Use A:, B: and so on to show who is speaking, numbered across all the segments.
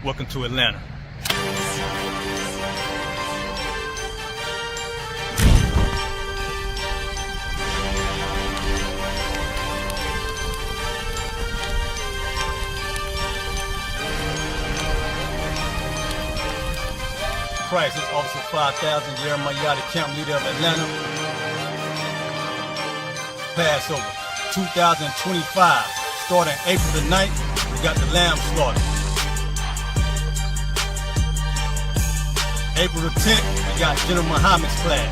A: Welcome to Atlanta. Price is Officer 5000, Jeremiah, the camp leader of Atlanta. Passover 2025, starting April the 9th, we got the lamb slaughter. April the 10th, we got General Muhammad's flag.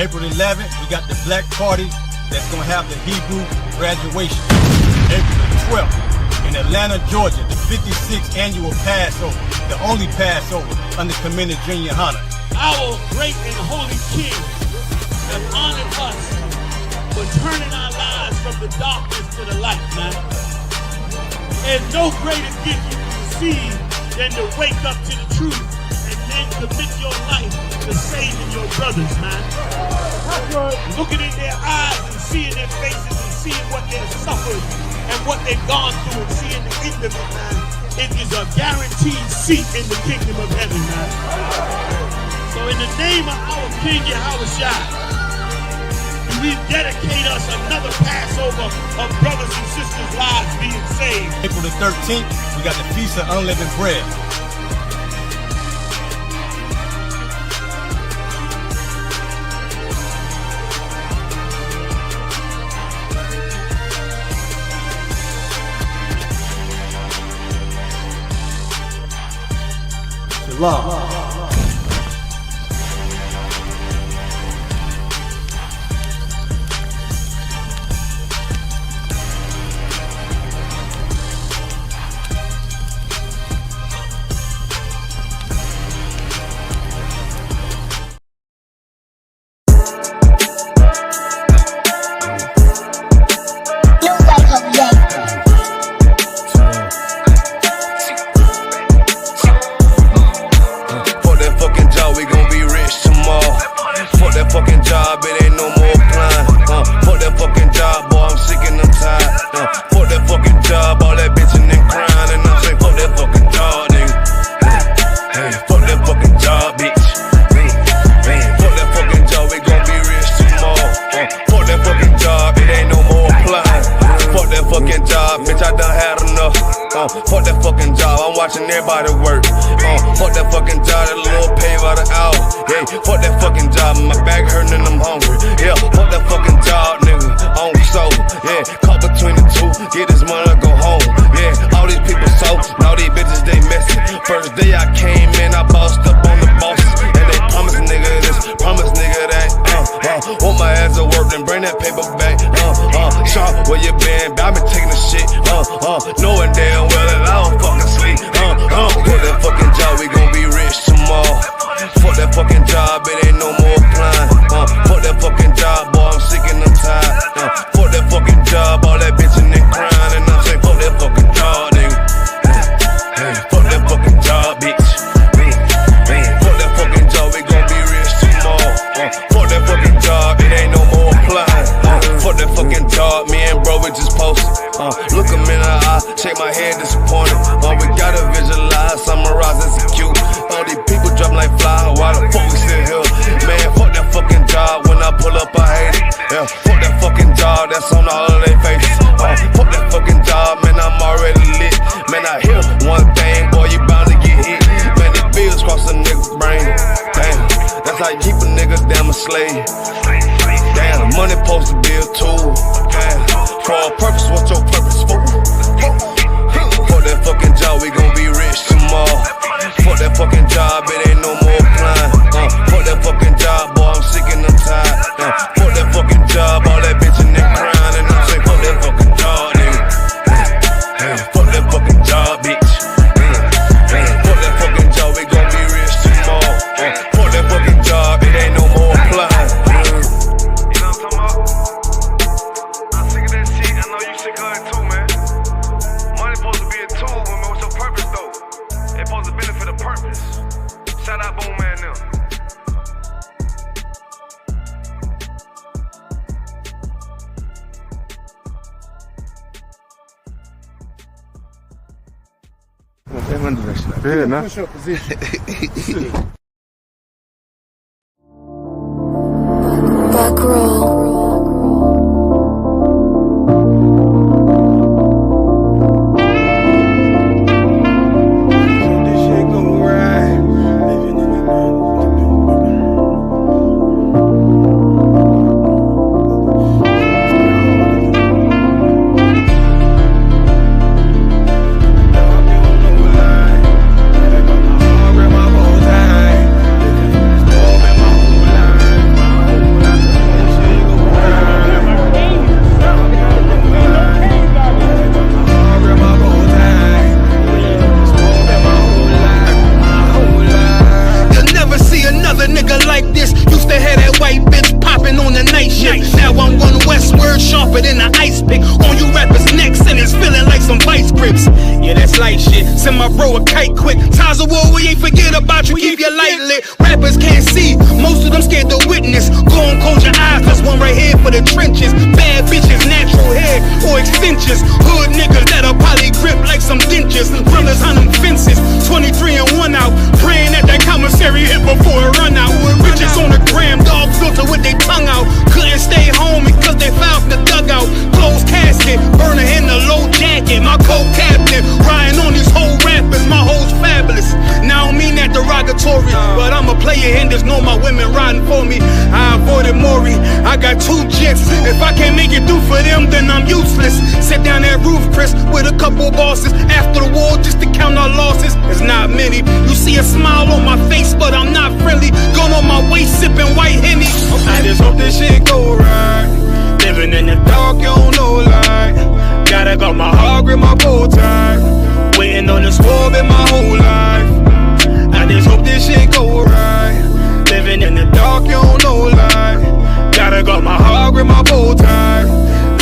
A: April the 11th, we got the black party that's gonna have the Hebrew graduation. April the 12th, in Atlanta, Georgia, the 56th annual Passover, the only Passover under Commander General Yahanna.
B: Our great and holy King has honored us for turning our lives from the darkness to the light, man. There's no greater gift you can receive than to wake up to the truth and then commit your life to saving your brothers, man. Looking in their eyes and seeing their faces and seeing what they've suffered and what they've gone through and seeing the end of it, man. It is a guaranteed seat in the kingdom of heaven, man. So in the name of our King Yahushua, we dedicate us another Passover of brothers and sisters' lives being saved.
A: April the 13th, we got the Feast of Unleavened Bread. SHALAM.
C: Fuck that fucking job, I'm watching everybody work. Fuck that fucking job, that little pay by the hour. Yeah, fuck that fucking job, my back hurting and I'm hungry. Yeah, fuck that fucking job, nigga, I'm sober. Yeah, caught between the two, get this money, go home. Yeah, all these people so, now these bitches they messy. First day I came in, I bossed up on the bosses, and they promised nigga this, promised nigga that. Want my ass to work, then bring that paper back. Sean, where you been? I been taking the shit. Knowing damn well that I don't fucking sleep. Fuck that fucking job, we gon' be rich tomorrow. Fuck that fucking job, it ain't no more applying. Fuck that fucking job, boy, I'm sick and I'm tired. Fuck that fucking job, all that bitching and crying, and I'm saying fuck that fucking job, nigga. Hey, fuck that fucking job, bitch. Fuck that fucking job, we gon' be rich tomorrow. Fuck that fucking job, it ain't no more applying. Fuck that fucking job, me and bro we just posted. Look him in the eye, shake my head disappointed. We gotta visualize, summarize, execute. All these people dropping like fly, why the fuck we still here? Man, fuck that fucking job, when I pull up I hate it. Yeah, fuck that fucking job, that's on all of their faces. Fuck that fucking job, man, I'm already lit. Man, I hear one thing, boy, you bound to get hit. Man, the bills cross a nigga's brain. Damn, that's how you keep a nigga damn a slave. Damn, money supposed to be a tool. Damn, for a purpose, what's your purpose for? Fuck that fucking job, we gon' be rich tomorrow. Fuck that fucking job, it ain't no more applying. Fuck that fucking job, boy, I'm sick and I'm tired. Fuck that fucking job, all that bitching and crying, and I'm saying fuck that fucking job, nigga. Fuck that fucking job, bitch.
D: Fair enough.
B: Push up position.
E: Back roll.
F: Send my bro a kite quick. Times of war, we ain't forget about you. Keep your light lit. Rappers can't see. Most of them scared to witness. Go on, close your eyes. There's one right here for the trenches. Bad bitches, natural hair or extensions. Hood niggas that'll probably grip like some dentures. Brothers on them fences. 23 and 1 out. Praying that that commissary hit before it run out. Bitches on the gram, dog filter with their tongue out. Couldn't stay home because they found the dugout. Closed casket, burner in the low jacket. My co-captain riding on these whole rappers, my hoes fabulous. Now I don't mean that derogatory, but I'm a player and there's no my women riding for me. I avoided Maury, I got 2 jets. If I can't make it through for them, then I'm useless. Sit down that roof, Chris, with a couple bosses. After the war, just to count our losses. It's not many. You see a smile on my face, but I'm not friendly. Gun on my waist, sipping white Henny. I just hope this shit go right. Living in the dark, you don't know light. Gotta got my heart grip, my bow tie. Waiting on this war been my whole life. I just hope this shit go right. Living in the dark, you don't know light. Gotta got my heart grip, my bow tie.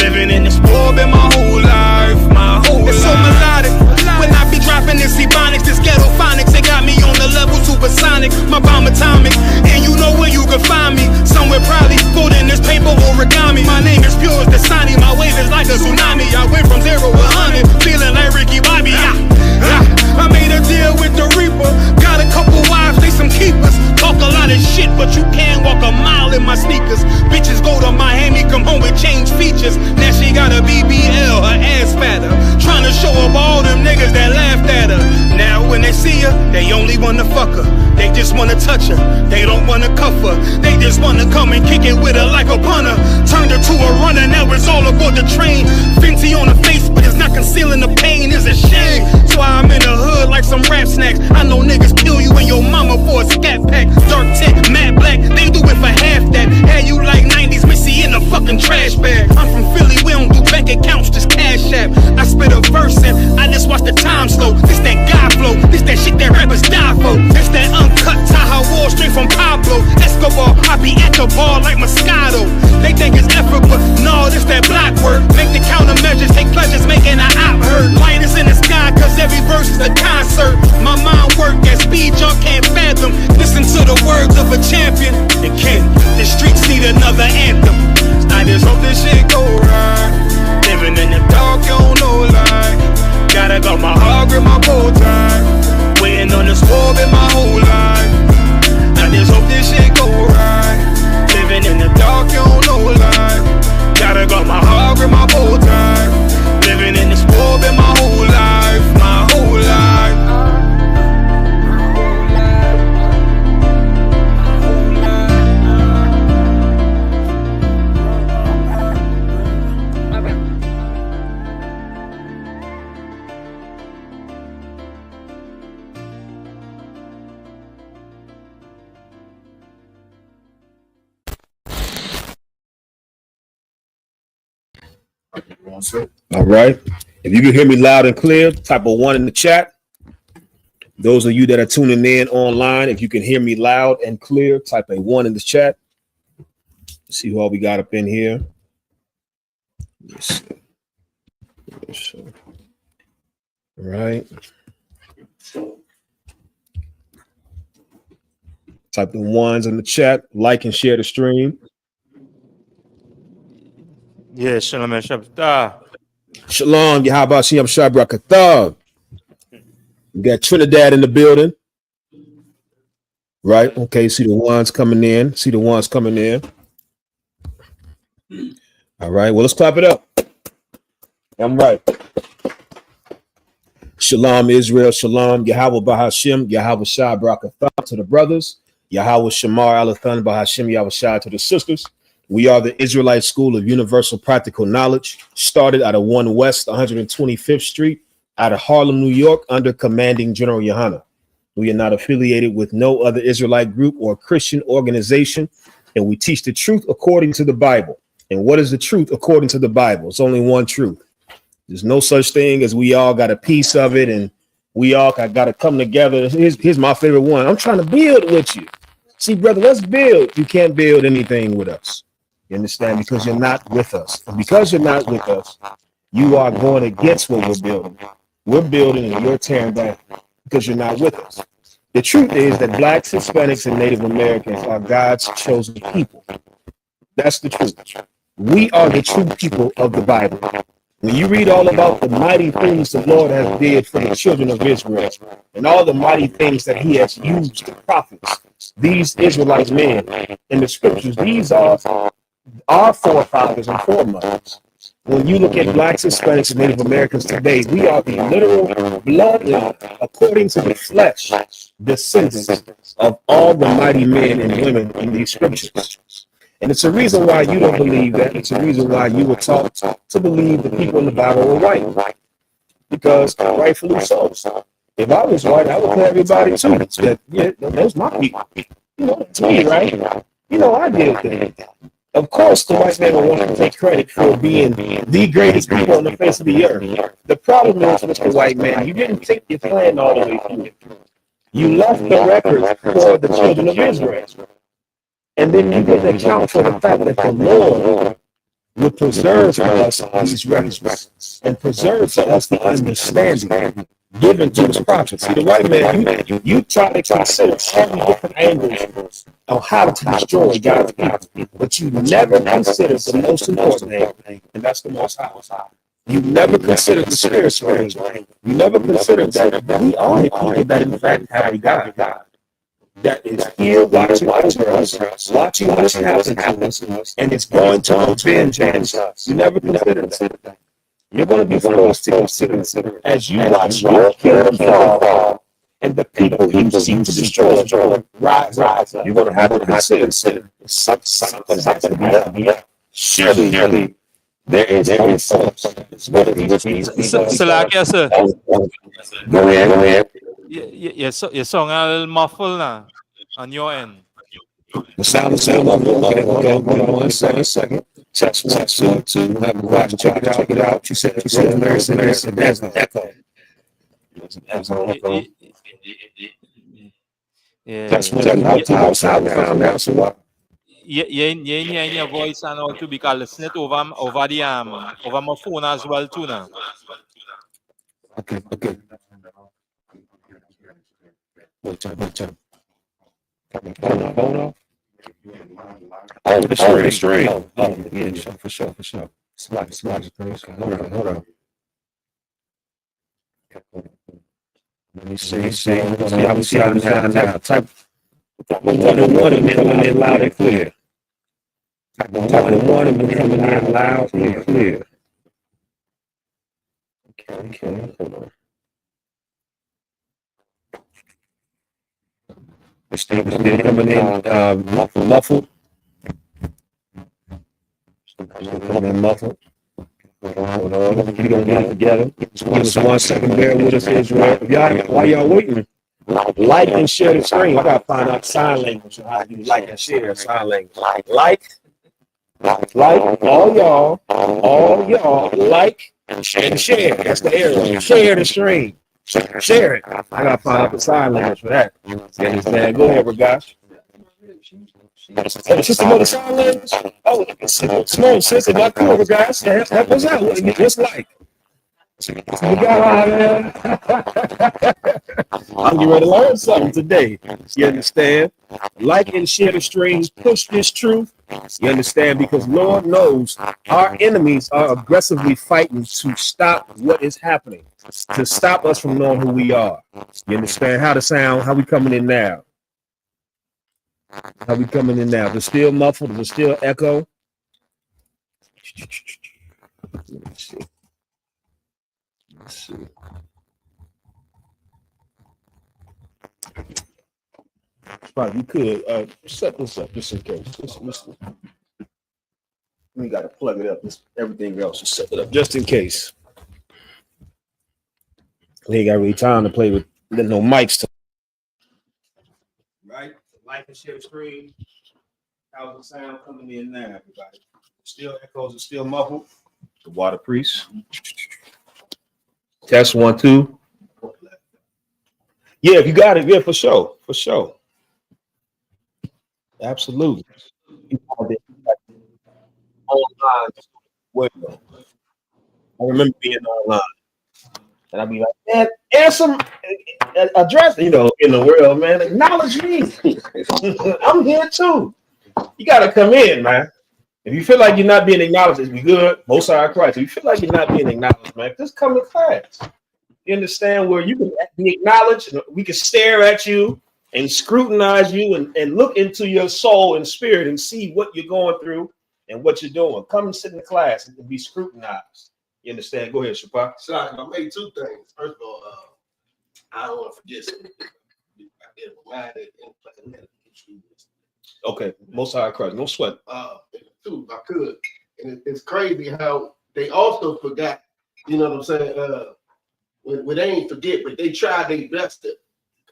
F: Living in this war been my whole life. My whole life. It's so melodic. When I be dropping this ebonics, this ghetto phonics, they got me on the level supersonic. My bomb atomic, and you know where you can find me. Somewhere probably folding this paper origami. My name is pure as the Dasani. My wave is like a tsunami. I went from 0 to 100, feeling like Ricky Bobby. I made a deal with the Reaper. Got a couple wives, they some keepers. Talk a lot of shit, but you can't walk a mile in my sneakers. Bitches go to Miami, come home with change features. Now she got a BBL, her ass fatter. Trying to show up all them niggas that laughed at her. Now when they see her, they only wanna fuck her. They just wanna touch her, they don't wanna cuff her. They just wanna come and kick it with her like a punter. Turned her to a runner, now it's all aboard the train. Fenty on the face, but it's not concealing the pain, it's a shame. So I'm in the hood like some rap snacks. I know niggas kill you and your mama for a scat pack. Dark tint, matte black, they do it for half that. Had you like 90s Missy in a fucking trash bag. I'm from Philly, we don't do bank accounts, just cash app. I spit a verse and I just watch the time slow. This that guy flow, this that shit that rappers die for. This that uncut Taha Wall straight from Pablo Escobar. I be at the bar like Moscato. They think it's effort, but no, this that block work. Make the countermeasures, take pleasures, making an op hurt. Light is in the sky, cause every verse is a concert. My mind work at speed y'all can't fathom. Listen to the words of a champion. The kid, the streets need another anthem. I just hope this shit go right. Living in the dark, you don't know light. Gotta got my heart grip, my bow tie. Waiting on this war in my whole life. I just hope this shit go right. Living in the dark, you don't know light. Gotta got my heart grip, my bow tie. Living in this war in my whole life. My whole life.
G: All right. If you can hear me loud and clear, type a 1 in the chat. Those of you that are tuning in online, if you can hear me loud and clear, type a 1 in the chat. Let's see who all we got up in here. Let's see. All right. Type the 1s in the chat. Like and share the stream.
D: Yeah, Shalom, Shabbat.
G: Shalom, Yahabashim Shabrakatah. We got Trinidad in the building. Right. Okay. See the ones coming in. See the ones coming in. All right. Well, let's clap it up. I'm right. Shalom, Israel. Shalom. Yahweh Bahashim. Yahweh Shai Barakathah to the brothers. Yahweh Shamar Alathan Bahashim Yahweh Shai to the sisters. We are the Israelite School of Universal Practical Knowledge, started out of 1 West 125th Street out of Harlem, New York, under commanding General Yahanna. We are not affiliated with no other Israelite group or Christian organization, and we teach the truth according to the Bible. And what is the truth according to the Bible? It's only one truth. There's no such thing as we all got a piece of it and we all got to come together. Here's my favorite one. I'm trying to build with you. See, brother, let's build. You can't build anything with us. You understand? Because you're not with us. And because you're not with us, you are going against what we're building. We're building and you're tearing down because you're not with us. The truth is that blacks, Hispanics, and Native Americans are God's chosen people. That's the truth. We are the true people of the Bible. When you read all about the mighty things the Lord has did for the children of Israel and all the mighty things that he has used the prophets, these Israelite men in the scriptures, these are our forefathers and foremothers. When you look at blacks, Hispanics, and Native Americans today, we are the literal bloodline, according to the flesh, descendants of all the mighty men and women in these scriptures. And it's a reason why you don't believe that. It's a reason why you were taught to believe the people in the Bible were white. Because rightfully so. If I was white, I would tell everybody too that, yeah, those my people. You know, it's me, right? You know, I did that. Of course, the white man will want to take credit for being the greatest people on the face of the earth. The problem is with the white man, you didn't take your plan all the way through it. You left the records for the children of Israel. And then you didn't account for the fact that the Lord would preserve for us these records and preserve for us the understanding given to his prophets. See, the white man, you try to consider so many different angles of how to destroy God's people, but you never consider the most important thing, and that's the Most High. You never consider the spiritual angle. You never consider that we are the people that in fact have a God that is here watching over us, watching what happens to us, and it's going to avenge us. You never consider that. You're going to be forced to consider as you watch your kingdom fall and the people you seek to destroy rise up. You're going to have to consider something has to be done. Surely there is a source.
E: Salakia, sir.
G: Go ahead.
E: Your song a muffle na on your end.
G: The sound of okay, hold on one second. Test 1, 2, have a watch, check it out. You said there's an echo. That's what I found now. So what?
E: Yeah, voice and all to be called listen it over my phone as well too now.
G: Okay. Wait. Hold on. Oh, the string. Oh, yeah, for sure. Slide. Hold on. Let me see. I will see how now. Type 1 and coming in loud and clear. Type 1 and coming in loud and clear. Okay. Hold on. It's still coming in muffled. Coming in muffled. Hold on. We're going to get it together. Just 1 second. Bear with us, Israel. While y'all waiting, like and share the screen. I got to find out sign language. How you like and share sign language. Like, all y'all, like and share. That's the arrow. Share the screen. Share it. I gotta find out the sign language for that. You understand? Go ahead, Ragash. Sister know the sign language? Oh, small sister, not cool, Ragash. Help us out. What's like? We got I'm getting ready to learn something today. You understand? Like and share the streams. Push this truth. You understand? Because Lord knows our enemies are aggressively fighting to stop what is happening. to stop us from knowing who we are. You understand how the sound, how we coming in now? How we coming in now? There's still muffled, there's still echo. Let me see. Let's see. Probably you could set this up just in case. We got to plug it up. Everything else, just set it up just in case. We ain't got really time to play with no mics. Right? Like and share the screen. How's the sound coming in now, everybody? Still echoes, it's still muffled. The water priest. Test 1, 2. Yeah, if you got it, yeah, for sure. For sure. Absolutely. Online. Well, I remember being online. And I'd be like, man, answer, address, in the world, man. Acknowledge me. I'm here too. You got to come in, man. If you feel like you're not being acknowledged, we good. Most High Christ. If you feel like you're not being acknowledged, man, just come in class. You understand where you can be acknowledged. We can stare at you and scrutinize you and look into your soul and spirit and see what you're going through and what you're doing. Come and sit in the class and be scrutinized. You understand? Go ahead, Shapa.
H: So I made 2 things. First of all, I don't want to forget something. I get reminded and
G: okay, Most High Christ, no sweat.
H: 2, if I could. And it's crazy how they also forgot, you know what I'm saying? When they ain't forget, but they tried their best to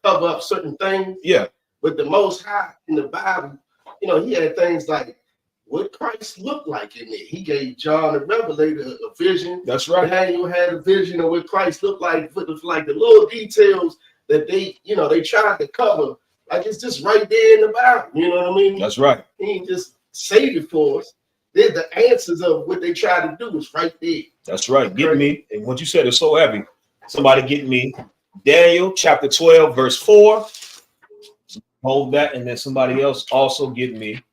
H: cover up certain things.
G: Yeah.
H: But the Most High in the Bible, he had things like what Christ looked like in it. He gave John the Revelator a vision.
G: That's right.
H: Daniel had a vision of what Christ looked like, like the little details that they tried to cover. Like it's just right there in the Bible. You know what I mean?
G: That's right.
H: He ain't just saved it for us. There's the answers of what they try to do is right there.
G: That's right. Get me. And what you said is so heavy. Somebody get me Daniel chapter 12, verse 4. Hold that. And then somebody else also get me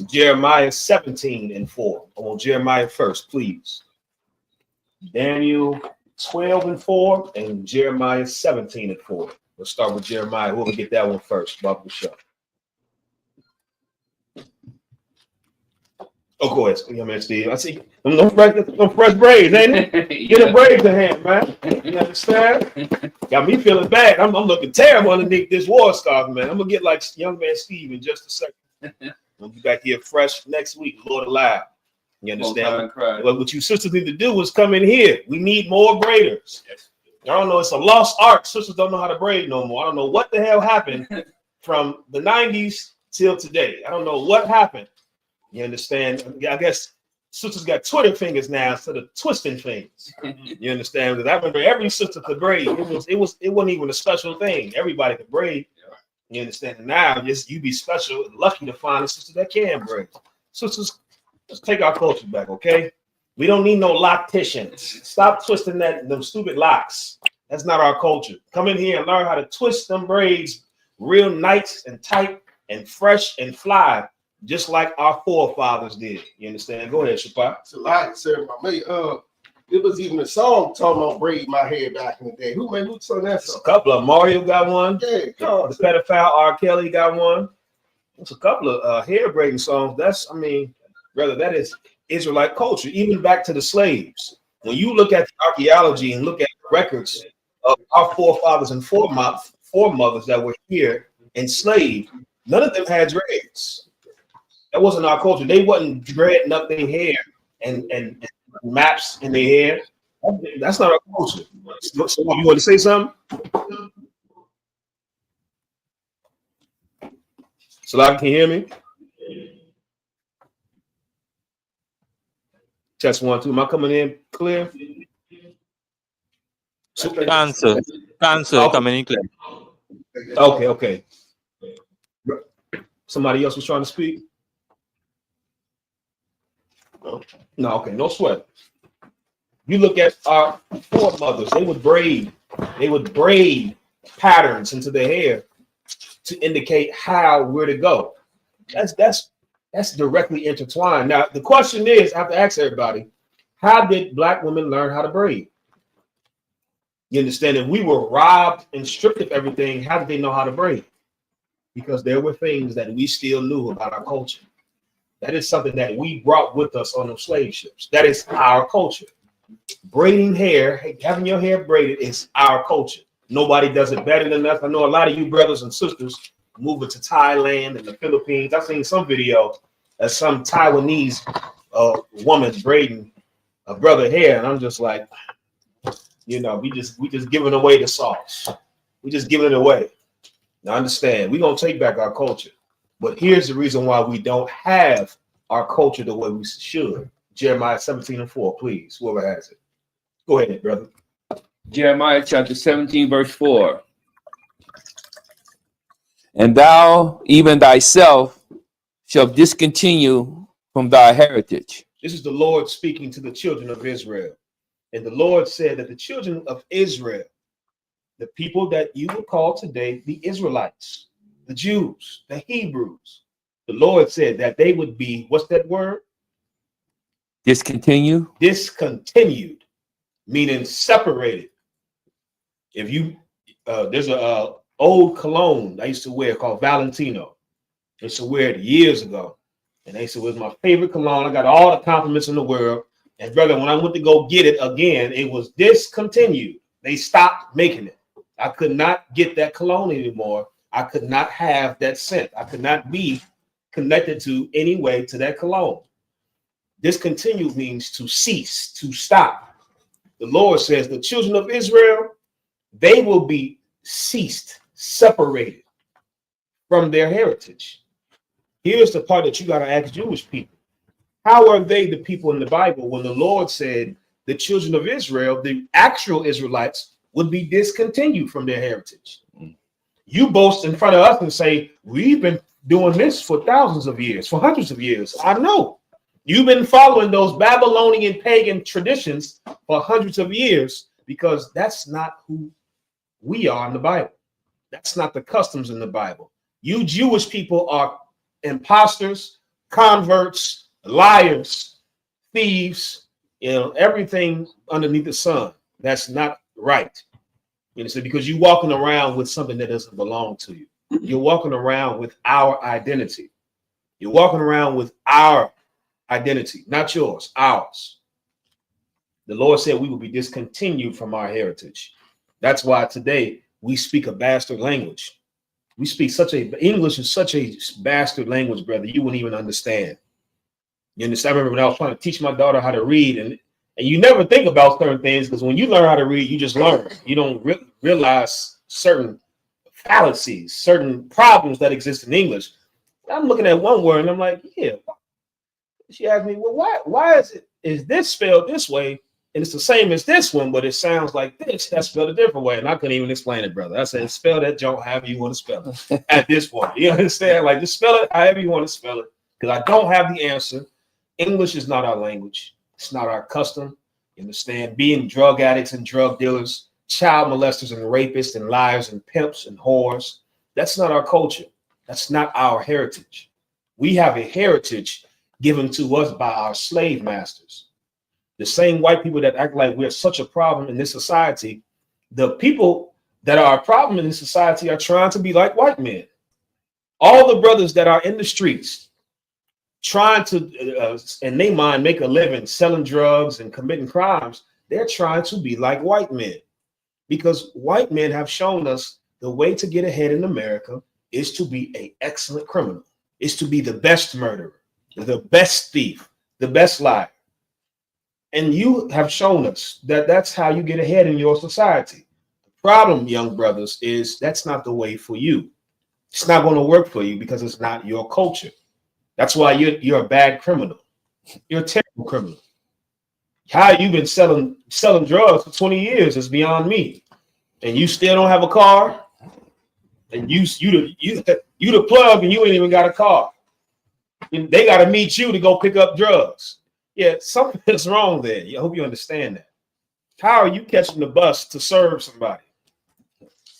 G: Jeremiah 17 and 4. I want Jeremiah first, please. Daniel 12 and 4 and Jeremiah 17 and 4. Let's start with Jeremiah. Whoever get that one first, Bob the show. Oh, go ahead. Yeah, man, Steve. I see them fresh braids, ain't it? Get a braid to hand, man. You understand? Got me feeling bad. I'm looking terrible underneath this war scarf, man. I'm gonna get like young man Steve in just a second. We'll be back here fresh next week, Lord alive. You understand? What you sisters need to do is come in here. We need more braiders. Yes. I don't know. It's a lost art. Sisters don't know how to braid no more. I don't know what the hell happened from the 90s till today. I don't know what happened. You understand? I guess sisters got Twitter fingers now instead of twisting fingers. You understand? Because I remember every sister could braid. It wasn't even a special thing. Everybody could braid. You understand? Now you be special and lucky to find a sister that can braid. Sisters, let's take our culture back, okay? We don't need no locticians. Stop twisting them stupid locks. That's not our culture. Come in here and learn how to twist them braids real nice and tight and fresh and fly, just like our forefathers did. You understand? Go ahead, Shapa.
H: It's a lot, sir. It was even a song talking about braid my hair back in the day. Who sung that song?
G: A couple of Mario got one.
H: Yeah,
G: the pedophile R. Kelly got one. It's a couple of hair braiding songs. That is Israelite culture, even back to the slaves. When you look at the archaeology and look at the records of our forefathers and foremothers that were here enslaved, none of them had dreads. That wasn't our culture. They wasn't dreading up their hair and maps in their hair. That's not our culture. So you want to say something? Salah, can you hear me? Test 1, 2. Am I coming in clear?
E: Cancer coming in clear.
G: Okay. Somebody else was trying to speak? No, okay, no sweat. You look at our foremothers, they would braid patterns into their hair to indicate how where to go. That's directly intertwined. Now, the question is, I have to ask everybody, how did Black women learn how to braid? You understand? If we were robbed and stripped of everything, how did they know how to braid? Because there were things that we still knew about our culture. That is something that we brought with us on those slave ships. That is our culture. Braiding hair, having your hair braided is our culture. Nobody does it better than us. I know a lot of you brothers and sisters moving to Thailand and the Philippines. I've seen some video of some Taiwanese woman braiding a brother hair, and I'm just like, you know, we just giving away the sauce. We just giving it away. Now understand, we're gonna take back our culture, but here's the reason why we don't have our culture the way we should. Jeremiah 17:4, please, whoever has it. Go ahead, brother.
I: Jeremiah chapter 17, verse 4. And thou, even thyself, shalt discontinue from thy heritage.
G: This is the Lord speaking to the children of Israel. And the Lord said that the children of Israel, the people that you would call today the Israelites, the Jews, the Hebrews, the Lord said that they would be, what's that word?
I: Discontinue.
G: Discontinued, meaning separated. If you, there's a old cologne I used to wear called Valentino. I used to wear it years ago. And they said it was my favorite cologne. I got all the compliments in the world. And brother, when I went to go get it again, it was discontinued. They stopped making it. I could not get that cologne anymore. I could not have that scent. I could not be connected to any way to that cologne. Discontinued means to cease, to stop. The Lord says the children of Israel, they will be ceased, separated from their heritage. Here's the part that you got to ask Jewish people. How are they the people in the Bible when the Lord said the children of Israel, the actual Israelites, would be discontinued from their heritage? You boast in front of us and say, we've been doing this for thousands of years, for hundreds of years. I know. You've been following those Babylonian pagan traditions for hundreds of years because that's not who we are in the Bible. That's not the customs in the Bible. You Jewish people are imposters, converts, liars, thieves, you know, everything underneath the sun. That's not right. You know, because you're walking around with something that doesn't belong to you. You're walking around with our identity. You're walking around with our identity, not yours, ours. The Lord said we will be discontinued from our heritage. That's why today we speak a bastard language. We speak English is such a bastard language, brother, you wouldn't even understand. You understand? I remember when I was trying to teach my daughter how to read, and you never think about certain things because when you learn how to read, you just learn. You don't realize certain fallacies, certain problems that exist in English. I'm looking at one word and I'm like, yeah. She asked me, well, why is this spelled this way? And it's the same as this one, but it sounds like this. That's spelled a different way. And I couldn't even explain it, brother. I said, spell that junk however you want to spell it at this point. You understand? Like, just spell it however you want to spell it. Because I don't have the answer. English is not our language. It's not our custom. You understand? Being drug addicts and drug dealers, child molesters and rapists and liars and pimps and whores. That's not our culture. That's not our heritage. We have a heritage given to us by our slave masters. The same white people that act like we're such a problem in this society, the people that are a problem in this society are trying to be like white men. All the brothers that are in the streets trying to, in their mind, make a living selling drugs and committing crimes, they're trying to be like white men. Because white men have shown us the way to get ahead in America is to be an excellent criminal, is to be the best murderer, the best thief, the best liar. And you have shown us that that's how you get ahead in your society. The problem, young brothers, is that's not the way for you. It's not going to work for you because it's not your culture. That's why you're a bad criminal. You're a terrible criminal. How you've been selling drugs for 20 years is beyond me. And you still don't have a car. And you the plug and you ain't even got a car. And they got to meet you to go pick up drugs. Yeah, something is wrong there. I hope you understand that. How are you catching the bus to serve somebody?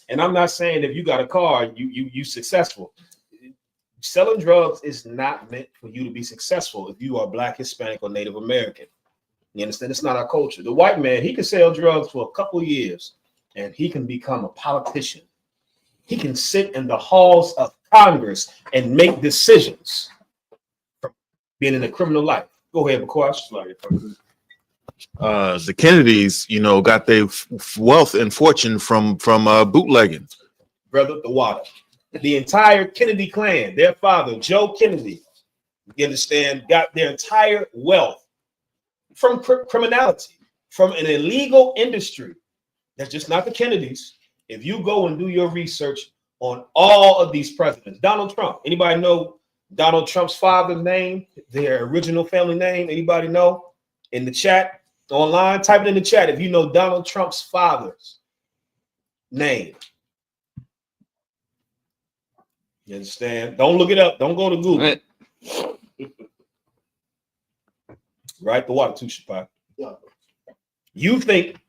G: And I'm not saying if you got a car, you successful. Selling drugs is not meant for you to be successful if you are Black, Hispanic, or Native American. You understand? It's not our culture. The white man, he can sell drugs for a couple of years, and he can become a politician. He can sit in the halls of Congress and make decisions from being in a criminal life. Go ahead, McCoy.
J: The Kennedys, got their wealth and fortune from bootlegging.
G: Brother, the water. The entire Kennedy clan, their father, Joe Kennedy, you understand, got their entire wealth from criminality, from an illegal industry. That's just not the Kennedys. If you go and do your research on all of these presidents, Donald Trump, anybody know Donald Trump's father's name, their original family name? Anybody know? In the chat, online, type it in the chat if you know Donald Trump's father's name. You understand? Don't look it up. Don't go to Google. Right? The water too, Shapai. You think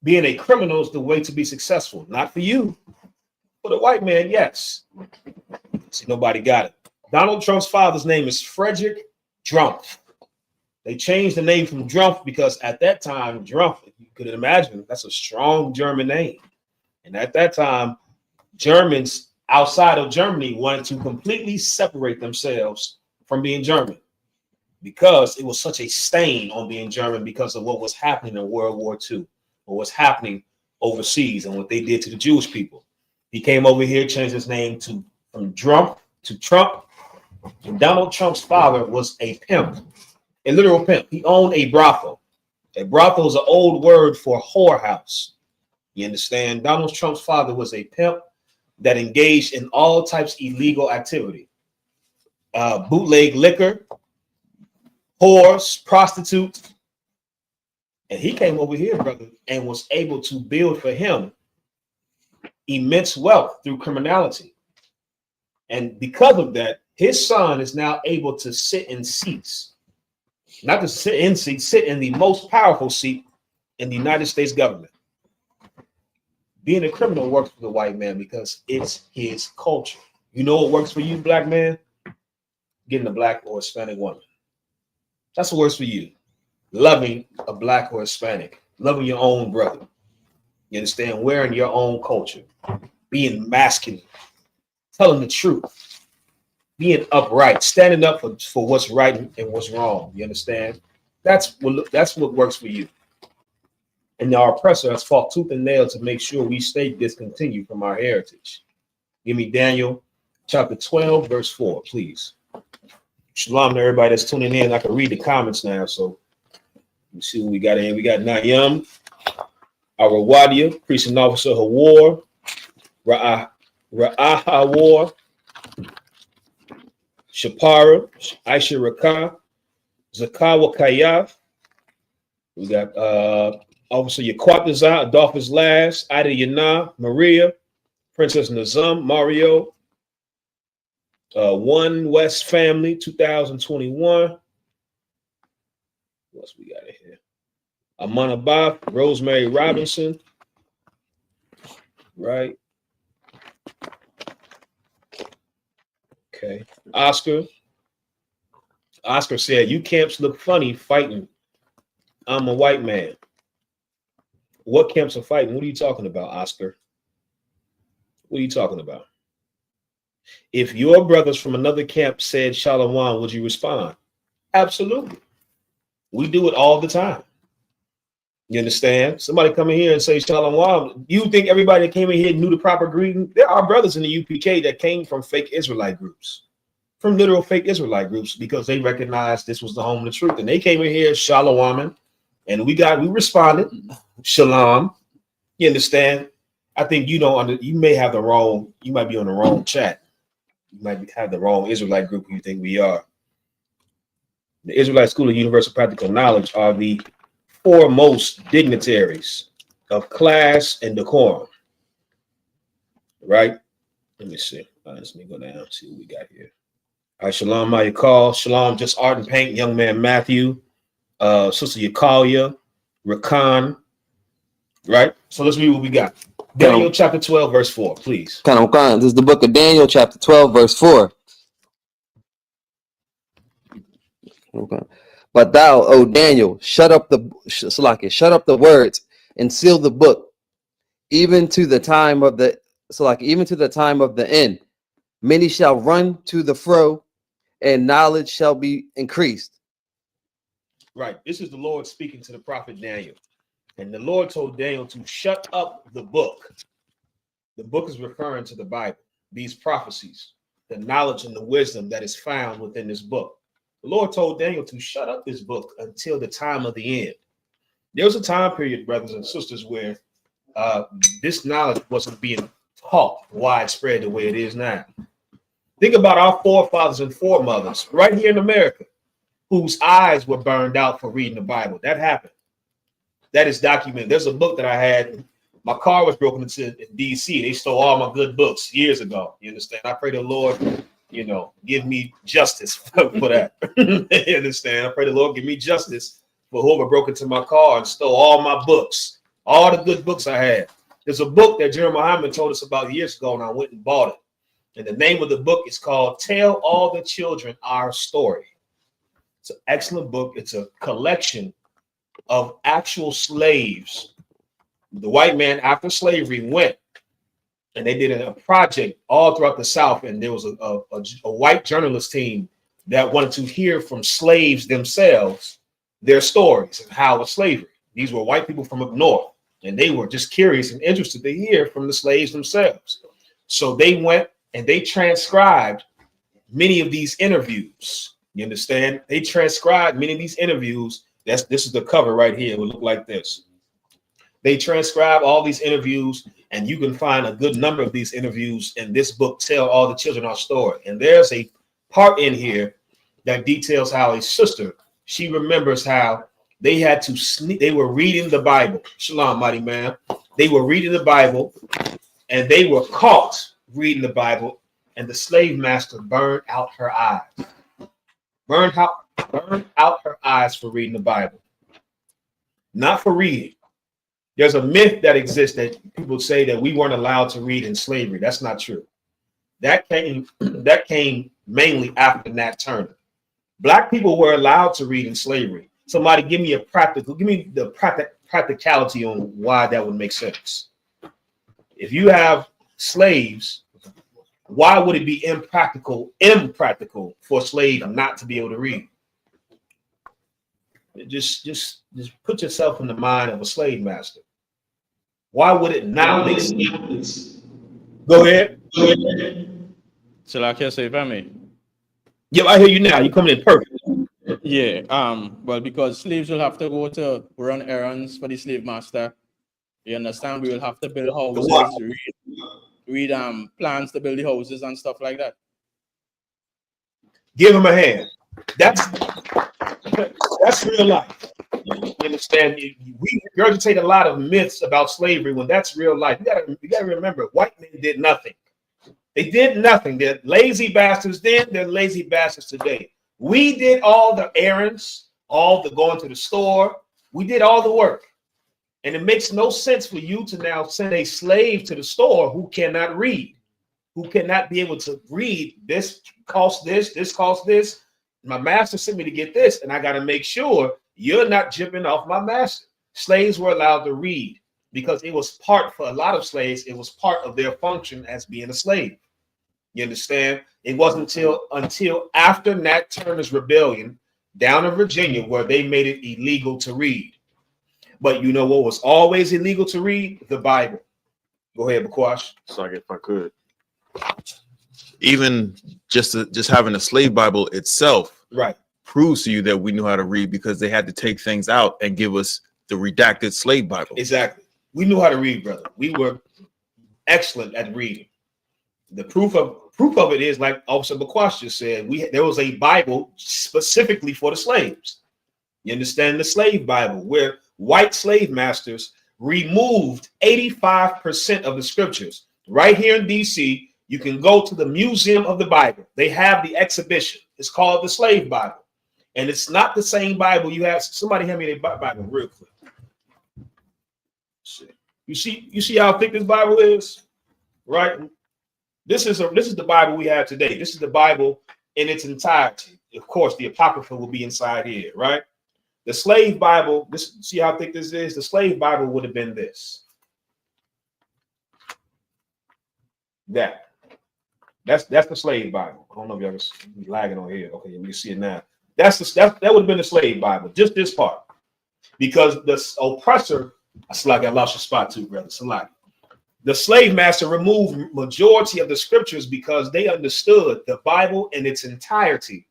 G: being a criminal is the way to be successful. Not for you. For the white man, yes. See, nobody got it. Donald Trump's father's name is Frederick Drumpf. They changed the name from Drumpf because at that time, Drumpf, you could imagine, that's a strong German name. And at that time, Germans outside of Germany wanted to completely separate themselves from being German because it was such a stain on being German because of what was happening in World War II, what was happening overseas and what they did to the Jewish people. He came over here, changed his name from Drumpf to Trump. And Donald Trump's father was a pimp, a literal pimp. He owned a brothel. A brothel is an old word for whorehouse. You understand? Donald Trump's father was a pimp that engaged in all types of illegal activity. Bootleg liquor, whores, prostitutes. And he came over here, brother, and was able to build for him immense wealth through criminality. And because of that, his son is now able to sit in seats, not to sit in seats, sit in the most powerful seat in the United States government. Being a criminal works for the white man because it's his culture. You know what works for you, black man? Getting a black or Hispanic woman. That's what works for you. Loving a black or Hispanic. Loving your own brother. You understand? Wearing your own culture. Being masculine. Telling the truth. Being upright. Standing up for what's right and what's wrong. You understand? That's what works for you. And our oppressor has fought tooth and nail to make sure we stay discontinued from our heritage. Give me Daniel chapter 12, verse 4, please. Shalom to everybody that's tuning in. I can read the comments now, so you see what we got in. We got Nayam, Arawadia, Precinct Officer Hawar, Ra'ahawar, Shapara, Aisha Rakah, Zakawa Kayaf. We got Officer Yaquatazar, Adolphus Last, Ida Yana, Maria, Princess Nazam, Mario, One West Family, 2021. What else we got in here? Amana Bach, Rosemary Robinson, right? Okay. Oscar said, "You camps look funny fighting. I'm a white man." What camps are fighting? What are you talking about, Oscar? What are you talking about? If your brothers from another camp said Shalom, would you respond? Absolutely. We do it all the time. You understand? Somebody come in here and say Shalom. You think everybody that came in here knew the proper greeting? There are brothers in the UPK that came from fake Israelite groups, from literal fake Israelite groups, because they recognized this was the home of the truth. And they came in here, Shalom, and we responded, Shalom. You understand? I think you may have the wrong, you might be on the wrong chat. You might have the wrong Israelite group who you think we are. The Israelite School of Universal Practical Knowledge are the foremost dignitaries of class and decorum. Right? Let me see. Let me go down and see what we got here. All right, Shalom, my call. Shalom, just art and paint, young man Matthew, Sister Yakalia, Rakan. Right? So let's read what we got. Daniel chapter 12, verse 4, please.
K: This is the book of Daniel, chapter 12, verse 4. Okay. But thou, O Daniel, shut up the words and seal the book even to the time of the even to the time of the end, many shall run to the fro, and knowledge shall be increased.
G: Right. This is the Lord speaking to the prophet Daniel. And the Lord told Daniel to shut up the book. The book is referring to the Bible, these prophecies, the knowledge and the wisdom that is found within this book. The Lord told Daniel to shut up this book until the time of the end. There was a time period, brothers and sisters, where this knowledge wasn't being taught widespread the way it is now. Think about our forefathers and foremothers right here in America, whose eyes were burned out for reading the Bible. That happened. That is documented. There's a book that I had. My car was broken into in DC. They stole all my good books years ago. You understand? I pray the Lord, give me justice for that. You understand? I pray the Lord give me justice for whoever broke into my car and stole all my books, all the good books I had. There's a book that Jeremiah Muhammad told us about years ago, and I went and bought it. And the name of the book is called Tell All the Children Our Story. It's an excellent book. It's a collection of actual slaves. The white man after slavery went and they did a project all throughout the South, and there was a white journalist team that wanted to hear from slaves themselves their stories of how was slavery. These were white people from up north, and they were just curious and interested to hear from the slaves themselves. So they went and they transcribed many of these interviews. You understand? They transcribed many of these interviews. This is the cover right here. It would look like this. They transcribe all these interviews, and you can find a good number of these interviews in this book, Tell All the Children Our Story. And there's a part in here that details how a sister, she remembers how they had to sneak. They were reading the Bible. Shalom, mighty man. They were reading the Bible, and they were caught reading the Bible, and the slave master burned out her eyes. Burned out her eyes for reading the Bible. Not for reading. There's a myth that exists that people say that we weren't allowed to read in slavery. That's not true. That came mainly after Nat Turner. Black people were allowed to read in slavery. Somebody give me the practicality on why that would make sense. If you have slaves, why would it be impractical for a slave not to be able to read? Just put yourself in the mind of a slave master. Why would it not make sense? Go ahead.
L: So like I say, if I may.
G: Yep, I hear you now. You're coming in perfect.
L: Yeah. Well, because slaves will have to go to run errands for the slave master. You understand? We will have to build houses, read plans to build the houses and stuff like that.
G: Give him a hand. That's real life. You understand? We regurgitate a lot of myths about slavery when that's real life. You gotta remember, white men did nothing. They did nothing. They're lazy bastards then, they're lazy bastards today. We did all the errands, all the going to the store. We did all the work. And it makes no sense for you to now send a slave to the store who cannot read, who cannot be able to read. This costs this costs this. My master sent me to get this, and I got to make sure you're not jipping off my master. Slaves were allowed to read because it was part, for a lot of slaves, it was part of their function as being a slave. You understand? It wasn't until after Nat Turner's rebellion down in Virginia where they made it illegal to read. But you know what was always illegal to read? The Bible. Go ahead, Bakwash.
J: So if I could. Even just having a slave Bible itself,
G: right,
J: proves to you that we knew how to read because they had to take things out and give us the redacted slave Bible.
G: Exactly. We knew how to read, brother. We were excellent at reading. The proof of it is, like Officer Bakwash just said, there was a Bible specifically for the slaves. You understand? The slave Bible, where white slave masters removed 85% of the scriptures. Right here in DC, you can go to the Museum of the Bible. They have the exhibition. It's called the Slave Bible. And it's not the same Bible you have. Somebody hand me their Bible real quick. You see how thick this Bible is? Right? This is the Bible we have today. This is the Bible in its entirety. Of course, the Apocrypha will be inside here, right? The slave Bible, see how thick this is? The slave Bible would have been this. That's the slave Bible. I don't know if y'all can lagging on here. Okay, let me see it now. That would have been the slave Bible, just this part, because the oppressor. It's like I lost your spot too, brother. It's a lot. The slave master removed majority of the scriptures because they understood the Bible in its entirety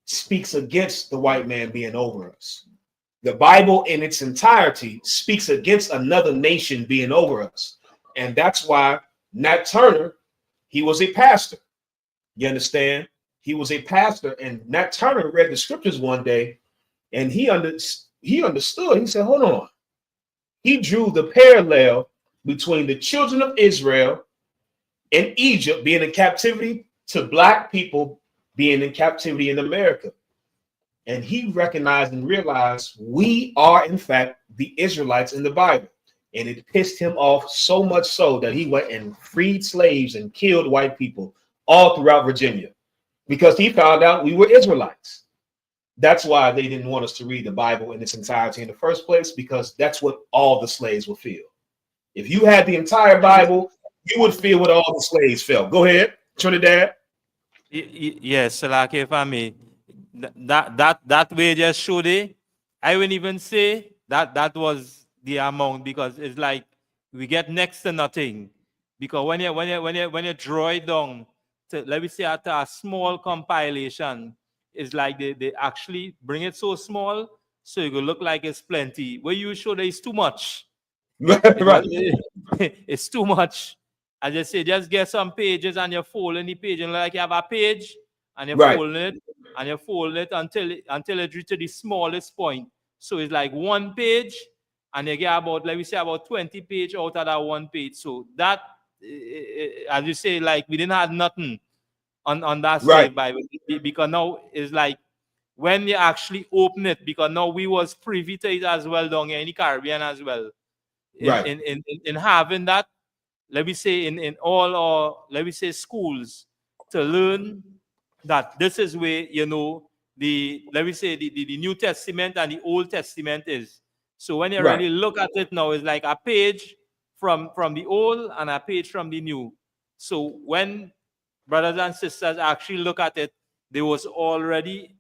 G: speaks against the white man being over us. The Bible in its entirety speaks against another nation being over us. And that's why Nat Turner, he was a pastor. You understand? He was a pastor, and Nat Turner read the scriptures one day, and he understood. He said, hold on. He drew the parallel between the children of Israel in Egypt being in captivity to black people being in captivity in America. And he recognized and realized we are, in fact, the Israelites in the Bible. And it pissed him off so much so that he went and freed slaves and killed white people all throughout Virginia because he found out we were Israelites. That's why they didn't want us to read the Bible in its entirety in the first place, because that's what all the slaves would feel. If you had the entire Bible, you would feel what all the slaves felt. Go ahead, Trinidad.
E: Yes, so like if I may, that way just showed it. I wouldn't even say that was the amount, because it's like we get next to nothing. Because when you draw it down to, let me say, at a small compilation, it's like they actually bring it so small so it will look like it's plenty. Where you show that it's too much.
G: Right.
E: It's too much. I just say, just get some pages and you fold in the page, and like you have a page and you fold it and you fold it until it reaches the smallest point. So it's like one page, and you get about, let me say, about 20 pages out of that one page. So that, as you say, like we didn't have nothing on that slave Bible, because now it's like when you actually open it, because now we was privy to it as well down here in the Caribbean as well. In having that, let me say, in all our, let me say, schools, to learn that this is where, you know, let me say, the New Testament and the Old Testament is. So when you really look at it now, it's like a page from the old and a page from the new. So when brothers and sisters actually look at it, they was already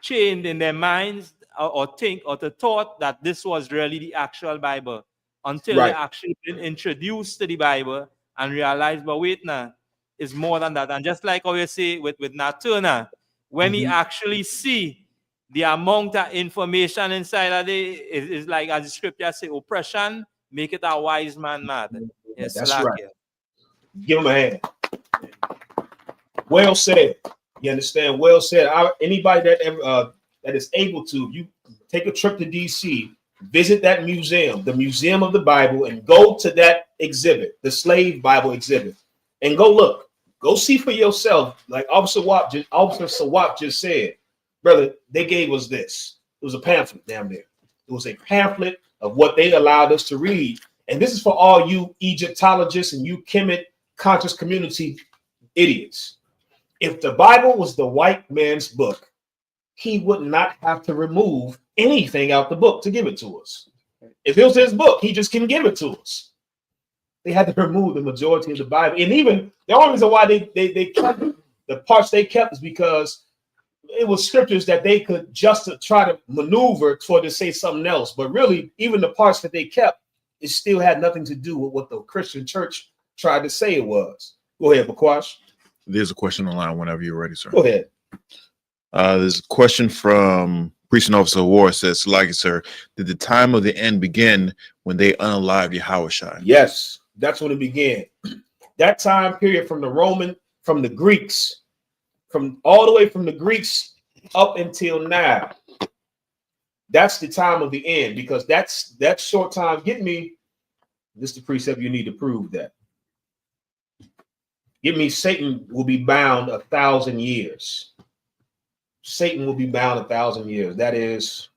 E: chained in their minds or the thought that this was really the actual Bible, until they actually been introduced to the Bible and realize, but wait now, it's more than that. And just like how you say with Nat Turner, when he actually see the amount of information inside of it, is like, as the scripture say, oppression make it a wise man mad. Yes,
G: that's right. Give him a hand. Well said. You understand? Well said. Anybody that ever that is able to, you take a trip to DC, visit that museum, the Museum of the Bible, and go to that exhibit, the Slave Bible exhibit, and go look, go see for yourself. Like Officer Sawap just said, brother, they gave us this. It was a pamphlet down there. It was a pamphlet of what they allowed us to read. And this is for all you Egyptologists and you Kemet conscious community idiots. If the Bible was the white man's book, he would not have to remove anything out the book to give it to us. If it was his book, he just can give it to us. They had to remove the majority of the Bible. And even the only reason why they kept the parts they kept is because it was scriptures that they could just try to maneuver toward to say something else. But really, even the parts that they kept, it still had nothing to do with what the Christian church tried to say it was. Go ahead, Bakwash.
J: There's a question online whenever you're ready, sir.
G: Go ahead.
J: There's a question from Precinct Officer War. Says, like, sir, did the time of the end begin when they unalived Yahushua?
G: Yes, that's when it began. That time period from the Greeks, from all the way from the Greeks up until now, that's the time of the end, because that's that short time. Get me, this is the precept you need to prove that. Give me Satan will be bound 1,000 years. Satan will be bound 1,000 years. That is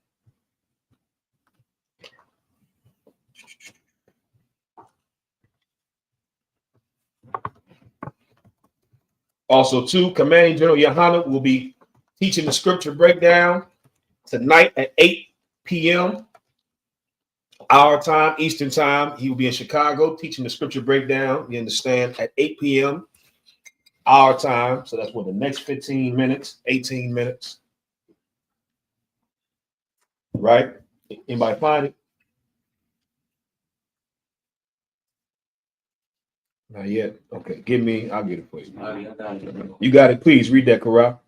G: also too. Commanding General Yahanna will be teaching the scripture breakdown tonight at 8 p.m. our time, Eastern time. He will be in Chicago teaching the scripture breakdown. You understand, at 8 p.m. our time. So that's what, the next 15 minutes, 18 minutes. Right? Anybody find it? Not yet. Okay, I'll get it for you. You got it. Please read that, Corral.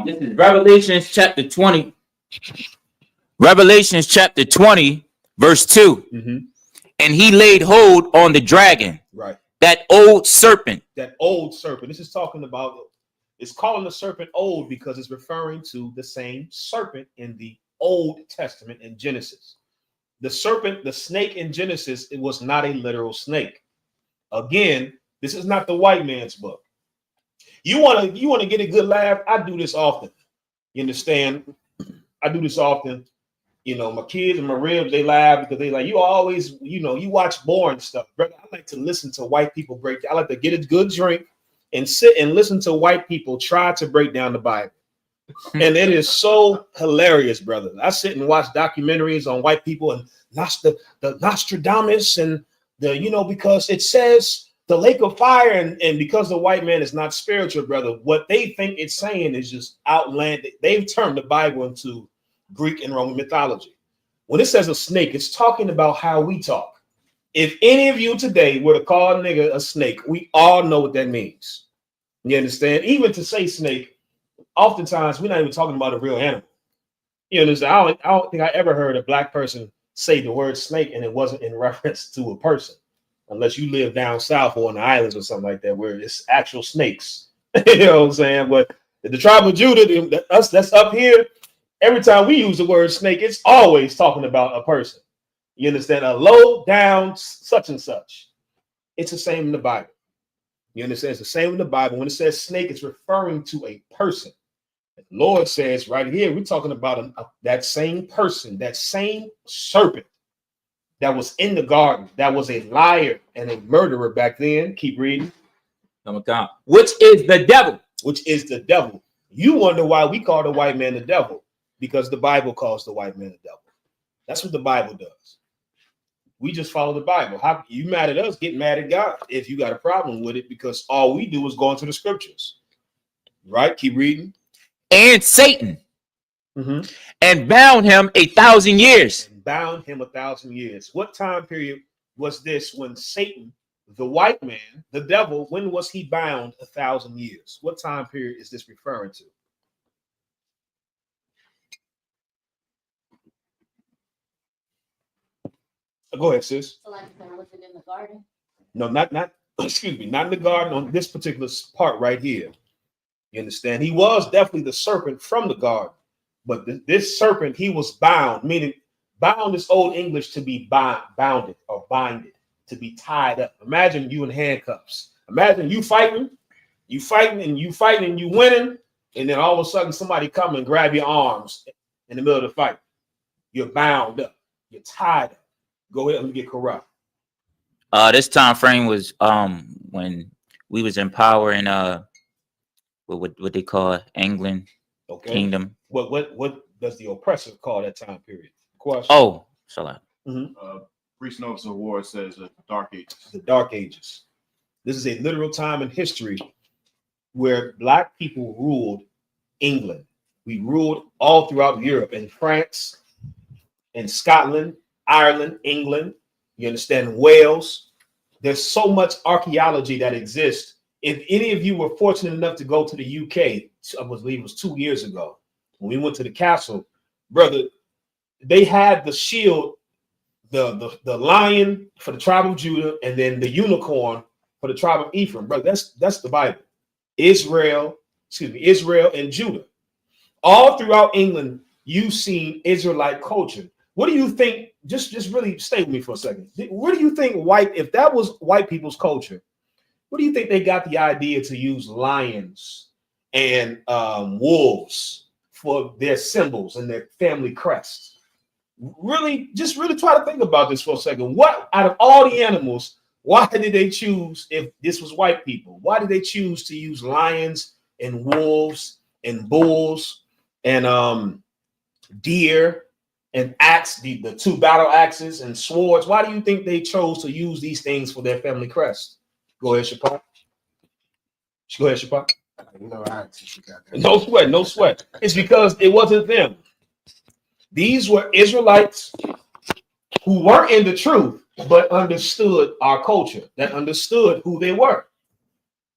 M: This is Revelations chapter 20. Revelations chapter 20, verse 2.
G: Mm-hmm.
M: And he laid hold on the dragon,
G: Right.
M: that old serpent.
G: That old serpent. This is talking about, it's calling the serpent old because it's referring to the same serpent in the Old Testament in Genesis. The serpent, the snake in Genesis, it was not a literal snake. Again, this is not the white man's book. You want to get a good laugh? I do this often. You understand? I do this often. You know, my kids and my ribs, they laugh because they like, you always, you know, you watch boring stuff. Brother, I like to listen to white people break. I like to get a good drink and sit and listen to white people try to break down the Bible. And it is so hilarious, brother. I sit and watch documentaries on white people and the Nostradamus and the, you know, because it says the lake of fire, and because the white man is not spiritual, brother, what they think it's saying is just outlandish. They've turned the Bible into Greek and Roman mythology. When it says a snake, it's talking about how we talk. If any of you today were to call a nigga a snake, we all know what that means. You understand? Even to say snake, oftentimes we're not even talking about a real animal. You understand? I don't think I ever heard a black person say the word snake and it wasn't in reference to a person, unless you live down south or on the islands or something like that, where it's actual snakes. You know what I'm saying? But the tribe of Judah, us that's up here, every time we use the word snake, it's always talking about a person. You understand? A low down such and such. It's the same in the Bible. You understand? It's the same in the Bible. When it says snake, it's referring to a person. The Lord says right here, we're talking about that same person, that same serpent that was in the garden, that was a liar and a murderer back then. Keep reading.
M: Which is the devil.
G: Which is the devil. You wonder why we call the white man the devil, because the Bible calls the white man the devil. That's what the Bible does. We just follow the Bible. How you mad at us? Get mad at God if you got a problem with it, because all we do is go into the scriptures. Right? Keep reading.
M: And Satan.
G: Mm-hmm.
M: And bound him 1,000 years.
G: And bound him 1,000 years. What time period was this when Satan, the white man, the devil, when was he bound 1,000 years? What time period is this referring to? Go ahead, sis.
N: So like, was it in the garden?
G: No, not excuse me, not in the garden, on this particular part right here. You understand? He was definitely the serpent from the garden, but this serpent, he was bound, meaning bound is Old English to be bounded or binded, to be tied up. Imagine you in handcuffs. Imagine you fighting and you winning, and then all of a sudden somebody come and grab your arms in the middle of the fight. You're bound up. You're tied up. Go ahead, let me get corrupt.
M: This time frame was when we was in power in what they call England,
G: okay.
M: Kingdom.
G: What does the oppressor call that time period? Question.
M: Oh, SHALAM.
G: Mm-hmm.
J: Priest Notice of War says the Dark Ages.
G: The Dark Ages. This is a literal time in history where black people ruled England. We ruled all throughout Europe, and France, and Scotland, Ireland, England, you understand, Wales. There's so much archaeology that exists. If any of you were fortunate enough to go to the UK, I believe it was 2 years ago, when we went to the castle, brother, they had the shield, the lion for the tribe of Judah, and then the unicorn for the tribe of Ephraim. Brother, that's the Bible. Israel and Judah. All throughout England, you've seen Israelite culture. What do you think? Just really stay with me for a second. What do you think if that was white people's culture, what do you think they got the idea to use lions and wolves for their symbols and their family crests? Really try to think about this for a second. What out of all the animals, why did they choose, if this was white people, why did they choose to use lions and wolves and bulls and deer and axe, the two battle axes and swords. Why do you think they chose to use these things for their family crest? Go ahead, Shapak. Go ahead, Shapak.
H: You know, I got that.
G: No sweat, no sweat. It's because it wasn't them. These were Israelites who weren't in the truth, but understood our culture, that understood who they were.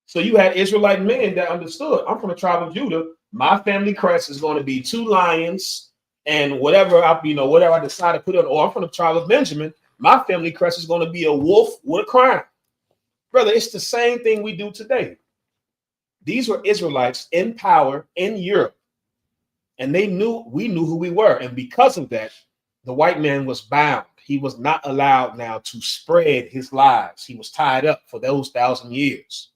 G: So you had Israelite men that understood, I'm from the tribe of Judah. My family crest is going to be 2 lions and whatever I decide to put on, or I'm from the tribe of Benjamin. My family crest is going to be a wolf with a crown. Brother, it's the same thing we do today. These were Israelites in power in Europe, and we knew who we were. And because of that, the white man was bound. He was not allowed now to spread his lies. He was tied up for those 1,000 years.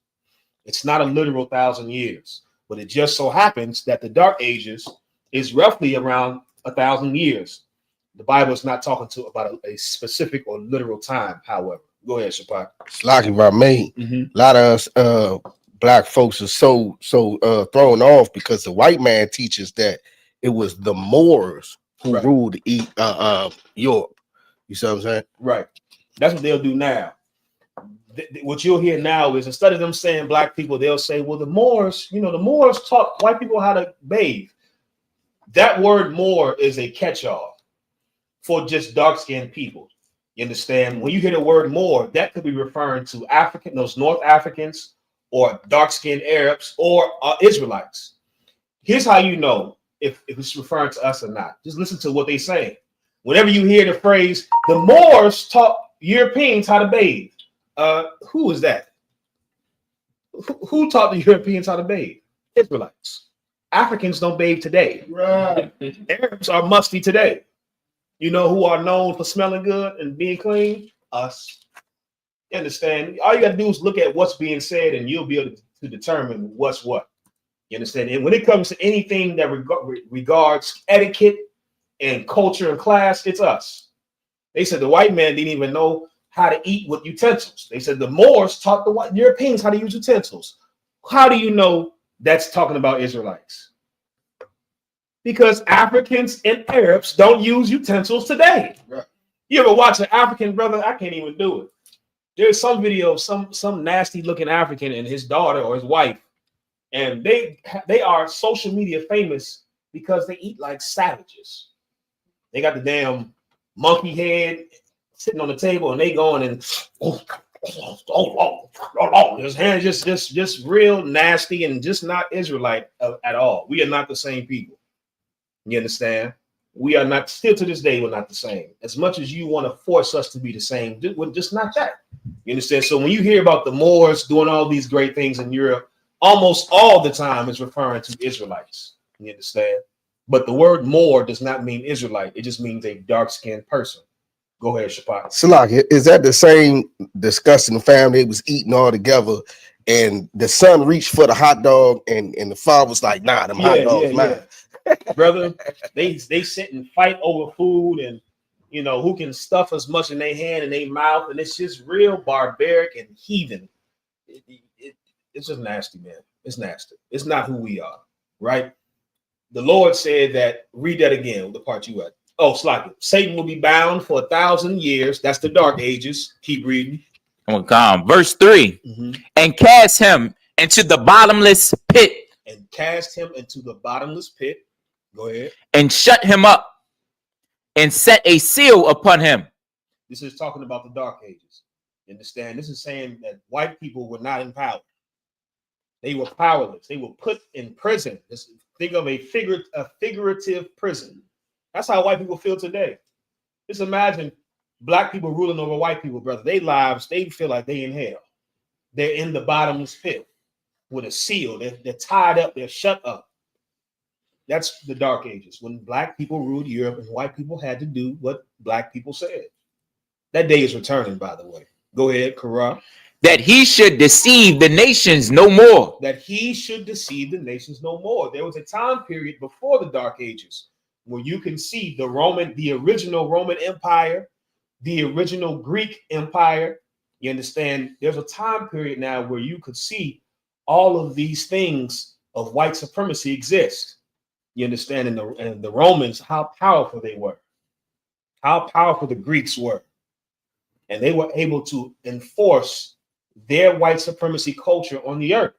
G: It's not a literal 1,000 years, but it just so happens that the Dark Ages is roughly around 1,000 years. The Bible is not talking about a specific or literal time, however. Go ahead, Shapak.
H: It's like if I may, a lot of us black folks are so thrown off because the white man teaches that it was the Moors who ruled Europe. You see what I'm saying?
G: Right. That's what they'll do now. What you'll hear now is instead of them saying black people, they'll say, well, the Moors, the Moors taught white people how to bathe. That word Moor is a catch-all for just dark-skinned people. You understand? When you hear the word Moor, that could be referring to those North Africans or dark-skinned Arabs or Israelites. Here's how you know if it's referring to us or not. Just listen to what they say. Whenever you hear the phrase, the Moors taught Europeans how to bathe. Who is that? Who taught the Europeans how to bathe? Israelites. Africans don't bathe today.
H: Right.
G: Arabs are musty today. You know who are known for smelling good and being clean? Us. You understand? All you got to do is look at what's being said and you'll be able to determine what's what. You understand? And when it comes to anything that regards etiquette and culture and class, it's us. They said the white man didn't even know how to eat with utensils. They said the Moors taught the white Europeans how to use utensils. How do you know that's talking about Israelites? Because Africans and Arabs don't use utensils today.
H: Right.
G: You ever watch an African brother? I can't even do it. There's some video of some nasty looking African and his daughter or his wife, and they are social media famous because they eat like savages. They got the damn monkey head sitting on the table, and they going and his hands just real nasty and just not Israelite at all. We are not the same people. You understand? We are not, still to this day, we're not the same. As much as you want to force us to be the same, we're just not that. You understand? So when you hear about the Moors doing all these great things in Europe, almost all the time it's referring to Israelites. You understand? But the word Moor does not mean Israelite. It just means a dark-skinned person. Go ahead, Shapak.
H: Salak, is that the same disgusting family that was eating all together and the son reached for the hot dog and the father was like, nah, them hot dogs, man.
G: Brother, they sit and fight over food and who can stuff as much in their hand and their mouth, and it's just real barbaric and heathen. It's just nasty, man. It's nasty. It's not who we are, right? The Lord said that, read that again, the part you at. Oh, Slack it. Satan will be bound for 1,000 years. That's the Dark Ages. Keep reading.
M: Verse 3. And cast him into the bottomless pit.
G: And cast him into the bottomless pit. Go ahead.
M: And shut him up. And set a seal upon him.
G: This is talking about the Dark Ages. You understand? This is saying that white people were not in power. They were powerless. They were put in prison. Think of a figurative prison. That's how white people feel today. Just imagine black people ruling over white people, brother. Their lives, they feel like they in hell. They're in the bottomless pit with a seal. They're tied up. They're shut up. That's the Dark Ages, when black people ruled Europe and white people had to do what black people said. That day is returning, by the way. Go ahead, Kara.
M: That he should deceive the nations no more.
G: That he should deceive the nations no more. There was a time period before the Dark Ages where you can see the original Roman Empire, the original Greek Empire. You understand? There's a time period now where you could see all of these things of white supremacy exist. You understand? And the Romans, how powerful they were. how powerful the Greeks were. And they were able to enforce their white supremacy culture on the earth.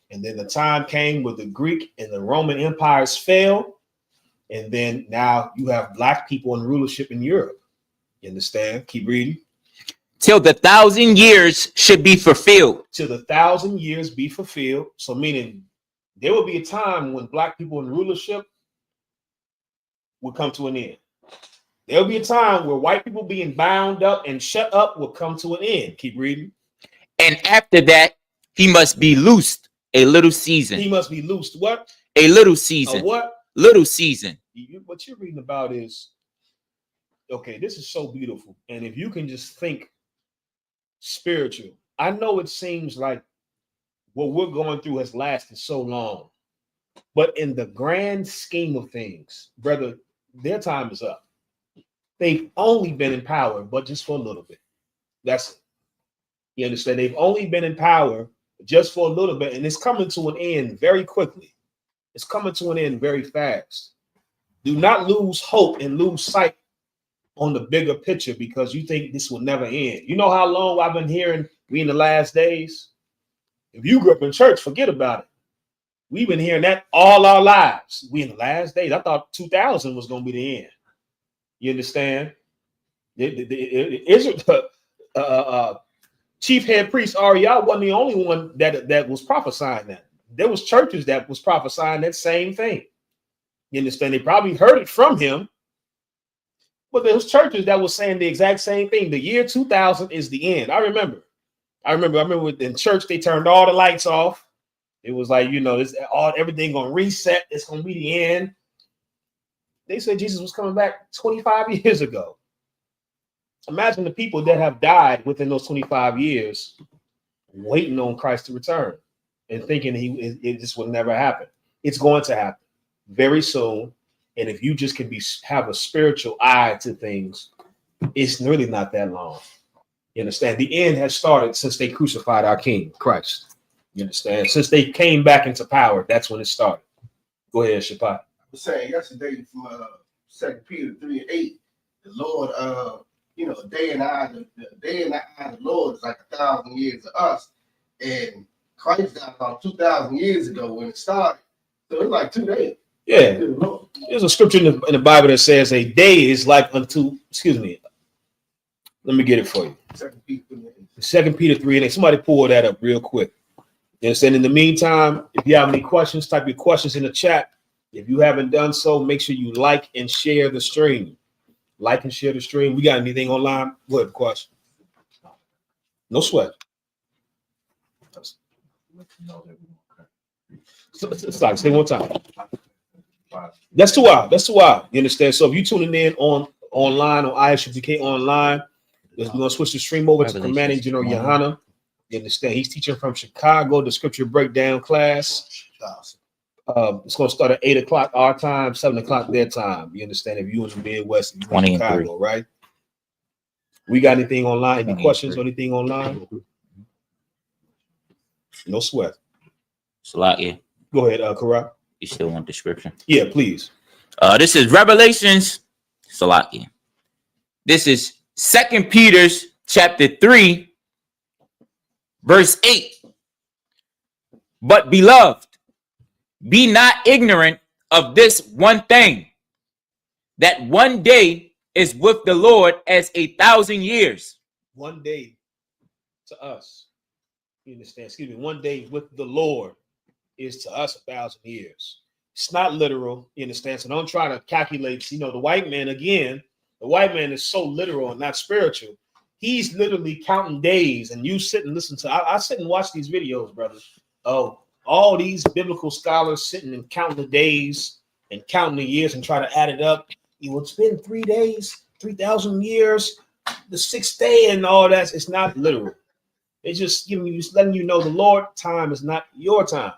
G: And then the time came where the Greek and the Roman empires fell. And then now you have black people in rulership in Europe. You understand? Keep reading.
M: Till the 1,000 years should be fulfilled.
G: Till the 1,000 years be fulfilled. So meaning there will be a time when black people in rulership will come to an end. There'll be a time where white people being bound up and shut up will come to an end. Keep reading.
M: And after that, he must be loosed a little season.
G: He must be loosed. What?
M: A little season.
G: A what?
M: Little season.
G: What you're reading about is, okay, this is so beautiful. And if you can just think spiritual, I know it seems like what we're going through has lasted so long, but in the grand scheme of things, brother, their time is up. They've only been in power, but just for a little bit. That's it. You understand? They've only been in power just for a little bit, and it's coming to an end very quickly. It's coming to an end very fast. Do not lose hope and lose sight on the bigger picture because you think this will never end. You know how long I've been hearing we in the last days? If you grew up in church, forget about it. We've been hearing that all our lives. We in the last days. I thought 2000 was going to be the end. You understand? Chief head priest Ariel wasn't the only one that was prophesying that. There was churches that was prophesying that same thing. You understand? They probably heard it from him, but there was churches that was saying the exact same thing. The year 2000 is the end. I remember in church they turned all the lights off. It was like, everything gonna reset. It's gonna be the end. They said Jesus was coming back 25 years ago. Imagine the people that have died within those 25 years waiting on Christ to return and thinking this will never happen. It's going to happen very soon. And if you just can have a spiritual eye to things, it's really not that long. You understand? The end has started since they crucified our King, Christ. You understand? Since they came back into power, that's when it started. Go ahead, Shapai.
H: Was saying yesterday from 2 Peter 3:8, the Lord, the day and the eye of the Lord is like 1,000 years to us, and Christ died about 2,000 years ago when it started. So it's like 2 days.
G: Yeah, there's a scripture in the Bible that says a day is like unto. Excuse me. Let me get it for you. 2 Peter 3:8. Somebody pull that up real quick. You understand? In the meantime, if you have any questions, type your questions in the chat. If you haven't done so, make sure you like and share the stream. Like and share the stream. We got anything online? Go ahead, question. No sweat. Stop. Say one time. That's 2 hours. That's 2 hours. You understand? So if you're tuning in online on I.S.U.P.K online, we're going to switch the stream over to Commanding General Yahanna. You understand? He's teaching from Chicago, the scripture breakdown class. It's going to start at 8 o'clock our time, 7 o'clock their time. You understand? If you're in the Midwest, you're in Chicago, right? We got anything online? Any questions or anything online? No sweat.
M: Salakia.
G: Go ahead, Karak.
M: You still want the scripture?
G: Yeah, please.
M: This is Revelations. Salakia. This is 2 Peter's chapter 3, verse 8. But beloved, be not ignorant of this one thing, that one day is with the Lord as 1,000 years.
G: One day to us, you understand? Excuse me. One day with the Lord is to us 1,000 years. It's not literal, you understand? So don't try to calculate. The white man, again, the white man is so literal and not spiritual. He's literally counting days, and you sit and listen to. I sit and watch these videos, brother. Oh. All these biblical scholars sitting and counting the days and counting the years and try to add it up. It's been 3 days, 3,000 years, the 6th day, and all that. It's not literal. It's just letting you know the Lord time is not your time.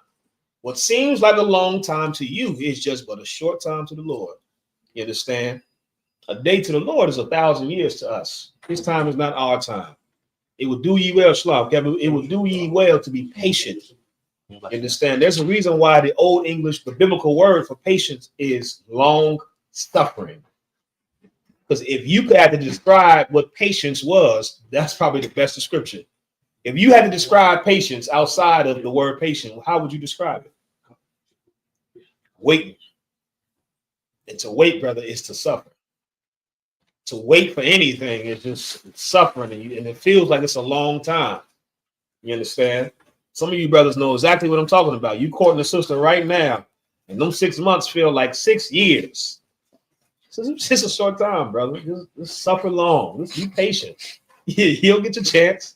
G: What seems like a long time to you is just but a short time to the Lord. You understand? A day to the Lord is 1,000 years to us. His time is not our time. It will do ye well, Shalom. It will do ye well to be patient. You understand? There's a reason why the Old English, the biblical word for patience is long suffering. Because if you could have to describe what patience was, that's probably the best description. If you had to describe patience outside of the word patient, how would you describe it? Waiting. And to wait, brother, is to suffer. To wait for anything is just suffering, and it feels like it's a long time. You understand? Some of you brothers know exactly what I'm talking about. You courting a sister right now, and them 6 months feel like 6 years. So it's just a short time, brother. Just suffer long. Just be patient. You'll get your chance.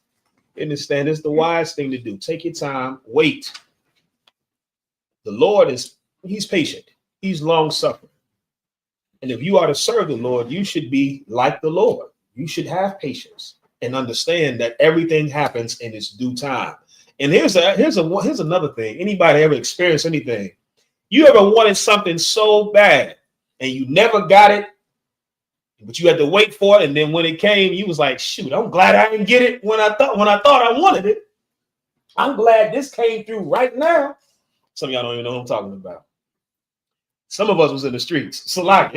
G: Understand? It's the wise thing to do. Take your time. Wait. The Lord he's patient. He's long suffering. And if you are to serve the Lord, you should be like the Lord. You should have patience and understand that everything happens in its due time. And here's another thing. Anybody ever experienced anything? You ever wanted something so bad and you never got it, but you had to wait for it, and then when it came, you was like, shoot, I'm glad I didn't get it when I thought I wanted it. I'm glad this came through right now. Some of y'all don't even know what I'm talking about. Some of us was in the streets. So like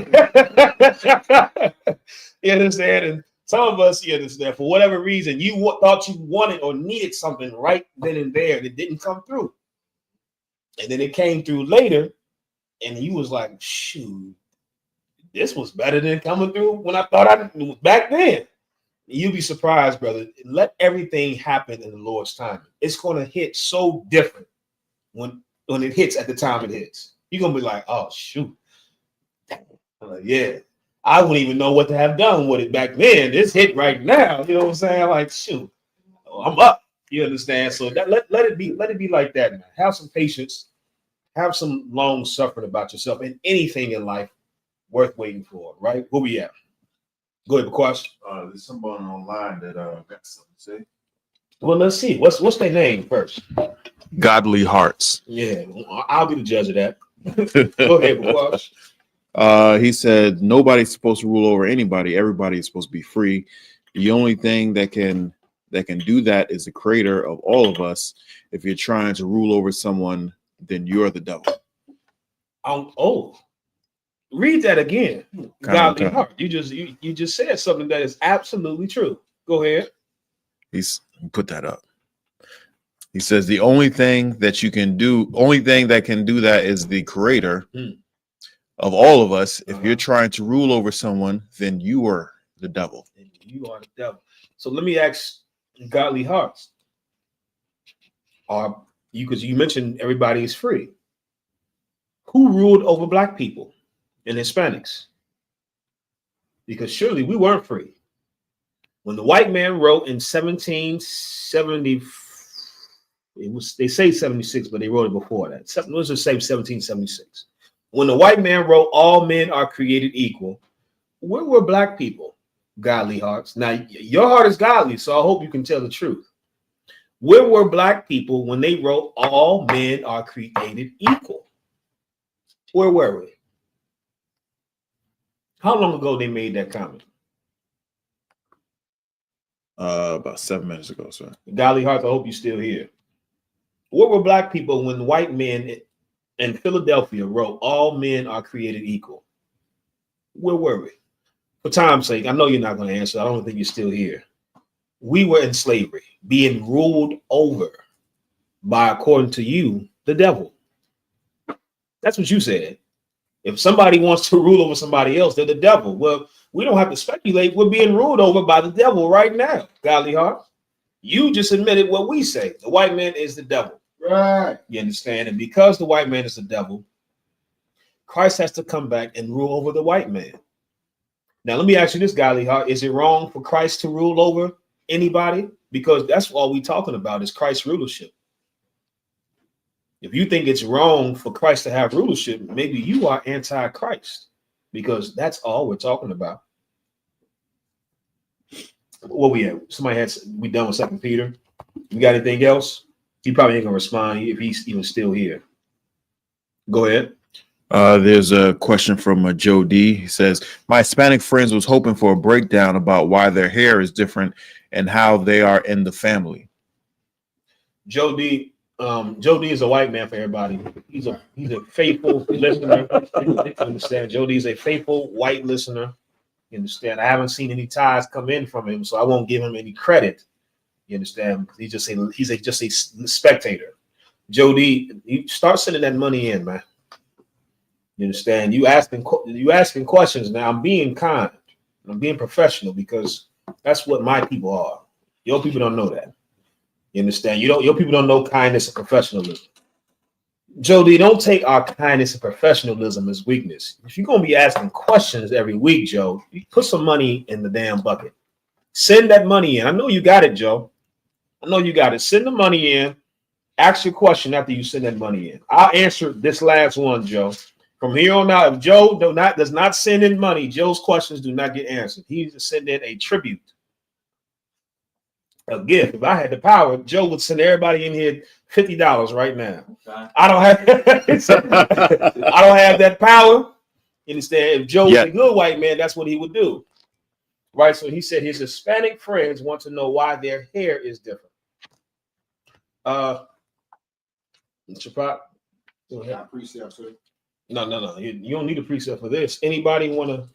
G: you understand? And some of us, you understand, for whatever reason, you thought you wanted or needed something right then and there, and it didn't come through. And then it came through later, and you was like, shoot, this was better than coming through when I thought I was back then. You'll be surprised, brother. Let everything happen in the Lord's timing. It's going to hit so different when it hits at the time it hits. You're going to be like, oh, shoot. Like, yeah, I wouldn't even know what to have done with it back then. This hit right now. You know what I'm saying? Like, shoot, I'm up. You understand? So that let it be like that, man. Have some patience. Have some long suffering about yourself and anything in life worth waiting for, right? Where we at? Go ahead, Bakwash.
J: There's someone online that got something to say.
G: Well, let's see. What's their name first?
J: Godly Hearts.
G: Yeah, I'll be the judge of that. Go ahead, Bakwash.
J: He said nobody's supposed to rule over anybody. Everybody is supposed to be free. The only thing that can do that is the creator of all of us. If you're trying to rule over someone, then you're the devil.
G: Read that again. Godly heart. You just said something that is absolutely true. Go ahead.
J: Put that up. He says the only thing that can do that is the creator of all of us. If you're trying to rule over someone, then you are the devil.
G: You are the devil. So let me ask Godly Hearts. Because you mentioned everybody is free. Who ruled over Black people and Hispanics? Because surely we weren't free. When the white man wrote in 1770, they say 76, but they wrote it before that. Let's just say 1776. When the white man wrote, all men are created equal, where were Black people? Godly Hearts. Now, your heart is godly, so I hope you can tell the truth. Where were Black people when they wrote, all men are created equal? Where were we? How long ago they made that comment?
J: About 7 minutes ago, sir.
G: Godly Hearts, I hope you're still here. Where were Black people when white men in Philadelphia wrote, all men are created equal? Where were we? For time's sake, I know you're not going to answer. I don't think you're still here. We were in slavery, being ruled over by, according to you, the devil. That's what you said. If somebody wants to rule over somebody else, they're the devil. Well, we don't have to speculate. We're being ruled over by the devil right now, Godly Heart. You just admitted what we say. The white man is the devil. Right. You understand? And because the white man is the devil, Christ has to come back and rule over the white man. Now, let me ask you this, Godly Heart. Is it wrong for Christ to rule over anybody? Because that's all we're talking about is Christ's rulership. If you think it's wrong for Christ to have rulership, maybe you are anti-Christ, because that's all we're talking about. What we have? We done with 2 Peter. You got anything else? He probably ain't gonna respond if he's even still here. Go ahead.
J: There's a question from Joe D. He says, my Hispanic friends was hoping for a breakdown about why their hair is different and how they are in the family.
G: Joe D. Joe D is a white man for everybody. He's a faithful listener. Understand? Joe D is a faithful white listener. You understand? I haven't seen any ties come in from him, so I won't give him any credit. You understand? He's just a spectator. Joe D, you start sending that money in, man. You understand? You asking questions now. I'm being kind. I'm being professional because that's what my people are. Your people don't know that. You understand? Your people don't know kindness and professionalism. Jody, don't take our kindness and professionalism as weakness. If you're gonna be asking questions every week, Joe, you put some money in the damn bucket. Send that money in. I know you got it, Joe. I know you got it. Send the money in. Ask your question after you send that money in. I'll answer this last one, Joe. From here on out, if Joe does not send in money, Joe's questions do not get answered. He's to send in a tribute, a gift. If I had the power, Joe would send everybody in here $50 right now. Okay. I don't have that power. You understand? If Joe was a good white man, that's what he would do. Right? So he said his Hispanic friends want to know why their hair is different. Mr. Pop, go ahead. Precept, sir. No. You don't need a precept for this. Anybody want to?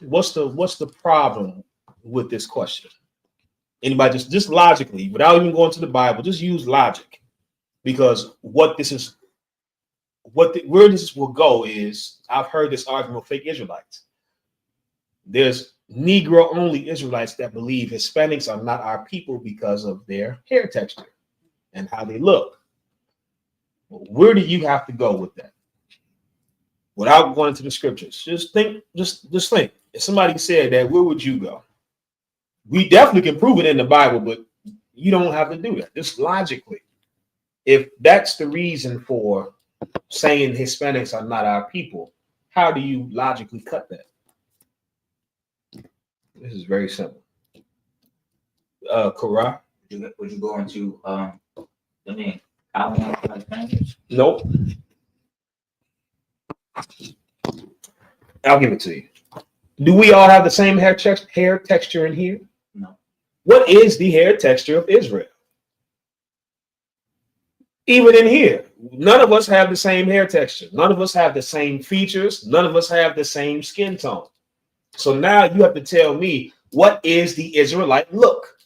G: What's the problem with this question? Anybody just logically, without even going to the Bible, just use logic, because where this will go is, I've heard this argument of fake Israelites. There's Negro only Israelites that believe Hispanics are not our people because of their hair texture and how they look. Where do you have to go with that? Without going into the scriptures, just think. If somebody said that, where would you go? We definitely can prove it in the Bible, but you don't have to do that. Just logically, if that's the reason for saying Hispanics are not our people, how do you logically cut that? This is very simple. Korah?
M: Would you go into the name?
G: Nope. I'll give it to you. Do we all have the same hair texture in here?
M: No.
G: What is the hair texture of Israel? Even in here, none of us have the same hair texture. None of us have the same features. None of us have the same skin tone. So now you have to tell me, what is the Israelite look?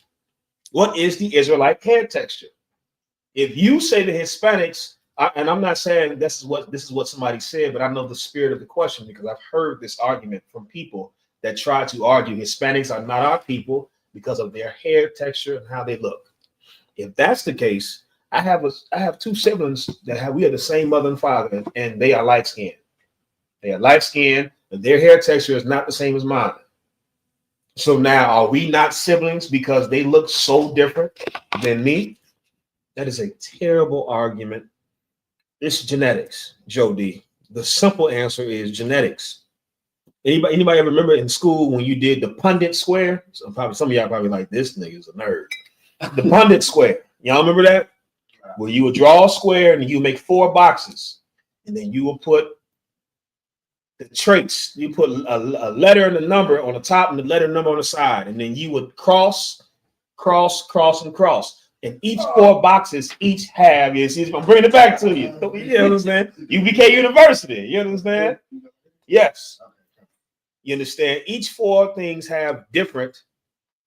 G: What is the Israelite hair texture? If you say the Hispanics, and I'm not saying this is what somebody said, but I know the spirit of the question because I've heard this argument from people that try to argue Hispanics are not our people because of their hair texture and how they look. If that's the case, I have two siblings we have the same mother and father, and they are light skinned. They are light skinned, and their hair texture is not the same as mine. So now, are we not siblings because they look so different than me? That is a terrible argument. It's genetics, Joe D. The simple answer is genetics. Anybody ever remember in school when you did the Punnett square? So some of y'all probably like, this nigga's a nerd. The Punnett square. Y'all remember that? Where you would draw a square and you make 4 boxes, and then you will put the traits. You put a letter and a number on the top and the letter and number on the side, and then you would cross, and cross. And each 4 boxes each have I'm bringing it back to you. You understand? UPK University. You understand? Yes. You understand? Each 4 things have different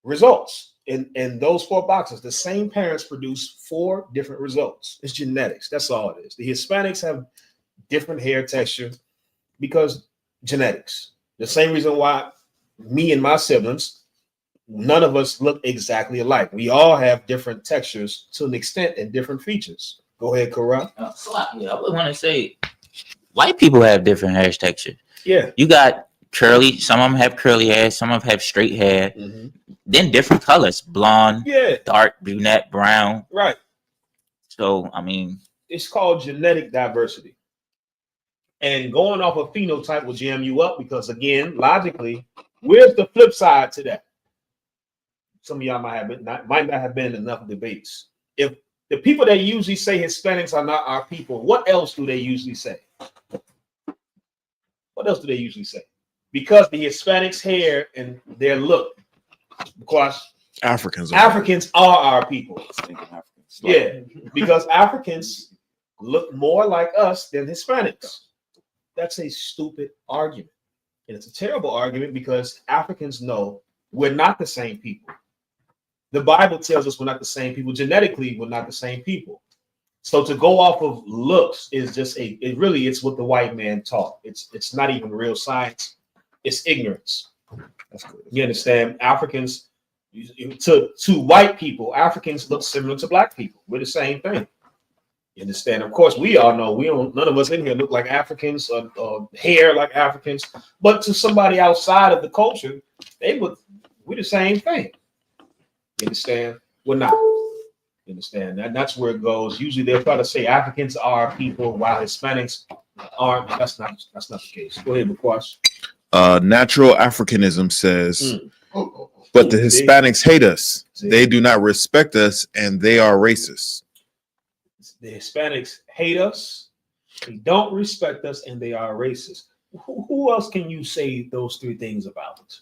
G: results. In those 4 boxes, the same parents produce 4 different results. It's genetics. That's all it is. The Hispanics have different hair texture because genetics. The same reason why me and my siblings, none of us look exactly alike. We all have different textures to an extent and different features. Go ahead, Karan.
M: I would want to say white people have different hair texture.
G: Yeah.
M: You got curly, some of them have curly hair, some of them have straight hair.
G: Mm-hmm.
M: Then different colors, blonde, dark, brunette, brown.
G: Right.
M: So, I mean,
G: it's called genetic diversity. And going off a phenotype will jam you up because, again, logically, where's the flip side to that? Some of y'all might not have been in enough debates. If the people that usually say Hispanics are not our people, what else do they usually say? What else do they usually say? Because the Hispanics' hair and their look, because Africans are our people. Yeah, because Africans look more like us than Hispanics. That's a stupid argument. And it's a terrible argument because Africans know we're not the same people. The Bible tells us we're not the same people. Genetically, we're not the same people. So to go off of looks is just it's what the white man taught. It's not even real science. It's ignorance. That's good. You understand? Africans, to white people, Africans look similar to black people. We're the same thing. You understand? Of course, we all know none of us in here look like Africans or hair like Africans. But to somebody outside of the culture, we're the same thing. You understand? We're not. You understand? That's where it goes. Usually they'll try to say Africans are people while Hispanics aren't. That's not the case. Go ahead, Bakwash.
J: Natural Africanism says, but the Hispanics hate us. They do not respect us, and they are racist.
G: The Hispanics hate us. They don't respect us, and they are racist. Who else can you say those three things about?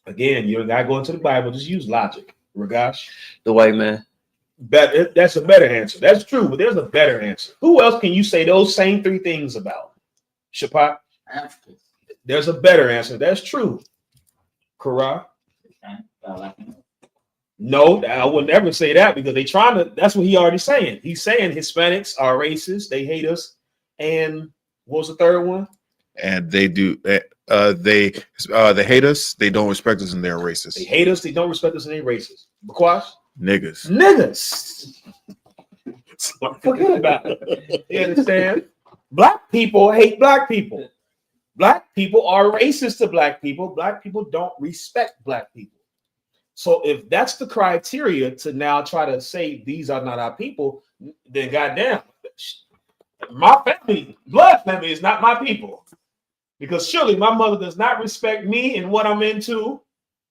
G: Again, you're not going to the Bible. Just use logic. Ragash,
K: the white man.
G: That's a better answer. That's true, but there's a better answer. Who else can you say those same three things about? Shapat?
M: Africans.
G: There's a better answer. That's true. Kara? No, I would never say that because they trying to. That's what he already saying. He's saying Hispanics are racist. They hate us. And what was the third one?
J: And they do. They hate us. They don't respect us, and they're racist.
G: They hate us. They don't respect us, and they're racist. Bakwash?
J: Niggas.
G: Forget about it. You understand? Black people hate black people. Black people are racist to black people. Black people don't respect black people. So if that's the criteria to now try to say these are not our people, then goddamn, my family, blood family is not my people. Because surely my mother does not respect me and what I'm into.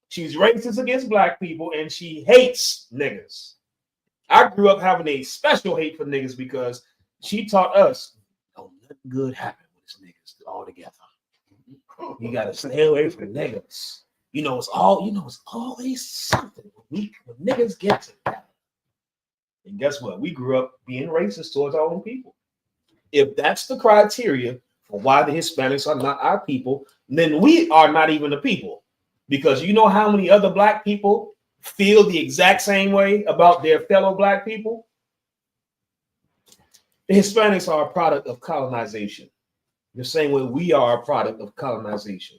G: She's racist against black people and she hates niggas. I grew up having a special hate for niggas because she taught us, oh, nothing good happened with this niggas all together. You gotta stay away from niggas. It's always something when niggas get together. And guess what? We grew up being racist towards our own people. If that's the criteria for why the Hispanics are not our people, then we are not even the people. Because you know how many other black people feel the exact same way about their fellow black people? The Hispanics are a product of colonization. The same way we are a product of colonization.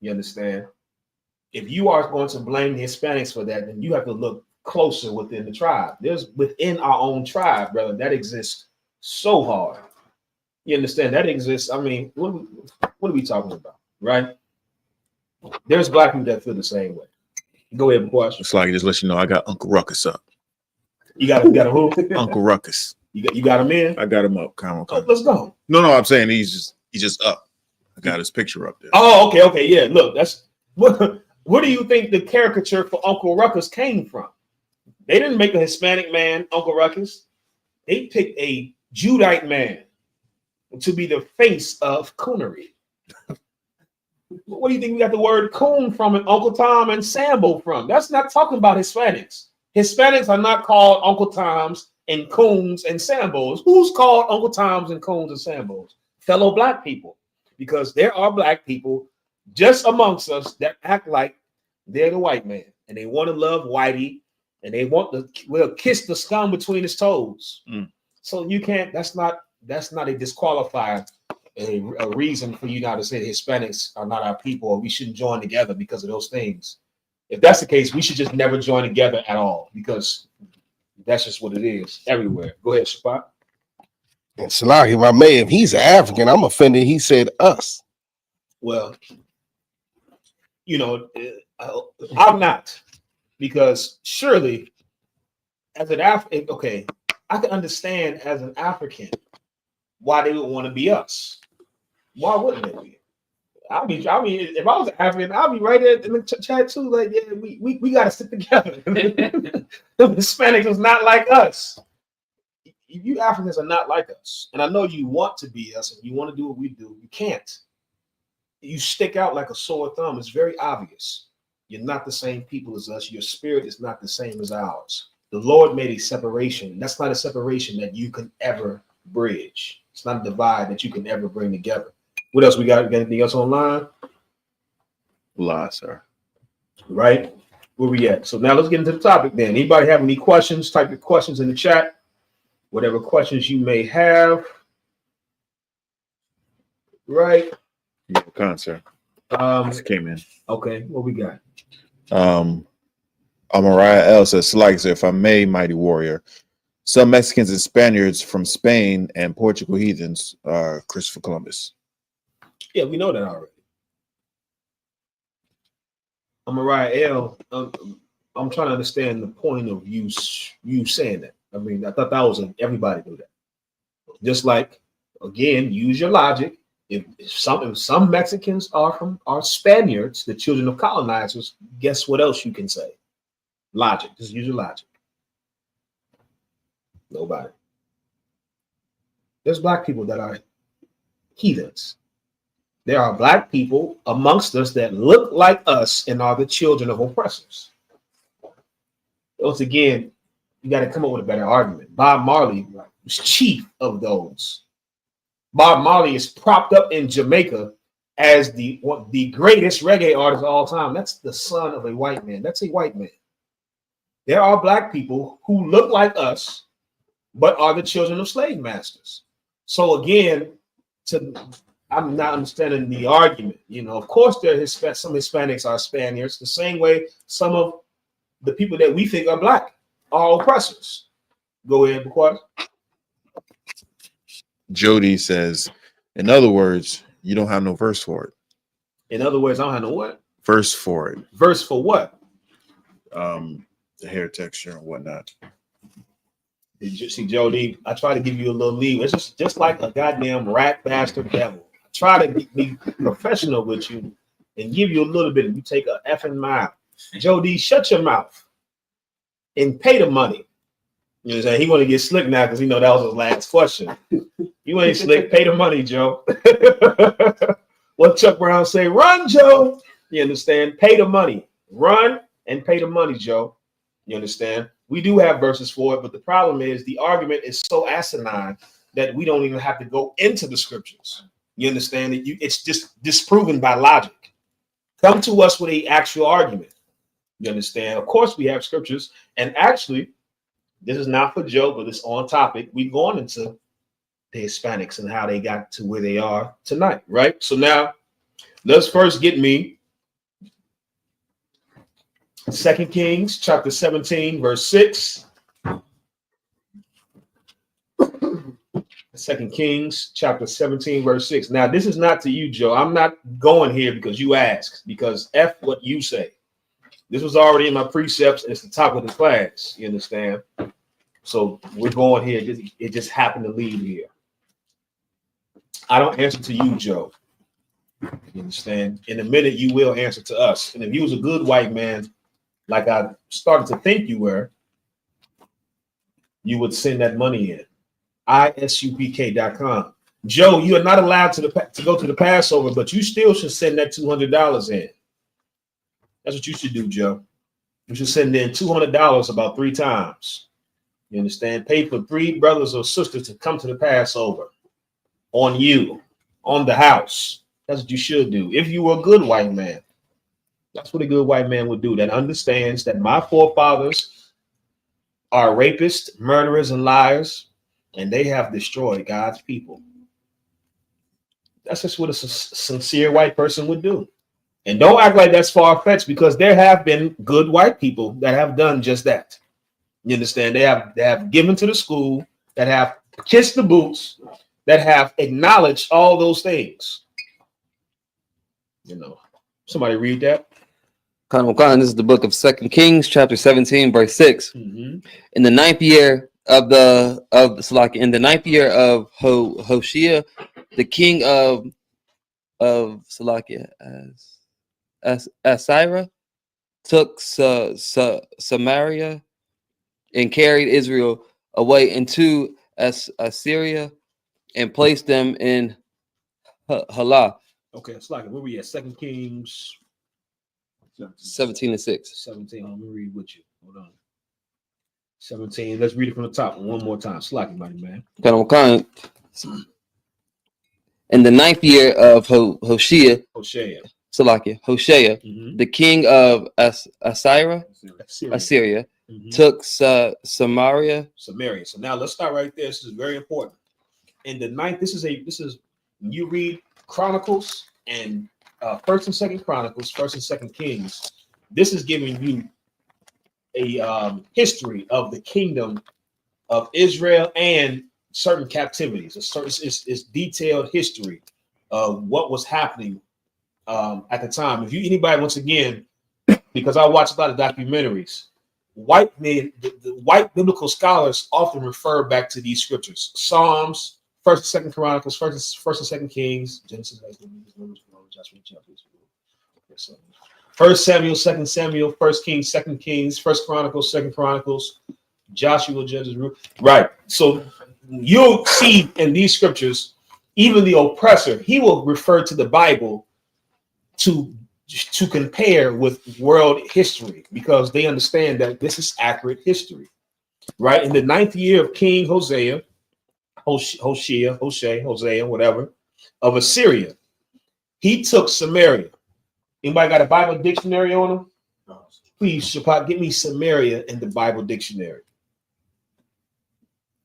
G: You understand? If you are going to blame the Hispanics for that, then you have to look closer within the tribe. There's within our own tribe, brother, that exists so hard. You understand? That exists. I mean, what are we talking about, right? There's black people that feel the same way. Go ahead, question.
J: It's like just let you know I got Uncle Ruckus up.
G: You got who?
J: Uncle Ruckus.
G: You got him in?
J: I got him up. Come on.
G: Let's go.
J: No, I'm saying he's just up. I got his picture up there.
G: Oh, okay, yeah. Look, that's what do you think the caricature for Uncle Ruckus came from? They didn't make a Hispanic man Uncle Ruckus. They picked a Judite man to be the face of coonery. What do you think we got the word coon from and Uncle Tom and Sambo from? That's not talking about Hispanics. Hispanics are not called Uncle Toms and coons and Sambos. Who's called Uncle Toms and coons and Sambos? Fellow black people. Because there are black people just amongst us that act like they're the white man. And they want to love whitey. And they want to kiss the scum between his toes. So you can't, that's not a disqualifier. A reason for you now to say the Hispanics are not our people or we shouldn't join together because of those things. If that's the case, we should just never join together at all because that's just what it is everywhere. Go ahead, Shapat.
H: And Salahi, my man, if he's African, I'm offended. He said us.
G: Well, I'm not because surely as an African, okay, I can understand as an African why they would want to be us. Why wouldn't they be? I mean, if I was an African, I'll be right there in the chat too. Like, yeah, we got to stick together. The Hispanics is not like us. You Africans are not like us. And I know you want to be us and you want to do what we do. You can't. You stick out like a sore thumb. It's very obvious. You're not the same people as us. Your spirit is not the same as ours. The Lord made a separation. That's not a separation that you can ever bridge. It's not a divide that you can ever bring together. What else we got? Got anything else online?
J: Lie, sir.
G: Right? Where we at? So now let's get into the topic then. Anybody have any questions? Type your questions in the chat. Whatever questions you may have. Right?
J: Yeah, concert. Just came in.
G: Okay, what we got?
J: Mariah L says, like, if I may, mighty warrior. Some Mexicans and Spaniards from Spain and Portugal heathens are Christopher Columbus.
G: Yeah, we know that already. Mariah L, I'm trying to understand the point of you saying that. I mean, I thought that was everybody knew that. Just like, again, use your logic. If some Mexicans are Spaniards, the children of colonizers, guess what else you can say? Logic. Just use your logic. Nobody. There's black people that are heathens. There are black people amongst us that look like us and are the children of oppressors. Once again, you got to come up with a better argument. Bob Marley was chief of those. Bob Marley is propped up in Jamaica as the greatest reggae artist of all time. That's the son of a white man. That's a white man. There are black people who look like us, but are the children of slave masters. So again, I'm not understanding the argument. You know, of course, some Hispanics are Spaniards, the same way some of the people that we think are black are oppressors. Go ahead, Bukwata.
J: Jody says, in other words, you don't have no verse for it.
G: In other words, I don't have no what?
J: Verse for it.
G: Verse for what?
J: The hair texture and whatnot.
G: Did you see, Jody? I try to give you a little leeway. It's just like a goddamn rat bastard devil. I try to be professional with you and give you a little bit. You take a effing mile. Jody, shut your mouth and pay the money. You know what I'm saying? He want to get slick now because he know that was his last question. You ain't slick. Pay the money, Joe. What Chuck Brown say? Run, Joe. You understand? Pay the money. Run and pay the money, Joe. You understand? We do have verses for it, but the problem is the argument is so asinine that we don't even have to go into the scriptures. You understand? It's just disproven by logic. Come to us with an actual argument. You understand? Of course, we have scriptures, and actually, this is not for Joe, but it's on topic. We've gone into the Hispanics and how they got to where they are tonight, right? So now, let's first get me 2 Kings chapter 17, verse 6. 2 Kings chapter 17, verse 6. Now, this is not to you, Joe. I'm not going here because you asked, because F what you say. This was already in my precepts. It's the top of the class. You understand? So we're going here. It just happened to lead here. I don't answer to you, Joe. You understand? In a minute, you will answer to us. And if you was a good white man, like I started to think you were, you would send that money in. ISUPK.com. Joe, you are not allowed to go to the Passover, but you still should send that $200 in. That's what you should do, Joe. You should send in $200 about 3 times. You understand? Pay for 3 brothers or sisters to come to the Passover on you, on the house. That's what you should do. If you were a good white man, that's what a good white man would do. That understands that my forefathers are rapists, murderers, and liars, and they have destroyed God's people. That's just what a sincere white person would do. And don't act like that's far-fetched, because there have been good white people that have done just that. You understand? They have given to the school, that have kissed the boots, that have acknowledged all those things. You know, somebody read that.
K: This is the book of 2 Kings, chapter 17, verse 6.
G: Mm-hmm.
K: In the 9th year of Hoshea, the king of Assyria, took Samaria and carried Israel away into Assyria and placed them in Halah.
G: Okay, it's like where we at? 2 Kings
K: 17 and 6.
G: 17. Let me read with you. Hold on. 17. Let's read it from the top one more time. Slack buddy, man.
K: In the 9th year of Hoshea, Salakia, Hoshea, the king of Assyria, took Samaria.
G: Samaria. So now let's start right there. This is very important. In the ninth, this is when you read Chronicles and First and Second Chronicles, First and Second Kings. This is giving you a history of the kingdom of Israel and certain captivities. It's detailed history of what was happening at the time. If you anybody, once again, because I watch a lot of documentaries, white men, the white biblical scholars often refer back to these scriptures: Psalms, First and Second Chronicles, First and Second Kings, Genesis, First Samuel, Second Samuel, First Kings, Second Kings, First Chronicles, Second Chronicles, Joshua, Judges, right. So you'll see in these scriptures, even the oppressor, he will refer to the Bible to compare with world history, because they understand that this is accurate history, right? In the 9th year of King Hosea, whatever, of Assyria, he took Samaria. Anybody got a Bible dictionary on them? Please, Shapat, give me Samaria in the Bible dictionary.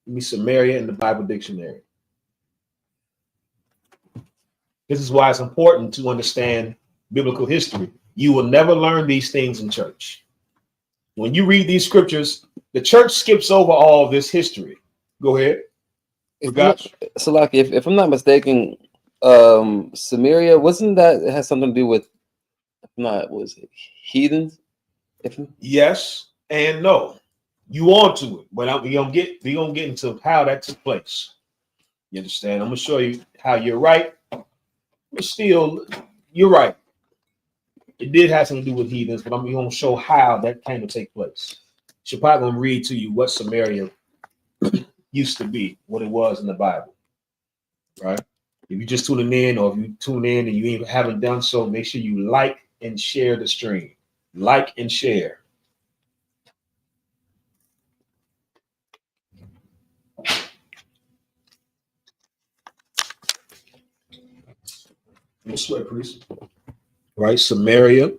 G: Give me Samaria in the Bible dictionary. This is why it's important to understand biblical history. You will never learn these things in church. When you read these scriptures, the church skips over all of this history. Go ahead.
K: Salaki, if I'm not mistaken, Samaria, wasn't that, it has something to do with, was it heathens?
G: Yes and no. You on to it, but we're gonna get into how that took place. You understand? I'm gonna show you how you're right, but still, you're right. It did have something to do with heathens, but I'm gonna show how that came to take place. Shapat gonna read to you what Samaria used to be, what it was in the Bible. Right? If you just tuning in, or if you tune in and you even haven't done so, make sure you like and share the stream. Like and share. No sweat, priest. Right, Samaria.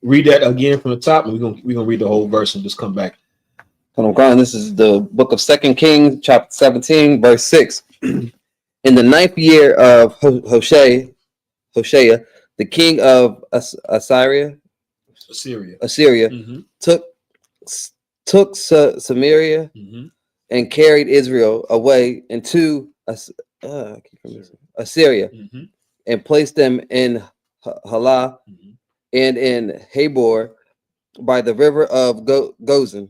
G: Read that again from the top, and we're gonna read the whole verse and just come back.
K: This is the book of 2 Kings, chapter 17, verse 6. In the 9th year of Hoshea, the king of Assyria, took Samaria and carried Israel away into Assyria, and placed them in Halah and in Habor by the river of Gozan,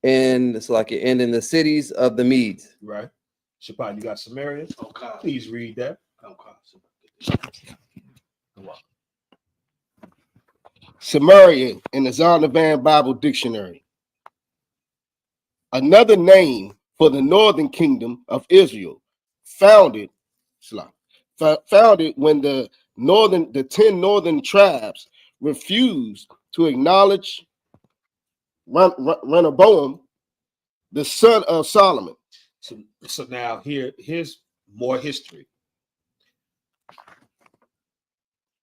K: and it's like and in the cities of the Medes.
G: Right. Shapat, you got Samaria? Okay. Please read that.
H: Samaria in the Zondervan Bible Dictionary. Another name for the northern kingdom of Israel, founded when the 10 northern tribes refused to acknowledge Rehoboam, the son of Solomon.
G: So now here's more history.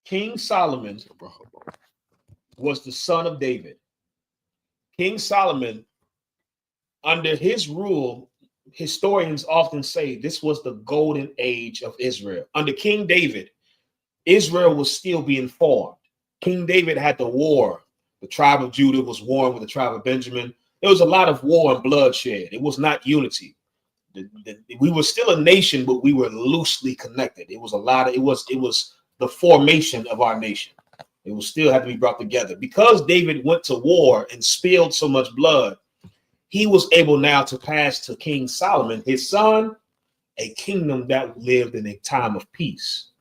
G: King Solomon was the son of David. King Solomon, under his rule, historians often say this was the golden age of Israel. Under King David, Israel was still being formed. King David had the war. The tribe of Judah was warring with the tribe of Benjamin. There was a lot of war and bloodshed. It was not unity. We were still a nation, but we were loosely connected. It was the formation of our nation. It will still have to be brought together. Because David went to war and spilled so much blood, he was able now to pass to King Solomon, his son, a kingdom that lived in a time of peace.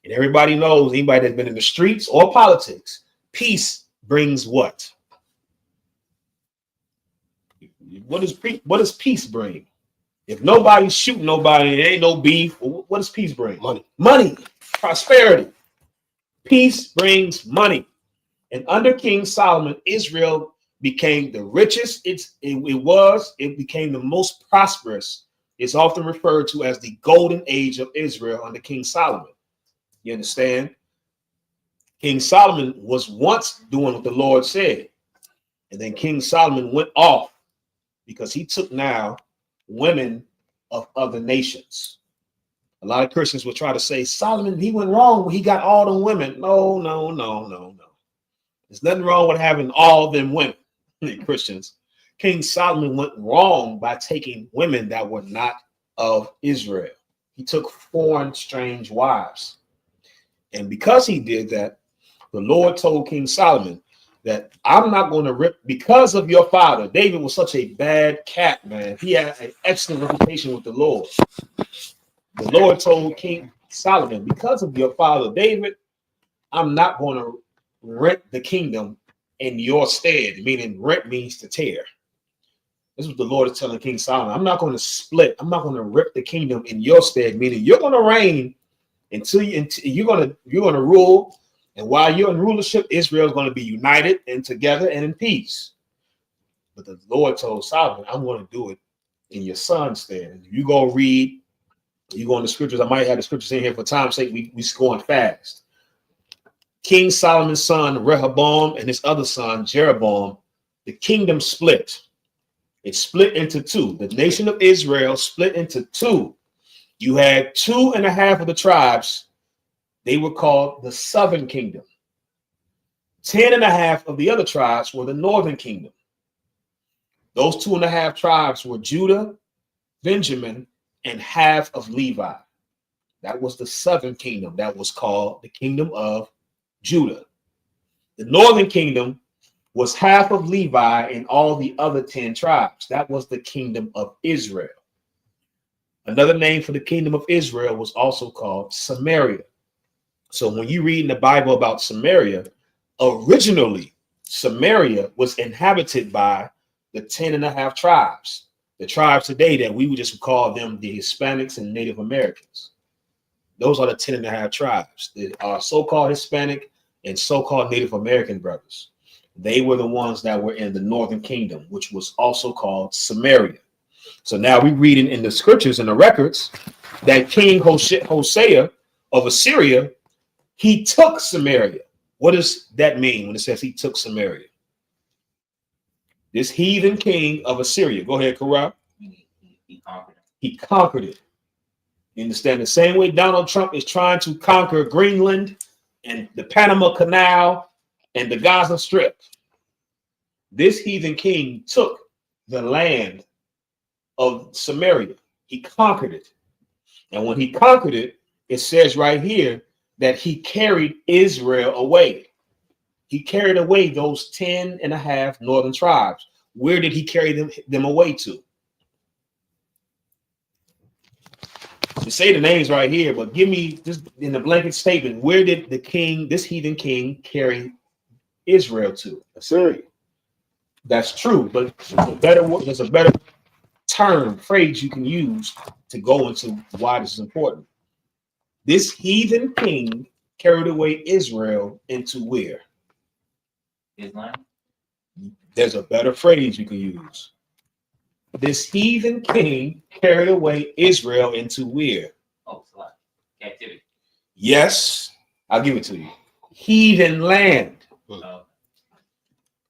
G: And everybody knows, anybody that's been in the streets or politics, peace brings what? What does peace bring? If nobody's shooting nobody, there ain't no beef, what does peace bring? Money, prosperity. Peace brings money. And under King Solomon, Israel became the richest it became the most prosperous. It's often referred to as the golden age of Israel under King Solomon. You understand? King Solomon was once doing what the Lord said. And then King Solomon went off because he took now women of other nations. A lot of Christians will try to say, Solomon, he went wrong when he got all them women. No. There's nothing wrong with having all them women, Christians. King Solomon went wrong by taking women that were not of Israel. He took foreign, strange wives. And because he did that, the Lord told King Solomon that I'm not going to rip because of your father. David was such a bad cat, man. He had an excellent reputation with the Lord. The Lord told King Solomon, because of your father David, I'm not going to rent the kingdom in your stead, meaning rent means to tear. This is what the Lord is telling King Solomon. I'm not going to split. I'm not going to rip the kingdom in your stead, meaning you're going to reign until you're going to rule. And while you're in rulership, Israel is going to be united and together and in peace. But the Lord told Solomon, I'm going to do it in your son's stead. And you go read, you go in the scriptures. I might have the scriptures in here for time's sake. We going fast. King Solomon's son Rehoboam and his other son Jeroboam, the kingdom split. It split into two. The nation of Israel split into two. You had 2.5 of the tribes. They were called the southern kingdom. 10.5 of the other tribes were the northern kingdom. Those 2.5 tribes were Judah, Benjamin, and half of Levi. That was the southern kingdom. That was called the kingdom of Judah. The northern kingdom was half of Levi and all the other 10 tribes. That was the kingdom of Israel. Another name for the kingdom of Israel was also called Samaria. So when you read in the Bible about Samaria, originally Samaria was inhabited by the 10.5 tribes. The tribes today that we would just call them the Hispanics and Native Americans. Those are the 10.5 tribes. They are so-called Hispanic and so-called Native American brothers. They were the ones that were in the northern kingdom, which was also called Samaria. So now we read in the scriptures and the records that King Hosea of Assyria, he took Samaria. What does that mean when it says he took Samaria? This heathen king of Assyria. Go ahead, Corral. He conquered it. You understand? The same way Donald Trump is trying to conquer Greenland and the Panama Canal and the Gaza Strip. This heathen king took the land of Samaria. He conquered it. And when he conquered it, it says right here that he carried Israel away. He carried away those 10.5 northern tribes. Where did he carry them away to? You say the names right here, but give me just in the blanket statement, where did the king, this heathen king, carry Israel to? Assyria. That's true, but there's a better term, phrase you can use to go into why this is important. This heathen king carried away Israel into where?
M: Islam.
G: There's a better phrase you can use. This heathen king carried away Israel into where?
M: Oh, captivity.
G: Yes, I'll give it to you. Heathen land.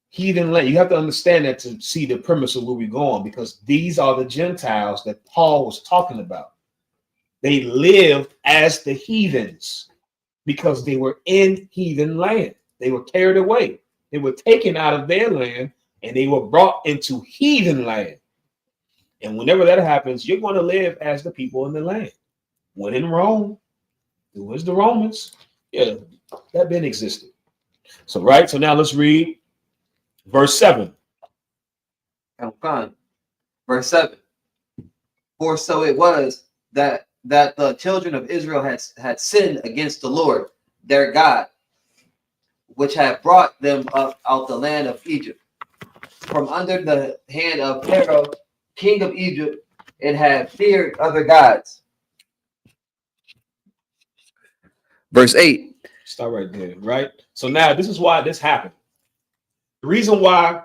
G: Heathen land. You have to understand that to see the premise of where we're going, because these are the Gentiles that Paul was talking about. They lived as the heathens because they were in heathen land. They were carried away. They were taken out of their land and they were brought into heathen land. And whenever that happens, you're going to live as the people in the land. When in Rome, it was the Romans. Yeah, that been existed. So, right. So now let's read verse 7.
K: Verse 7. For so it was that the children of Israel had sinned against the Lord, their God, which had brought them up out the land of Egypt, from under the hand of Pharaoh, king of Egypt, and had feared other gods. Verse 8.
G: Start right there, right? So now this is why this happened. The reason why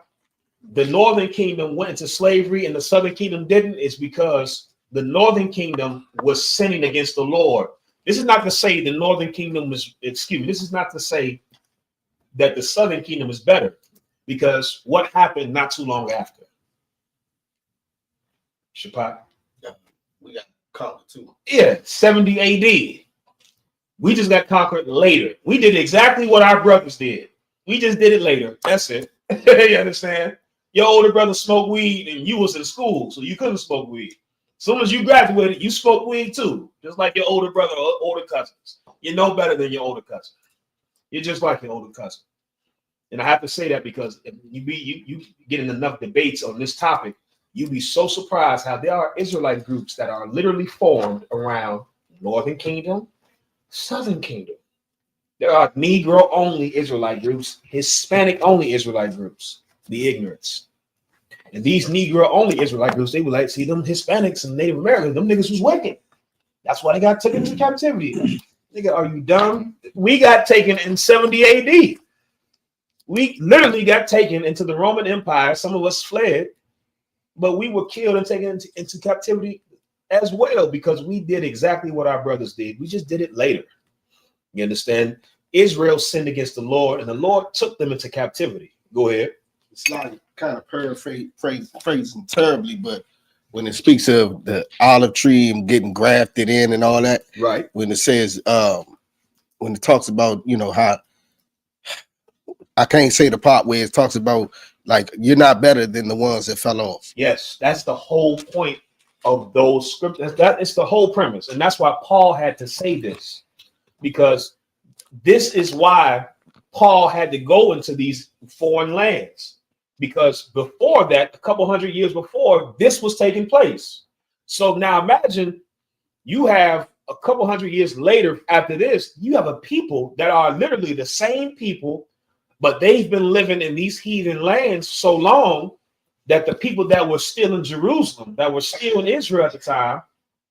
G: the northern kingdom went into slavery and the southern kingdom didn't is because the northern kingdom was sinning against the Lord. This is not to say the northern kingdom was, this is not to say that the southern kingdom is better because what happened not too long after? Shapat?
H: We got conquered too.
G: Yeah, 70 AD. We just got conquered later. We did exactly what our brothers did. We just did it later. That's it. You understand? Your older brother smoked weed and you was in school, so you couldn't smoke weed. As soon as you graduated, you smoked weed too, just like your older brother or older cousins. You know better than your older cousin. You're just like your older cousin. And I have to say that because if you get in enough debates on this topic, you'd be so surprised how there are Israelite groups that are literally formed around Northern Kingdom, Southern Kingdom. There are Negro-only Israelite groups, Hispanic-only Israelite groups, the ignorance. And these Negro-only Israelite groups, they would like to see them Hispanics and Native Americans, them niggas was wicked. That's why they got taken into captivity. Nigga, are you dumb? We got taken in 70 AD. We literally got taken into the Roman Empire. Some of us fled, but we were killed and taken into captivity as well because we did exactly what our brothers did. We just did it later. You understand? Israel sinned against the Lord, and the Lord took them into captivity. Go ahead.
H: It's like kind of paraphrasing terribly, but when it speaks of the olive tree and getting grafted in and all that,
G: right?
H: When it says, when it talks about, you know, how I can't say the part where it talks about like you're not better than the ones that fell off.
G: Yes, that's the whole point of those scriptures. That is the whole premise, and that's why Paul had to say this, because this is why Paul had to go into these foreign lands. Because before that, a couple hundred years before, this was taking place. So now imagine you have a couple hundred years later after this, you have a people that are literally the same people, but they've been living in these heathen lands so long that the people that were still in Jerusalem, that were still in Israel at the time,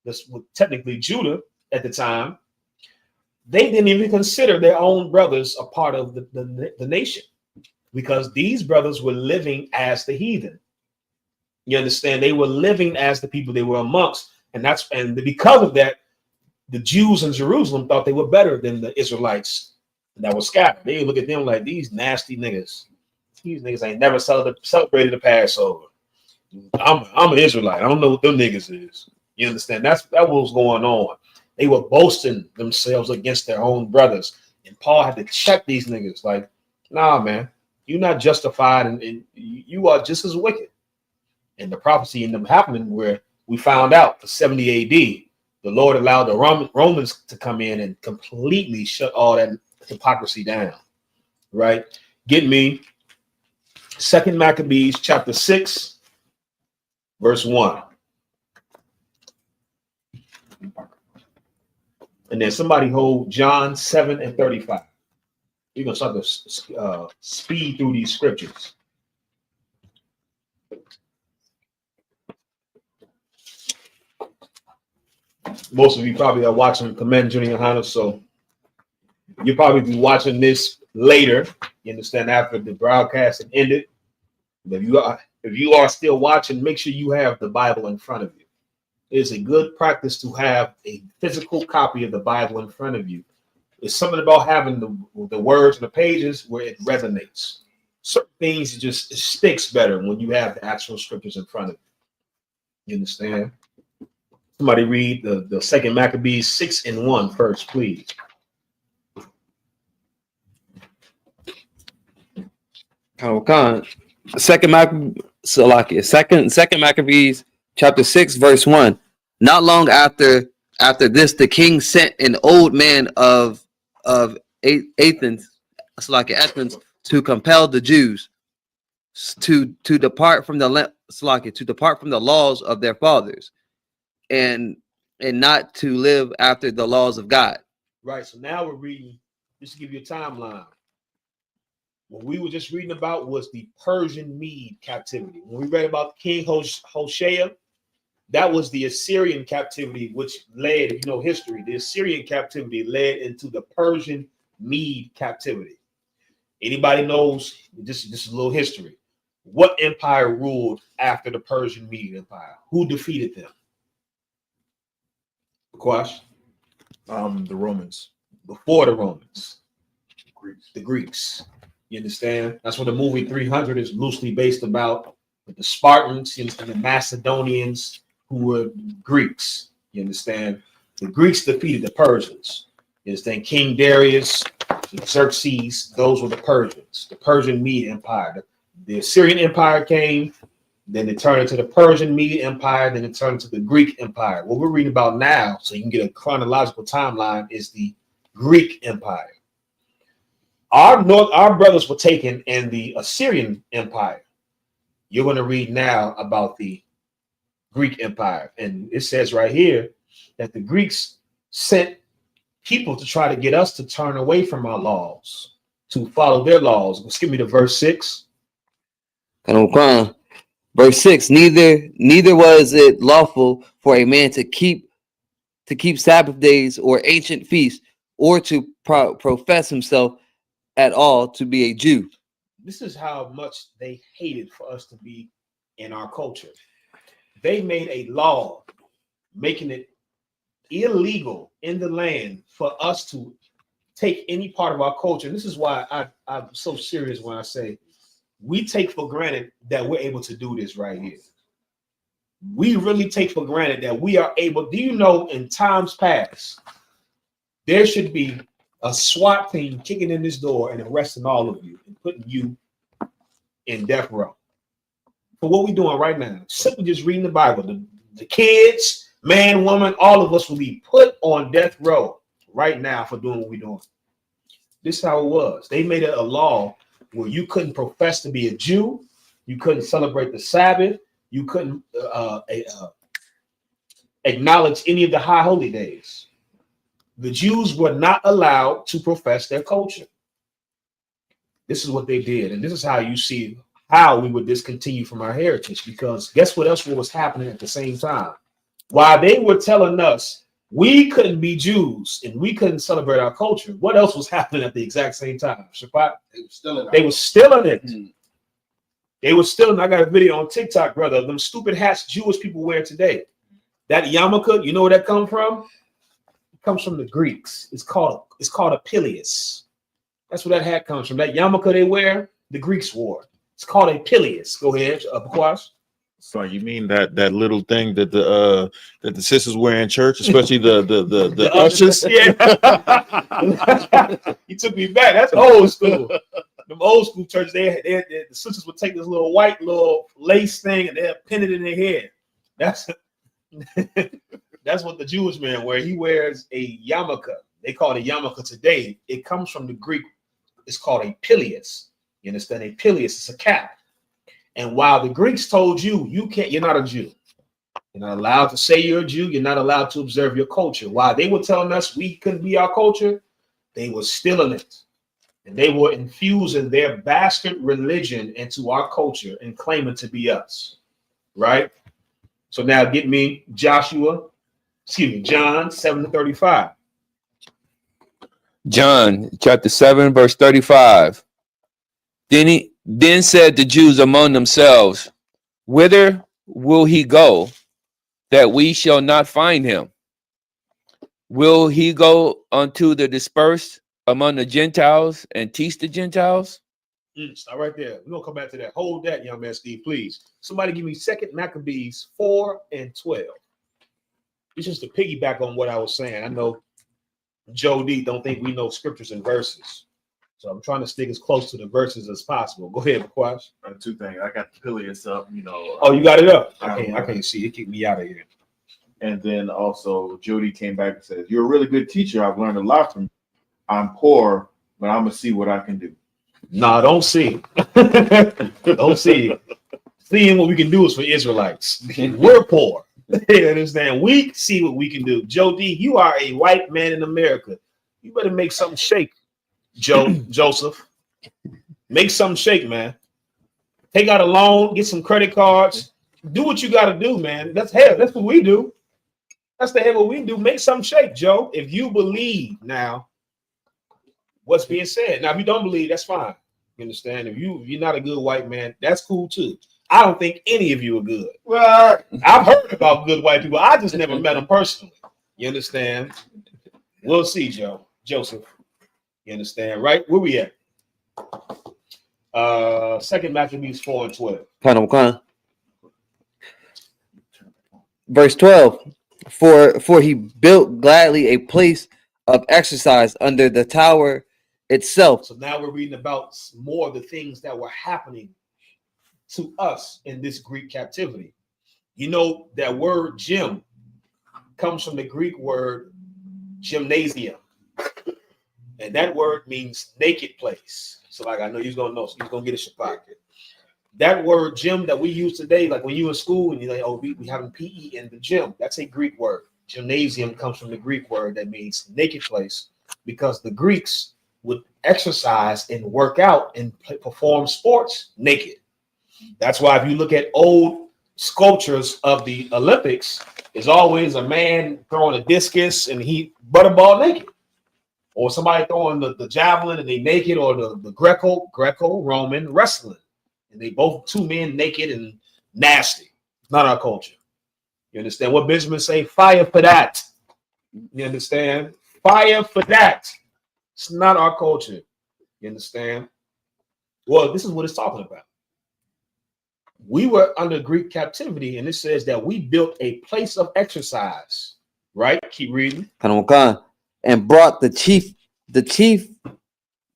G: this was technically Judah at the time, they didn't even consider their own brothers a part of the nation. Because these brothers were living as the heathen. You understand? They were living as the people they were amongst. And because of that, the Jews in Jerusalem thought they were better than the Israelites that were scattered. They look at them like these nasty niggas. These niggas ain't never celebrated the Passover. I'm an Israelite. I don't know what them niggas is. You understand? That was going on. They were boasting themselves against their own brothers. And Paul had to check these niggas like, nah, man. You're not justified, and you are just as wicked. And the prophecy ended up happening where we found out for 70 AD, the Lord allowed the Romans to come in and completely shut all that hypocrisy down. Right? Get me 2 Maccabees chapter 6, verse 1. And then somebody hold John 7 and 35. You're going to start to speed through these scriptures. Most of you probably are watching Command Junior Yahanna, so you'll probably be watching this later. You understand, after the broadcast had ended. But if you are still watching, make sure you have the Bible in front of you. It's a good practice to have a physical copy of the Bible in front of you. It's something about having the words and the pages where it resonates. Certain things it sticks better when you have the actual scriptures in front of you. You understand? Somebody read the 2 Maccabees 6 and 1 first, please.
K: Second Maccabees chapter 6 verse 1. Not long after this, the king sent an old man of Athens to compel the Jews to depart from the laws of their fathers and not to live after the laws of God.
G: Right. So now we're reading, just to give you a timeline. What we were just reading about was the Persian Mede captivity. When we read about King Hoshea, that was the Assyrian captivity, which led, you know, history. The Assyrian captivity led into the Persian Mede captivity. Anybody knows, this is a little history. What empire ruled after the Persian Mede Empire? Who defeated them? Quash?
J: The Romans.
G: Before the Romans. The Greeks. You understand? That's what the movie 300 is loosely based about. With the Spartans, you understand, the Macedonians, who were Greeks. You understand? The Greeks defeated the Persians. You understand? King Darius, Xerxes, those were the Persians, the Persian Mede Empire. The Assyrian Empire came, then it turned into the Persian Mede Empire, then it turned into the Greek Empire. What we're reading about now, so you can get a chronological timeline, is the Greek Empire. Our brothers were taken in the Assyrian Empire. You're going to read now about the Greek Empire. And it says right here that the Greeks sent people to try to get us to turn away from our laws, to follow their laws. Let's give me to verse 6.
K: Verse 6, neither was it lawful for a man to keep Sabbath days or ancient feasts, or to profess himself at all to be a Jew.
G: This is how much they hated for us to be in our culture. They made a law making it illegal in the land for us to take any part of our culture. And this is why I'm so serious when I say we take for granted that we're able to do this right here. We really take for granted that we are able. Do you know in times past, there should be a SWAT team kicking in this door and arresting all of you and putting you in death row for what we're doing right now. Simply just reading the Bible. The kids, man, woman, all of us will be put on death row right now for doing what we're doing. This is how it was. They made it a law where you couldn't profess to be a Jew, you couldn't celebrate the Sabbath, you couldn't acknowledge any of the high holy days. The Jews were not allowed to profess their culture. This is what they did, and this is how you see how we would discontinue from our heritage, because guess what else was happening at the same time? While they were telling us we couldn't be Jews and we couldn't celebrate our culture, what else was happening at the exact same time? Shabbat? They were still in it. They were still in. I got a video on TikTok, brother, of them stupid hats Jewish people wear today. That yarmulke, you know where that comes from? It comes from the Greeks. It's called a pileus. That's where that hat comes from. That yarmulke they wear, the Greeks wore. It's called a pileus. Go ahead, Bakwash.
J: So you mean that little thing that the sisters wear in church, especially the ushers?
G: Yeah. You took me back. That's old school. Them old school churches, the sisters would take this little white little lace thing and they'd pin it in their head. That's what the Jewish man wear. He wears a yarmulke. They call it a yarmulke today. It comes from the Greek. It's called a pileus. You understand? A pileus is a cap. And while the Greeks told you, you're not a Jew. You're not allowed to say you're a Jew. You're not allowed to observe your culture. While they were telling us we couldn't be our culture, they were stealing it. And they were infusing their bastard religion into our culture and claiming to be us. Right? So now get me John 7:35.
I: John chapter 7, verse 35. Then said the Jews among themselves, whither will he go that we shall not find him? Will he go unto the dispersed among the Gentiles and teach the Gentiles?
G: Stop right there. We're going to come back to that. Hold that, young man Steve, please. Somebody give me 2 Maccabees 4:12. It's just to piggyback on what I was saying. I know Joe D don't think we know scriptures and verses. So I'm trying to stick as close to the verses as possible. Go ahead, Bakwash.
J: Two things. I got the pileus up,
G: Oh, you got it up? I can't see. It kicked me out of here.
J: And then also Jody came back and said, "You're a really good teacher. I've learned a lot from you. I'm poor, but I'm gonna see what I can do."
G: Nah, don't see. Don't see. Seeing what we can do is for Israelites. We're poor. You understand? We see what we can do. Joe D, you are a white man in America. You better make something shake. Joseph, make something shake, man. Take out a loan, get some credit cards, do what you got to do, man. That's what we do. That's the hell what we do. Make something shake, Joe. If you believe now what's being said. Now, if you don't believe, that's fine. You understand? If you're not a good white man, that's cool too. I don't think any of you are good. Well, I've heard about good white people. I just never met them personally. You understand? We'll see, Joseph. You understand, right? Where we at? Second Maccabees 4:12.
K: Verse 12. For he built gladly a place of exercise under the tower itself.
G: So now we're reading about more of the things that were happening to us in this Greek captivity. You know, that word gym comes from the Greek word gymnasium. And that word means naked place. So like, I know you're going to know, so you're going to get a shapaket. That word gym that we use today, like when you in school and you're like, oh, we having PE in the gym. That's a Greek word. Gymnasium comes from the Greek word that means naked place, because the Greeks would exercise and work out and perform sports naked. That's why if you look at old sculptures of the Olympics, there's always a man throwing a discus and he butterball naked, or somebody throwing the javelin and they naked, or the Greco-Roman wrestling. And they both two men naked and nasty. Not our culture. You understand what Benjamin say? Fire for that. You understand? Fire for that. It's not our culture. You understand? Well, this is what it's talking about. We were under Greek captivity, and it says that we built a place of exercise. Right? Keep reading.
K: And brought the chief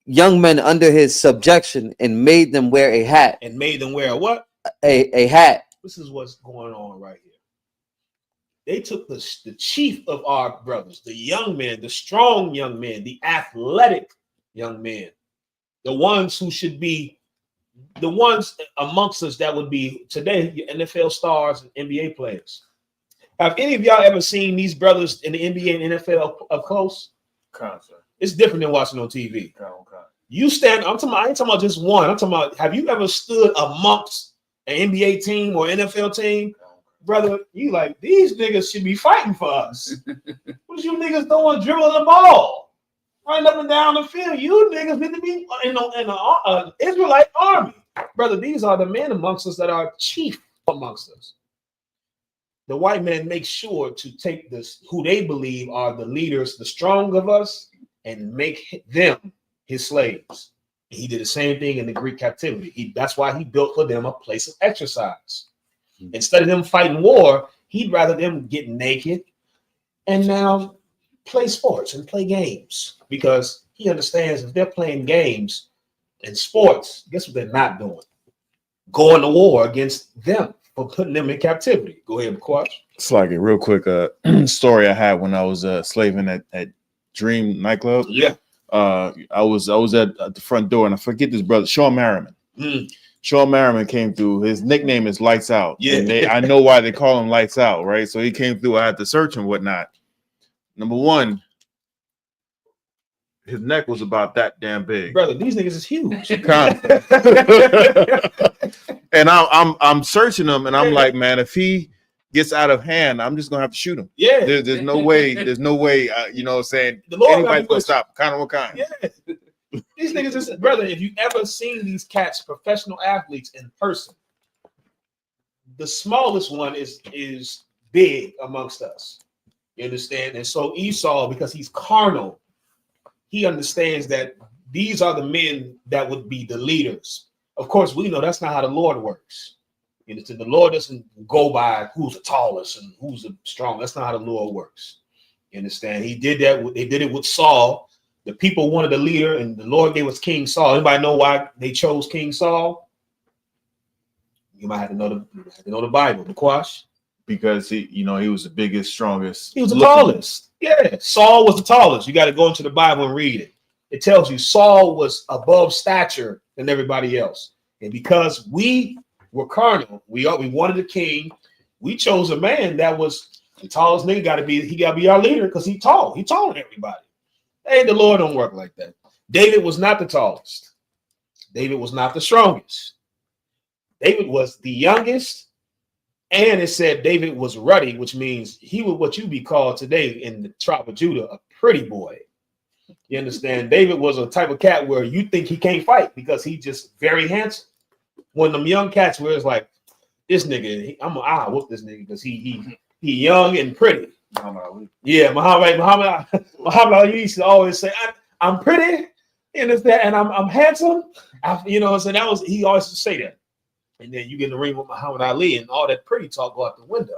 K: young men under his subjection, and made them wear a hat.
G: And made them wear a what?
K: A hat.
G: This is what's going on right here. They took the chief of our brothers, the young men, the strong young men, the athletic young men, the ones who should be the ones amongst us that would be today your NFL stars and NBA players. Have any of y'all ever seen these brothers in the NBA and NFL up close? It's different than watching on TV. You stand, I ain't talking about just one. I'm talking about, have you ever stood amongst an NBA team or NFL team? Brother, you like, these niggas should be fighting for us. What you niggas doing dribbling the ball? Running up and down the field. You niggas need to be in the Israelite army. Brother, these are the men amongst us that are chief amongst us. The white man makes sure to take this, who they believe are the leaders, the strong of us, and make them his slaves. He did the same thing in the Greek captivity. That's why he built for them a place of exercise. Instead of them fighting war, he'd rather them get naked and now play sports and play games, because he understands if they're playing games and sports, guess what they're not doing? Going to war against them for putting them in captivity. Go ahead, McQuarrie.
J: It's like a real quick story I had when I was slaving at Dream nightclub.
G: Yeah.
J: I was at the front door, and I forget this brother, Sean Merriman. Sean Merriman came through. His nickname is Lights Out. Yeah. And I know why they call him Lights Out, right? So he came through. I had to search and whatnot. Number one, his neck was about that damn big.
G: Brother, these niggas is huge.
J: And I'm searching him, and I'm like, man, if he gets out of hand, I'm just gonna have to shoot him.
G: Yeah.
J: There's no way. There's no way. You know what I'm saying? Anybody's gonna stop. Kind of what kind?
G: Yeah. These niggas is, brother, if you ever seen these cats, professional athletes in person, the smallest one is big amongst us. You understand? And so Esau, because he's carnal, he understands that these are the men that would be the leaders. Of course, we know that's not how the Lord works. You know, the Lord doesn't go by who's the tallest and who's the strong. That's not how the Lord works. You understand? He did that. They did it with Saul. The people wanted a leader, and the Lord gave us King Saul. Anybody know why they chose King Saul? You might have to know the Bible. McQuash.
J: Because he was the biggest, strongest.
G: He was the tallest. Yeah, Saul was the tallest. You got to go into the Bible and read it. It tells you Saul was above stature than everybody else, and because we were carnal, we wanted a king. We chose a man that was the tallest nigga. He got to be our leader because he's tall. He's taller than everybody. Hey, the Lord don't work like that. David was not the tallest. David was not the strongest. David was the youngest, and it said David was ruddy, which means he was what you be called today in the tribe of Judah, a pretty boy. You understand? David was a type of cat where you think he can't fight because he's just very handsome. One of them young cats where it's like, this nigga, I'll whoop this nigga because he young and pretty. Yeah, Muhammad Ali used to always say, I'm pretty, And I'm handsome. So that was, he always used to say that. And then you get in the ring with Muhammad Ali and all that pretty talk go out the window.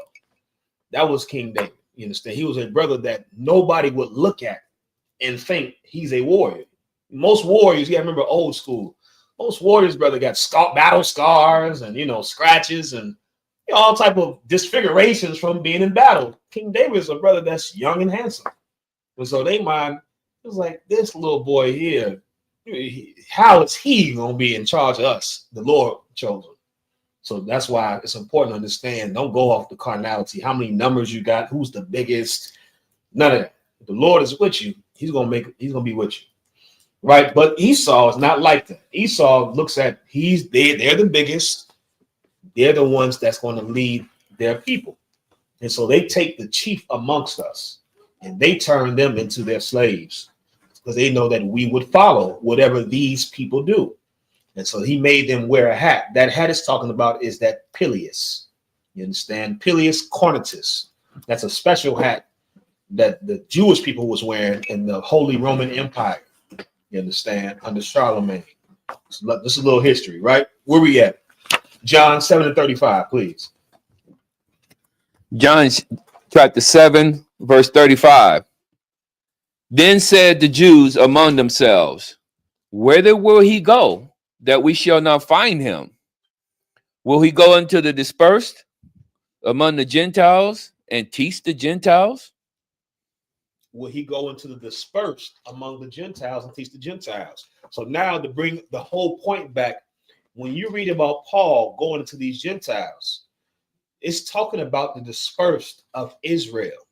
G: That was King David. You understand? He was a brother that nobody would look at and think he's a warrior. Most warriors, you gotta remember old school. Most warriors, brother, got battle scars and scratches and all type of disfigurations from being in battle. King David is a brother that's young and handsome. And so they mind, it was like, this little boy here, how is he gonna be in charge of us, the Lord chosen? So that's why it's important to understand. Don't go off the carnality, how many numbers you got, who's the biggest, none of that. If the Lord is with you, he's gonna be with you. Right? But Esau is not like that. Esau looks at they're the biggest, they're the ones that's going to lead their people. And so they take the chief amongst us and they turn them into their slaves because they know that we would follow whatever these people do. And so he made them wear a hat. That hat is talking about is that pileus. You understand? Pileus cornutus. That's a special hat that the Jewish people was wearing in the Holy Roman Empire. You understand? Under Charlemagne. So this is a little history, right? Where we at? John 7:35, please.
I: John chapter 7, verse 35. Then said the Jews among themselves, whither will he go, that we shall not find him? Will he go into the dispersed among the Gentiles and teach the Gentiles?
G: Will he go into the dispersed among the Gentiles and teach the Gentiles? So now to bring the whole point back, when you read about Paul going into these Gentiles, it's talking about the dispersed of Israel.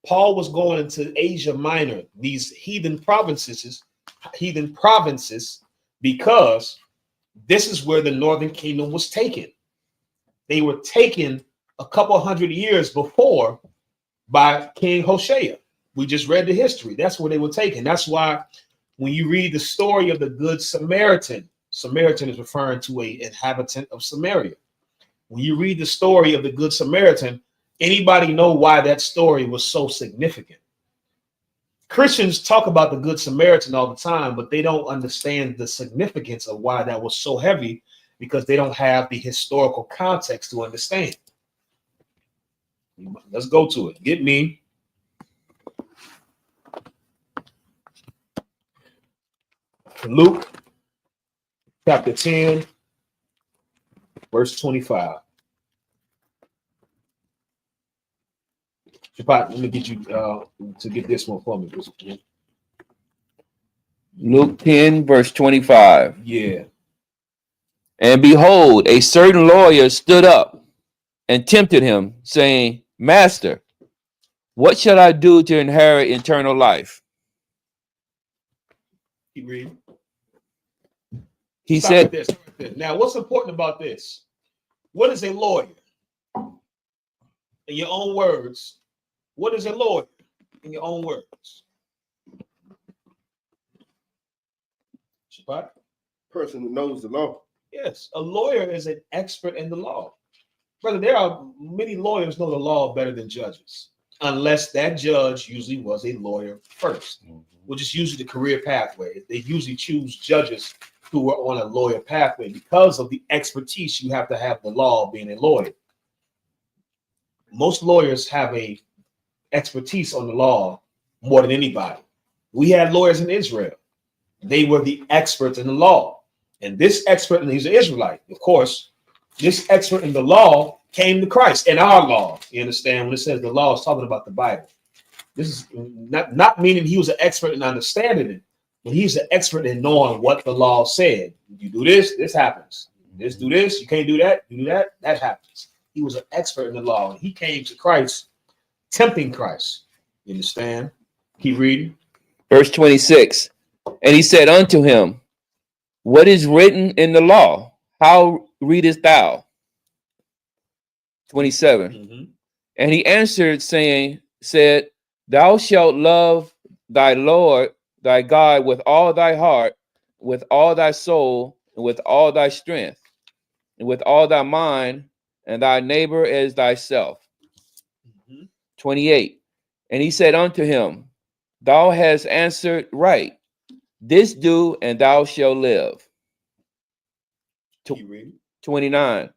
G: Paul was going into Asia Minor, these heathen provinces, because this is where the northern kingdom was taken. They were taken a couple hundred years before by King Hoshea. We just read the history. That's where they were taken. That's why when you read the story of the Good Samaritan, Samaritan is referring to an inhabitant of Samaria. When you read the story of the Good Samaritan, anybody know why that story was so significant? Christians talk about the Good Samaritan all the time, but they don't understand the significance of why that was so heavy because they don't have the historical context to understand. Let's go to it. Get me Luke chapter 10, verse 25. Shapat, let me get you to get this one for me.
I: Luke 10, verse 25.
G: Yeah.
I: And behold, a certain lawyer stood up and tempted him, saying, Master, what shall I do to inherit eternal life?
G: Keep reading.
I: He said,
G: this. Now, what's important about this? What is a lawyer? In your own words, what is a lawyer? In your own words. Shapat?
H: Person who knows the law.
G: Yes, a lawyer is an expert in the law. Brother, there are many lawyers know the law better than judges, unless that judge usually was a lawyer first, which is usually the career pathway. They usually choose judges who are on a lawyer pathway because of the expertise you have to have the law being a lawyer. Most lawyers have a expertise on the law more than anybody. We had lawyers in Israel. They were the experts in the law. And this expert, and he's an Israelite, of course, this expert in the law came to Christ in our law. You understand? When it says the law, is talking about the Bible. This is not meaning he was an expert in understanding it, but he's an expert in knowing what the law said. You do this, this happens. This, do this, you can't do that, you do that, that happens. He was an expert in the law. And he came to Christ, tempting Christ. You understand? Keep reading.
I: Verse 26. And he said unto him, what is written in the law? How readest thou? 27.
G: Mm-hmm.
I: And he answered, said, thou shalt love thy Lord thy God with all thy heart, with all thy soul, and with all thy strength, and with all thy mind, and thy neighbor as thyself.
G: Mm-hmm.
I: 28. And he said unto him, thou hast answered right. This do, and thou shalt live. 29.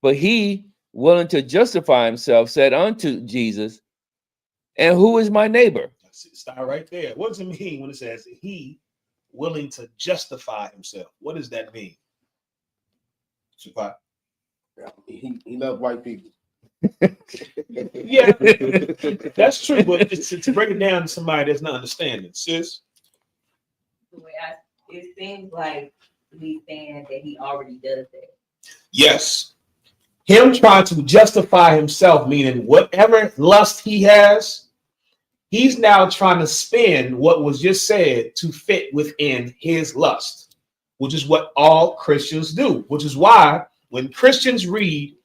I: But he, willing to justify himself, said unto Jesus, and who is my neighbor?
G: Start right there. What does it mean when it says he willing to justify himself? What does that mean?
H: He loves white people.
G: Yeah, that's true. But to break it down to somebody that's not understanding, sis.
N: It seems like he's saying that he already does that.
G: Yes. Him trying to justify himself, meaning whatever lust he has, he's now trying to spin what was just said to fit within his lust, which is what all Christians do, which is why when Christians read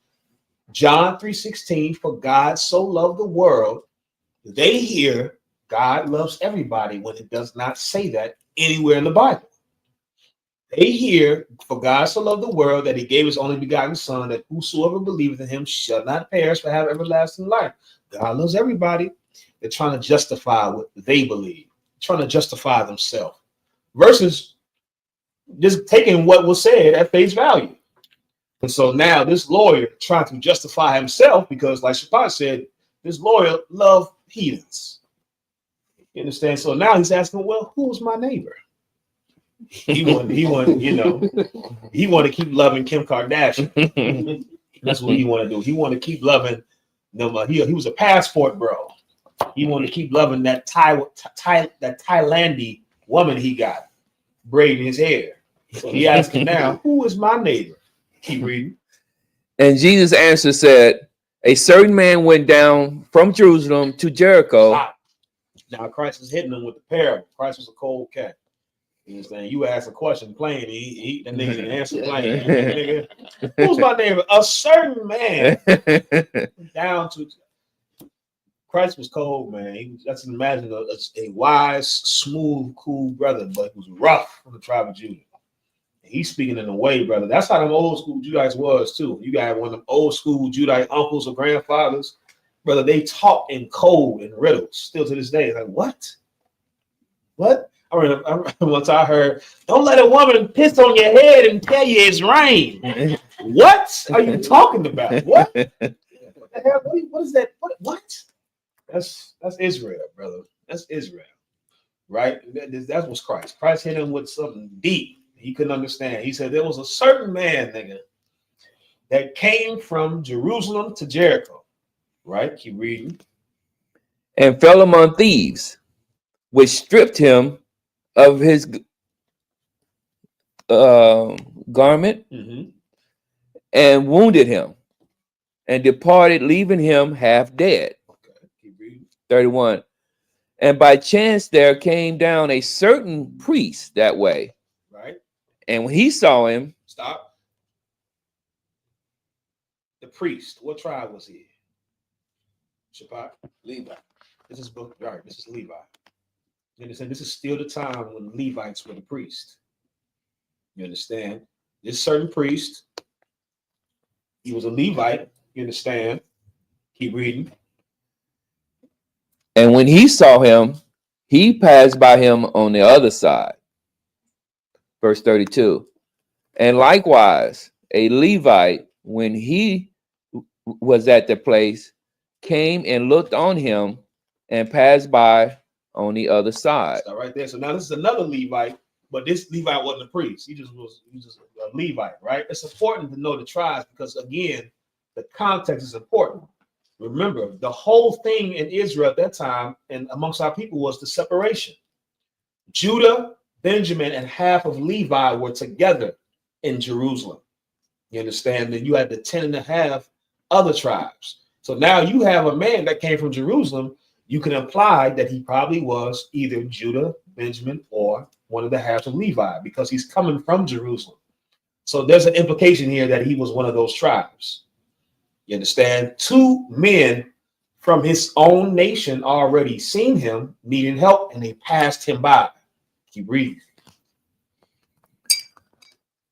G: John 3:16, for God so loved the world, they hear God loves everybody when it does not say that anywhere in the Bible. They hear, for God so loved the world that he gave his only begotten son, that whosoever believeth in him shall not perish but have everlasting life. God loves everybody. They're trying to justify what they believe, trying to justify themselves, versus just taking what was said at face value. And so now this lawyer trying to justify himself because, like Shaphat said, this lawyer loved heathens. You understand? So now he's asking, well, who's my neighbor? He wanted, he wanted to keep loving Kim Kardashian. That's what he wanted to do. He wanted to keep loving them. He was a passport bro. He wanted to keep loving that Thailandy woman he got braiding his hair. So he asked him now, who is my neighbor? Keep reading.
I: And Jesus answered, said, a certain man went down from Jerusalem to Jericho.
G: Now Christ is hitting them with the parable. Christ was a cold cat. You understand? You ask a question plain, he the nigga didn't answer plain. Nigga, who's my neighbor? A certain man down to. Christ was cold, man. Let's imagine a wise, smooth, cool brother, but he was rough from the tribe of Judah. He's speaking in a way, brother. That's how them old school Judites was too. You got one of them old school Judite uncles or grandfathers, brother. They talk in code and riddles still to this day. Like what? What? I remember once I heard, "Don't let a woman piss on your head and tell you it's rain." What are you talking about? What? What the hell? What is that? What? That's Israel, brother. That's Israel, right? That was Christ. Christ hit him with something deep. He couldn't understand. He said there was a certain man, nigga, that came from Jerusalem to Jericho. Right? Keep reading.
I: And fell among thieves, which stripped him of his garment and wounded him, and departed, leaving him half dead.
G: Okay, keep reading.
I: 31. And by chance there came down a certain priest that way.
G: Right.
I: And when he saw him,
G: stop. The priest, what tribe was he? Shaphat? Levi. This is book, right? This is Levi. You understand? This is still the time when Levites were the priest. You understand? This certain priest, he was a Levite. You understand? Keep reading.
I: and when he saw him, he passed by him on the other side. Verse 32. And likewise, a Levite, when he was at the place, came and looked on him and passed by on the other side.
G: Stop right there. So now this is another Levite, but this Levite wasn't a priest. He just was a Levite, right? It's important to know the tribes because again, the context is important. Remember, the whole thing in Israel at that time and amongst our people was the separation. Judah, Benjamin, and half of Levi were together in Jerusalem. You understand? Then you had the 10 and a half other tribes. So now you have a man that came from Jerusalem. You can imply that he probably was either Judah, Benjamin, or one of the halves of Levi because he's coming from Jerusalem. So there's an implication here that he was one of those tribes. You understand? Two men from his own nation already seen him needing help and they passed him by. Keep reading.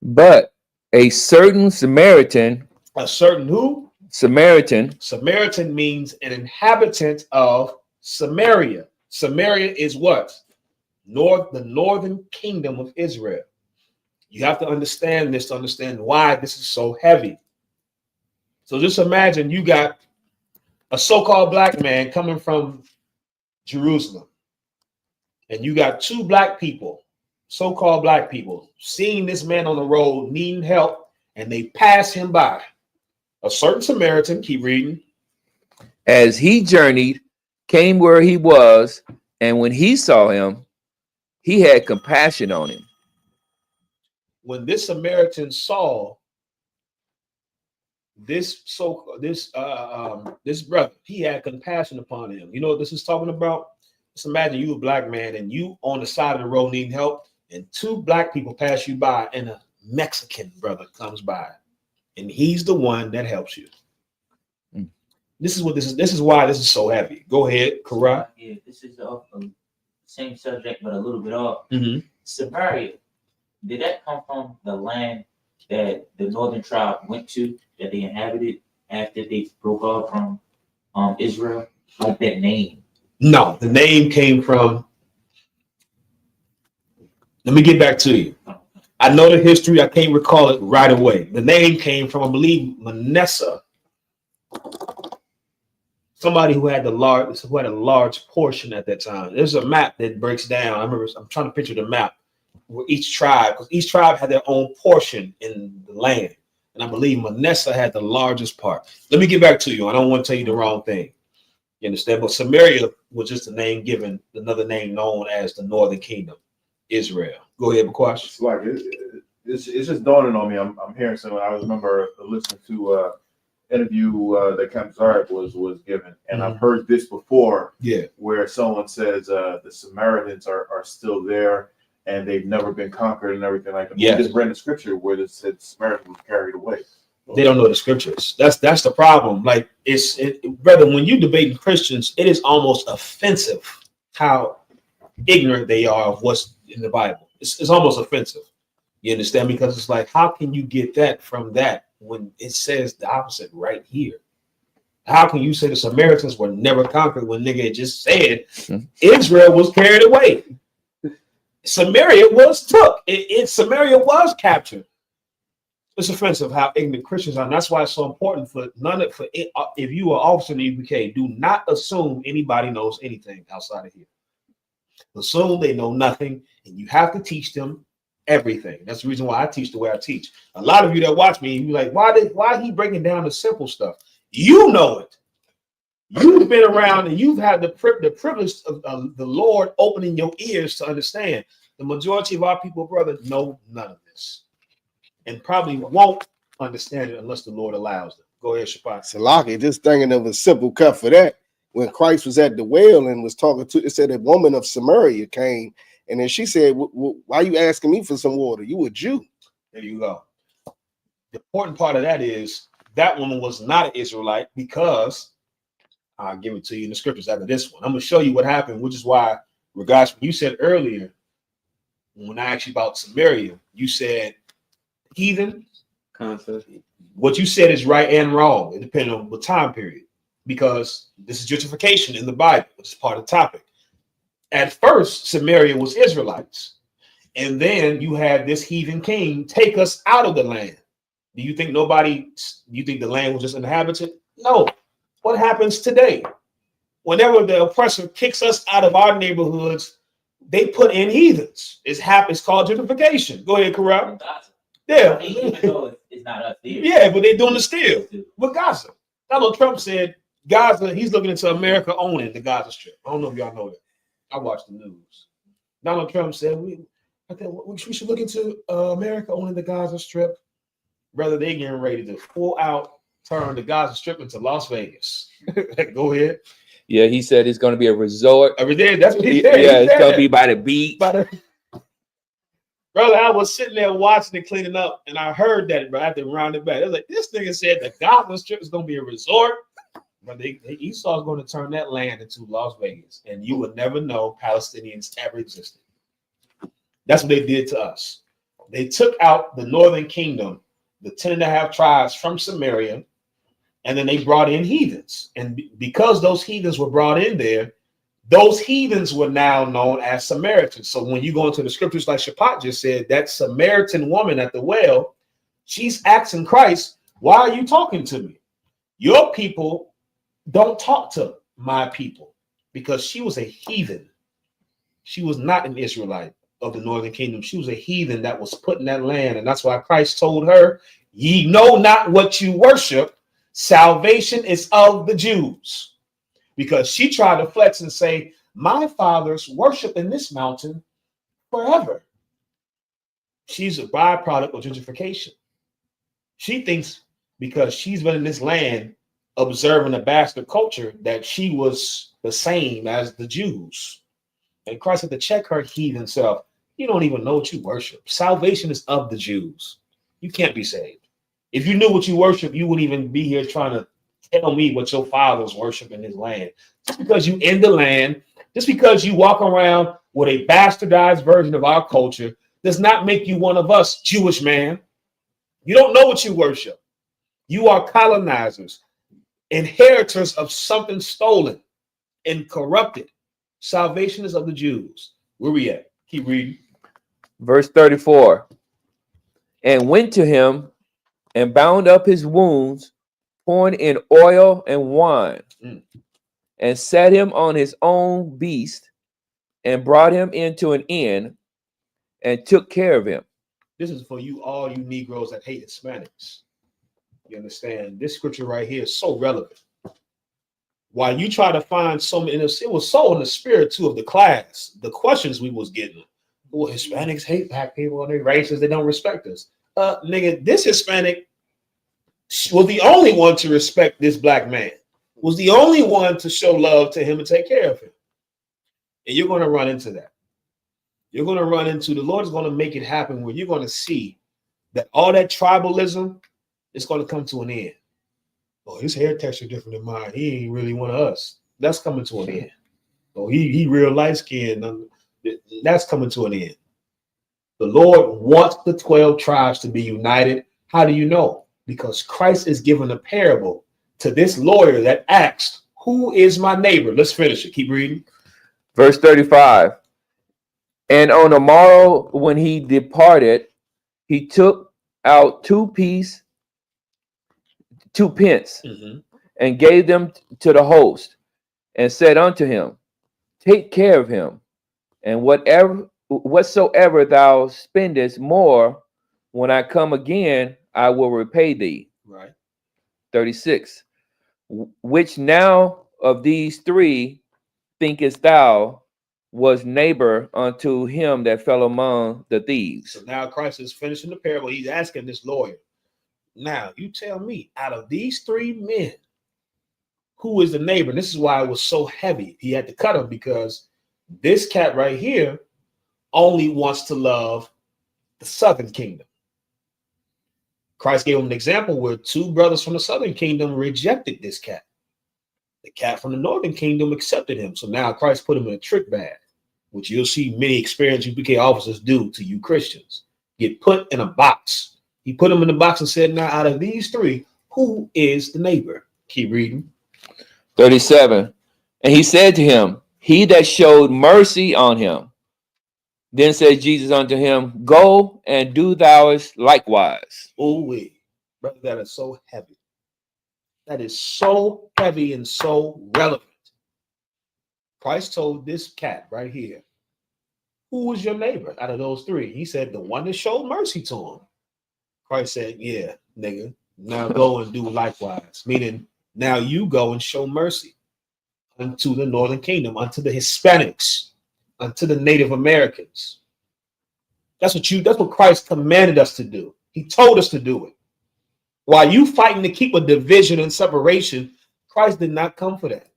I: But a certain Samaritan.
G: A certain who?
I: Samaritan.
G: Samaritan means an inhabitant of Samaria. Samaria is what? the northern kingdom of Israel. You have to understand this to understand why this is so heavy. So just imagine you got a so-called black man coming from Jerusalem, and you got two black people, so-called black people, seeing this man on the road needing help, and they pass him by. A certain Samaritan, keep reading.
I: As he journeyed, came where he was, and when he saw him, he had compassion on him.
G: When this Samaritan saw this brother, he had compassion upon him. You know what this is talking about? Just imagine you a black man and you on the side of the road needing help, and two black people pass you by, and a Mexican brother comes by, and he's the one that helps you. This is what this is. This is why this is so heavy. Go ahead, Karat.
M: Yeah, this is the same subject, but a little bit off.
G: Samaria,
M: did that come from the land that the northern tribe went to, that they inhabited after they broke off from Israel? Like that name?
G: No, the name came from. Let me get back to you. I know the history. I can't recall it right away. The name came from, I believe, Manasseh. Somebody who had a large portion at that time. There's a map that breaks down. I'm trying to picture the map where each tribe, because each tribe had their own portion in the land. And I believe Manasseh had the largest part. Let me get back to you. I don't want to tell you the wrong thing. You understand? But Samaria was just a name given, another name known as the Northern Kingdom, Israel. Go ahead, Bakwash.
J: It's like it's just dawning on me. I'm hearing something. I remember listening to interview that Captain Zarek was given, and I've heard this before.
G: Yeah,
J: where someone says the Samaritans are still there and they've never been conquered and everything like that.
G: Yeah,
J: we just read the scripture where it said Samaritan was carried away.
G: They don't know the scriptures. That's the problem. Like brother, when you debating Christians, it is almost offensive how ignorant they are of what's in the Bible. It's almost offensive. You understand? Because it's like, how can you get that from that when it says the opposite right here? How can you say the Samaritans were never conquered when nigga just said Israel was carried away? Samaria was took. Samaria was captured. It's offensive how ignorant Christians are. And that's why it's so important if you are officer in the U.K., do not assume anybody knows anything outside of here. Assume they know nothing, and you have to teach them everything. That's the reason why I teach the way I teach. A lot of you that watch me, you're like, why he breaking down the simple stuff? You know it. You've been around and you've had the privilege of the Lord opening your ears to understand. The majority of our people, brother, know none of this, and probably won't understand it unless the Lord allows them. Go ahead, Shabbat.
H: Salaki, just thinking of a simple cut for that. When Christ was at the well and was talking to, it said a woman of Samaria came, and then she said, why are you asking me for some water? You a Jew.
G: There you go. The important part of that is that woman was not an Israelite, because I'll give it to you in the scriptures after this one. I'm going to show you what happened, which is why, regardless, when you said earlier, when I asked you about Samaria, you said heathen.
D: Concept.
G: What you said is right and wrong. It depends on what time period, because this is gentrification in the Bible, which is part of the topic. At first, Samaria was Israelites, and then you had this heathen king take us out of the land. Do you think the land was just inhabited? No. What happens today? Whenever the oppressor kicks us out of our neighborhoods, they put in heathens. It's called gentrification. Go ahead, Karat. Yeah.
M: Even though it's not us there.
G: Yeah, but they're doing it still with Gaza. Donald Trump said Gaza, he's looking into America owning the Gaza Strip. I don't know if y'all know that. I watch the news. Donald Trump said I think we should look into America owning the Gaza Strip. Brother, they getting ready to full out turn the Gaza Strip into Las Vegas. Go ahead.
I: Yeah, he said it's going to be a resort.
G: That's what he said.
I: Yeah, it's going to be by the beach.
G: Brother, I was sitting there watching it cleaning up, and I heard that, bro. I had to round it back. I was like, this nigga said the Gaza Strip is going to be a resort. But Esau is going to turn that land into Las Vegas, and you would never know Palestinians ever existed. That's what they did to us. They took out the northern kingdom, the 10.5 tribes from Samaria, and then they brought in heathens. And because those heathens were brought in there, Those heathens were now known as Samaritans. So when you go into the scriptures, like Shapat just said, that Samaritan woman at the well, she's asking Christ, why are you talking to me? Your people don't talk to my people, because she was a heathen. She was not an Israelite of the northern kingdom. She was a heathen that was put in that land. And that's why Christ told her, ye know not what you worship. Salvation is of the Jews. Because she tried to flex and say, my fathers worship in this mountain forever. She's a byproduct of gentrification. She thinks because she's been in this land observing a bastard culture that she was the same as the Jews. And Christ had to check her heathen self. You don't even know what you worship. Salvation is of the Jews. You can't be saved. If you knew what you worship, you wouldn't even be here trying to tell me what your fathers worship in his land. Just because you in the land, just because you walk around with a bastardized version of our culture, does not make you one of us, Jewish man. You don't know what you worship. You are colonizers, inheritors of something stolen and corrupted. Salvation is of the Jews. Where we at? Keep reading.
I: Verse 34. And went to him and bound up his wounds, pouring in oil and wine, and set him on his own beast, and brought him into an inn, and took care of him.
G: This is for you, all you Negroes that hate Hispanics. You understand? This scripture right here is so relevant. While you try to find some, it was so in the spirit too of the class, the questions we was getting. Well, Hispanics hate black people and they're racist, they don't respect us. Nigga, this Hispanic was the only one to respect this black man, was the only one to show love to him and take care of him. And you're going to run into that. You're going to run into, the Lord is going to make it happen where you're going to see that all that tribalism is going to come to an end. Oh, his hair texture different than mine. He ain't really one of us. That's coming to an end. Oh, he real light skinned. That's coming to an end. The Lord wants the 12 tribes to be united. How do you know? Because Christ is giving a parable to this lawyer that asked, who is my neighbor? Let's finish it. Keep reading.
I: Verse 35. And on the morrow when he departed, he took out 2 pence, and gave them to the host, and said unto him, take care of him, and whatsoever thou spendest more, when I come again, I will repay thee.
G: Right.
I: 36. Which now of these 3 thinkest thou was neighbor unto him that fell among the thieves?
G: So now Christ is finishing the parable. He's asking this lawyer, now you tell me, out of these 3 men, who is the neighbor? And this is why it was so heavy. He had to cut him, because this cat right here only wants to love the southern kingdom. Christ gave him an example where 2 brothers from the southern kingdom rejected this cat. The cat from the northern kingdom accepted him. So now Christ put him in a trick bag, which you'll see many experienced UPK officers do to you Christians. Get put in a box. He put him in the box and said, now out of these 3, who is the neighbor? Keep reading.
I: 37. And he said to him, he that showed mercy on him. Then said Jesus unto him, go and do thou likewise.
G: Oh, wait. Brother, that is so heavy. That is so heavy and so relevant. Christ told this cat right here, who was your neighbor out of those 3? He said, the one that showed mercy to him. Christ said, yeah, nigga, now go and do likewise. Meaning, now you go and show mercy unto the northern kingdom, unto the Hispanics, unto the Native Americans. That's what Christ commanded us to do. He told us to do it. While you fighting to keep a division and separation, Christ did not come for that.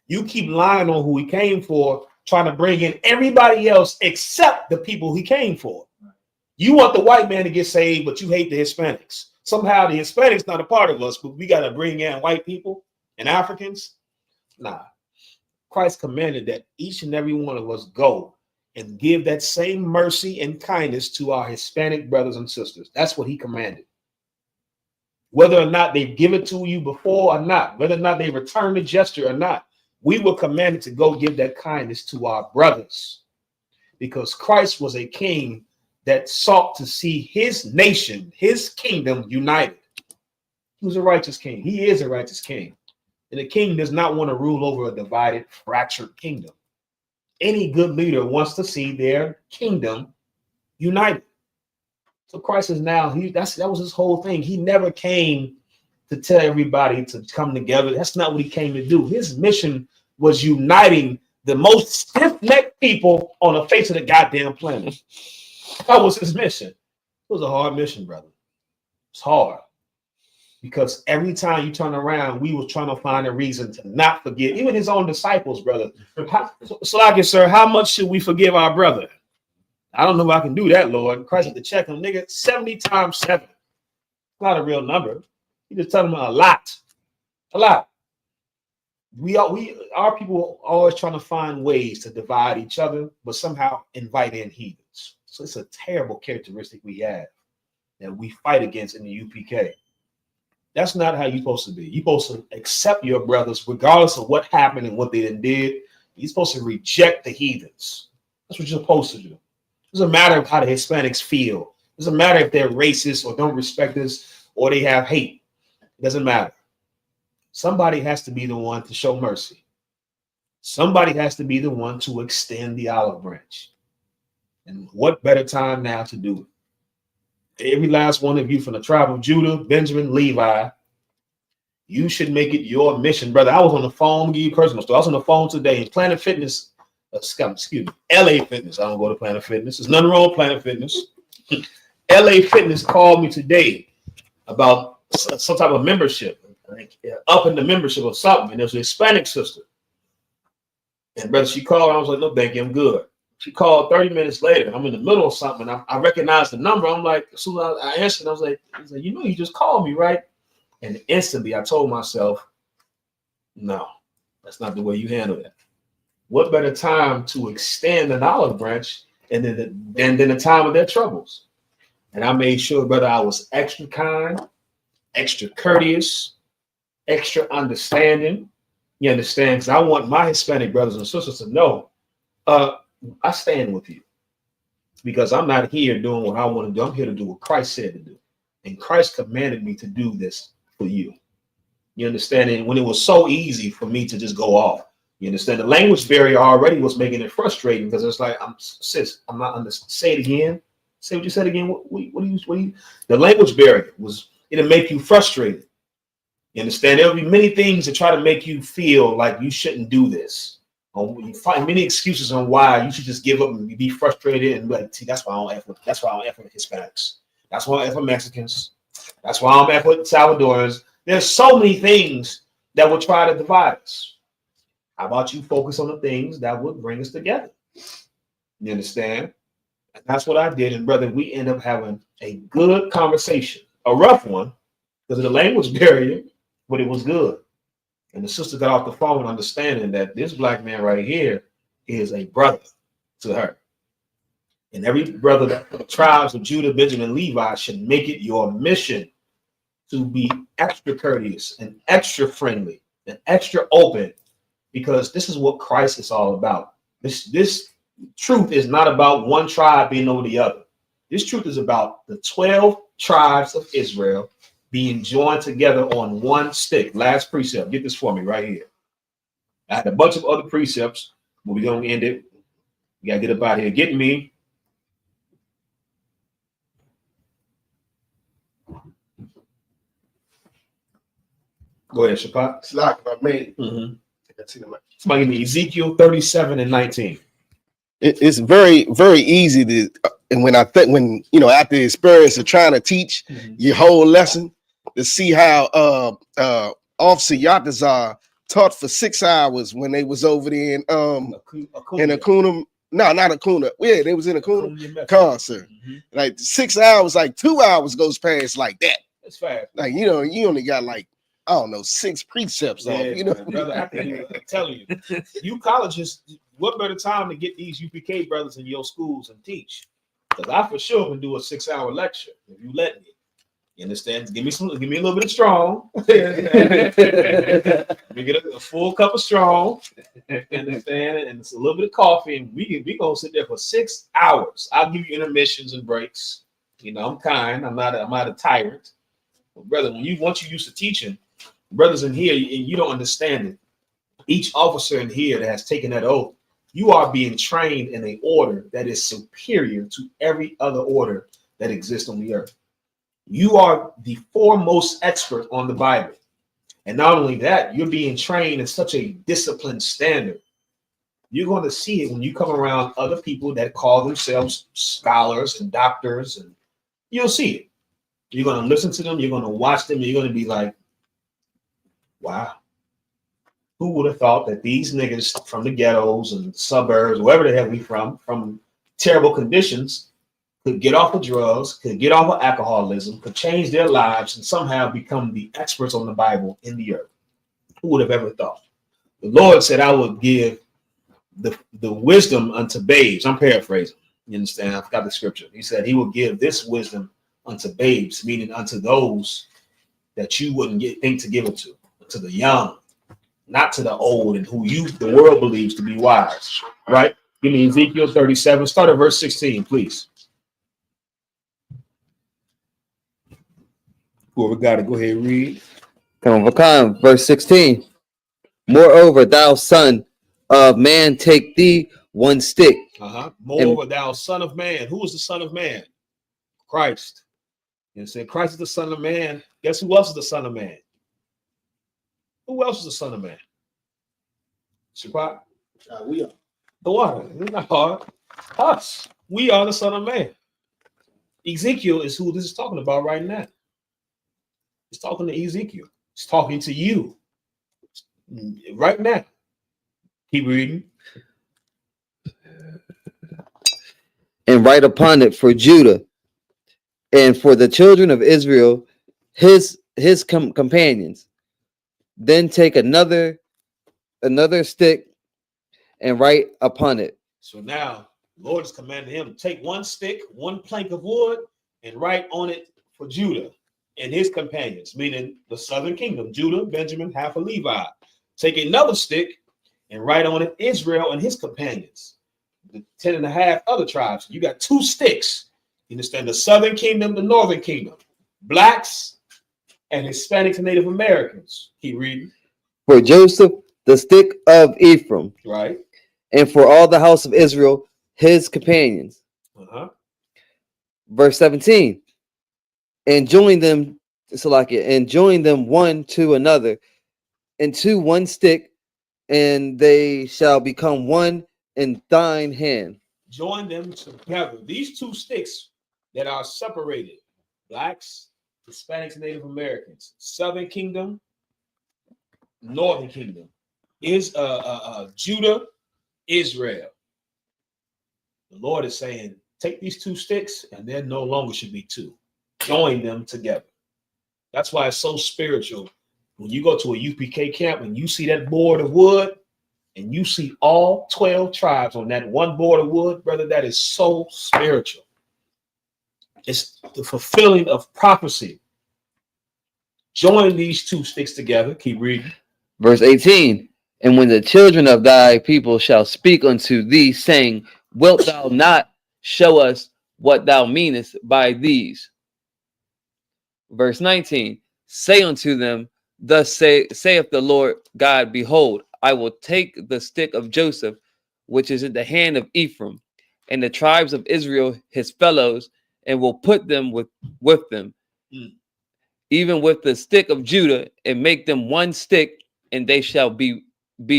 G: You keep lying on who he came for, trying to bring in everybody else except the people he came for. You want the white man to get saved, but you hate the Hispanics. Somehow the Hispanics not a part of us, but we got to bring in white people and Africans. Nah. Christ commanded that each and every one of us go and give that same mercy and kindness to our Hispanic brothers and sisters. That's what he commanded. Whether or not they give it to you before or not, whether or not they return the gesture or not, We were commanded to go give that kindness to our brothers because Christ was a king that sought to see his nation, his kingdom united. He was a righteous king. He is a righteous king. And the king does not want to rule over a divided, fractured kingdom. Any good leader wants to see their kingdom united. So Christ is now, that was his whole thing. He never came to tell everybody to come together. That's not what he came to do. His mission was uniting the most stiff-necked people on the face of the goddamn planet. That was his mission. It was a hard mission, brother. It's hard. Because every time you turn around, we were trying to find a reason to not forgive. Even his own disciples, brother. Salaki, sir, how much should we forgive our brother? I don't know if I can do that, Lord. Christ had to check him, nigga. 70 times 7. It's not a real number. He just telling him a lot. A lot. Our people are always trying to find ways to divide each other, but somehow invite in heathens. So it's a terrible characteristic we have that we fight against in the UPK. That's not how you're supposed to be. You're supposed to accept your brothers regardless of what happened and what they did. You're supposed to reject the heathens. That's what you're supposed to do. It doesn't matter how the Hispanics feel. It doesn't matter if they're racist or don't respect us or they have hate. It doesn't matter. Somebody has to be the one to show mercy. Somebody has to be the one to extend the olive branch. And what better time now to do it? Every last one of you from the tribe of Judah, Benjamin, Levi, you should make it your mission, brother. I was on the phone, give you a personal story. I was on the phone today in Planet Fitness, excuse me, LA Fitness. I don't go to Planet Fitness. There's nothing wrong with Planet Fitness. LA Fitness called me today about some type of membership, up in the membership or something. And there's a Hispanic sister. And brother, she called, and I was like, no, thank you, I'm good. She called 30 minutes later. I'm in the middle of something. I recognized the number. I'm like, as soon as I answered, I was like, you know, you just called me, right? And instantly I told myself, no, that's not the way you handle that. What better time to extend an olive branch and then the time of their troubles? And I made sure, brother, I was extra kind, extra courteous, extra understanding. You understand? Because I want my Hispanic brothers and sisters to know, I stand with you because I'm not here doing what I want to do. I'm here to do what Christ said to do. And Christ commanded me to do this for you. You understand? And when it was so easy for me to just go off, you understand? The language barrier already was making it frustrating because it's like, I'm not understanding. Say it again. Say what you said again. What do you? The language barrier it'll make you frustrated. You understand? There'll be many things that try to make you feel like you shouldn't do this. You find many excuses on why you should just give up and be frustrated and be like, see, that's why I don't F with Hispanics. That's why I don't F with Mexicans. That's why I don't F with Salvadorans. There's so many things that will try to divide us. How about you focus on the things that would bring us together? You understand? And that's what I did. And brother, we end up having a good conversation, a rough one because of the language barrier, but it was good. And the sister got off the phone understanding that this black man right here is a brother to her. And every brother that the tribes of Judah, Benjamin, Levi should make it your mission to be extra courteous and extra friendly and extra open, because this is what Christ is all about. This truth is not about one tribe being over the other. This truth is about the 12 tribes of Israel being joined together on one stick. Last precept. Get this for me right here. I had a bunch of other precepts, but we're going to end it. We got to get up out of here. Get me. Go ahead, Shapat.
H: It's like if I made
G: Somebody give me Ezekiel 37 and 19.
H: It's very, very easy to, and when after the experience of trying to teach your whole lesson, to see how Officer Yatazar taught for 6 hours when they was over there in Acuna. No, not Acuna. Yeah, they was in Acuna concert. Like 6 hours, like 2 hours goes past like that.
G: That's fast.
H: Like, you only got like, I don't know, 6 precepts off.
G: Brother, I'm telling you, you colleges, what better time to get these UPK brothers in your schools and teach? Because I for sure can do a 6-hour lecture if you let me. You understand? Give me a little bit of strong. Let me get a full cup of strong. You understand? And it's a little bit of coffee, and we gonna sit there for 6 hours. I'll give you intermissions and breaks. You know, I'm kind. I'm not a tyrant. But brother, once you used to teaching, brothers in here, and you don't understand it. Each officer in here that has taken that oath, you are being trained in an order that is superior to every other order that exists on the earth. You are the foremost expert on the Bible. And not only that, you're being trained in such a disciplined standard. You're going to see it when you come around other people that call themselves scholars and doctors, and you'll see it. You're going to listen to them, you're going to watch them, and you're going to be like, wow, who would have thought that these niggas from the ghettos and suburbs, wherever the hell we from terrible conditions, could get off of drugs, could get off of alcoholism, could change their lives, and somehow become the experts on the Bible in the earth. Who would have ever thought? The Lord said, I would give the wisdom unto babes. I'm paraphrasing. You understand? I forgot the scripture. He said he would give this wisdom unto babes, meaning unto those that you wouldn't think to give it to the young, not to the old and who the world believes to be wise. Right? Give me Ezekiel 37. Start at verse 16, please. Whoever got it, go ahead and read.
K: Come, verse 16. Moreover, thou son of man, take thee one stick.
G: Moreover, thou son of man. Who is the son of man? Christ. And said Christ is the son of man. Guess who else is the son of man? Who else is the son of man? Shabbat. We are. The water. It's not hard. Us. We are the son of man. Ezekiel is who this is talking about right now. He's talking to Ezekiel. He's talking to you right now. Keep reading.
K: And write upon it for Judah and for the children of Israel, his companions. Then take another stick and write upon it.
G: So now the Lord is commanding him, take one stick, one plank of wood, and write on it for Judah and his companions, meaning the southern kingdom, Judah, Benjamin, half of Levi. Take another stick and write on it Israel and his companions, the 10 and a half other tribes. You got 2 sticks. You understand? The southern kingdom, the northern kingdom, blacks and Hispanics and Native Americans. Keep reading.
K: For Joseph, the stick of Ephraim.
G: Right.
K: And for all the house of Israel, his companions. Verse 17. And join them one to another into one stick, and they shall become one in thine hand.
G: Join them together. These 2 sticks that are separated, blacks, Hispanics, and Native Americans, southern kingdom, northern kingdom, is Judah, Israel. The Lord is saying, take these 2 sticks, and there no longer should be 2. Join them together. That's why it's so spiritual. When you go to a UPK camp and you see that board of wood and you see all 12 tribes on that one board of wood, brother, that is so spiritual. It's the fulfilling of prophecy. Join these 2 sticks together. Keep reading.
K: Verse 18. And when the children of thy people shall speak unto thee, saying, wilt thou not show us what thou meanest by these? Verse 19, say unto them, thus saith the Lord God, behold, I will take the stick of Joseph, which is in the hand of Ephraim, and the tribes of Israel, his fellows, and will put them with them, even with the stick of Judah, and make them one stick, and they shall be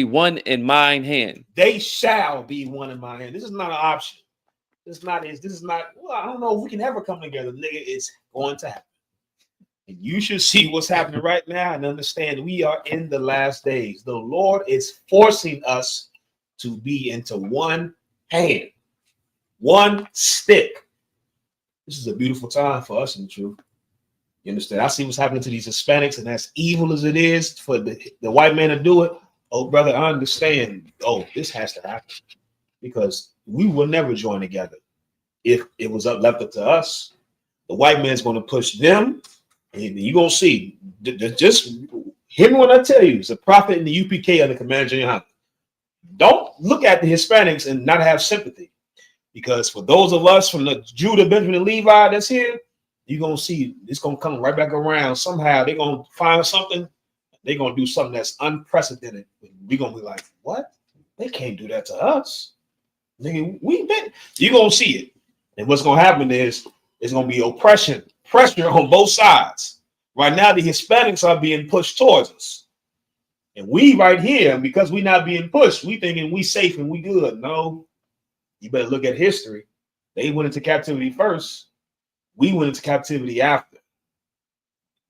K: one in mine hand.
G: They shall be one in my hand. This is not an option. This is not, well, I don't know if we can ever come together. Nigga, it's going to happen. And you should see what's happening right now and understand we are in the last days. The Lord is forcing us to be into one hand, one stick. This is a beautiful time for us in the truth. You understand? I see what's happening to these Hispanics, and as evil as it is for the white man to do it, oh, brother, I understand. Oh, this has to happen because we will never join together if it was left up to us. The white man's going to push them And you're gonna see. Just hear me when I tell you, it's a prophet in the UPK under Commander Yahanna. Don't look at the Hispanics and not have sympathy, because for those of us from the Judah, Benjamin, and Levi that's here, you're gonna see it's gonna come right back around. Somehow they're gonna find something. They're gonna do something that's unprecedented. We're gonna be like, what? They can't do that to us. Nigga, you're gonna see it. And what's gonna happen is it's gonna be oppression, pressure on both sides. Right now, the Hispanics are being pushed towards us. And we right here, because we're not being pushed, we thinking we safe and we good. No, you better look at history. They went into captivity first. We went into captivity after.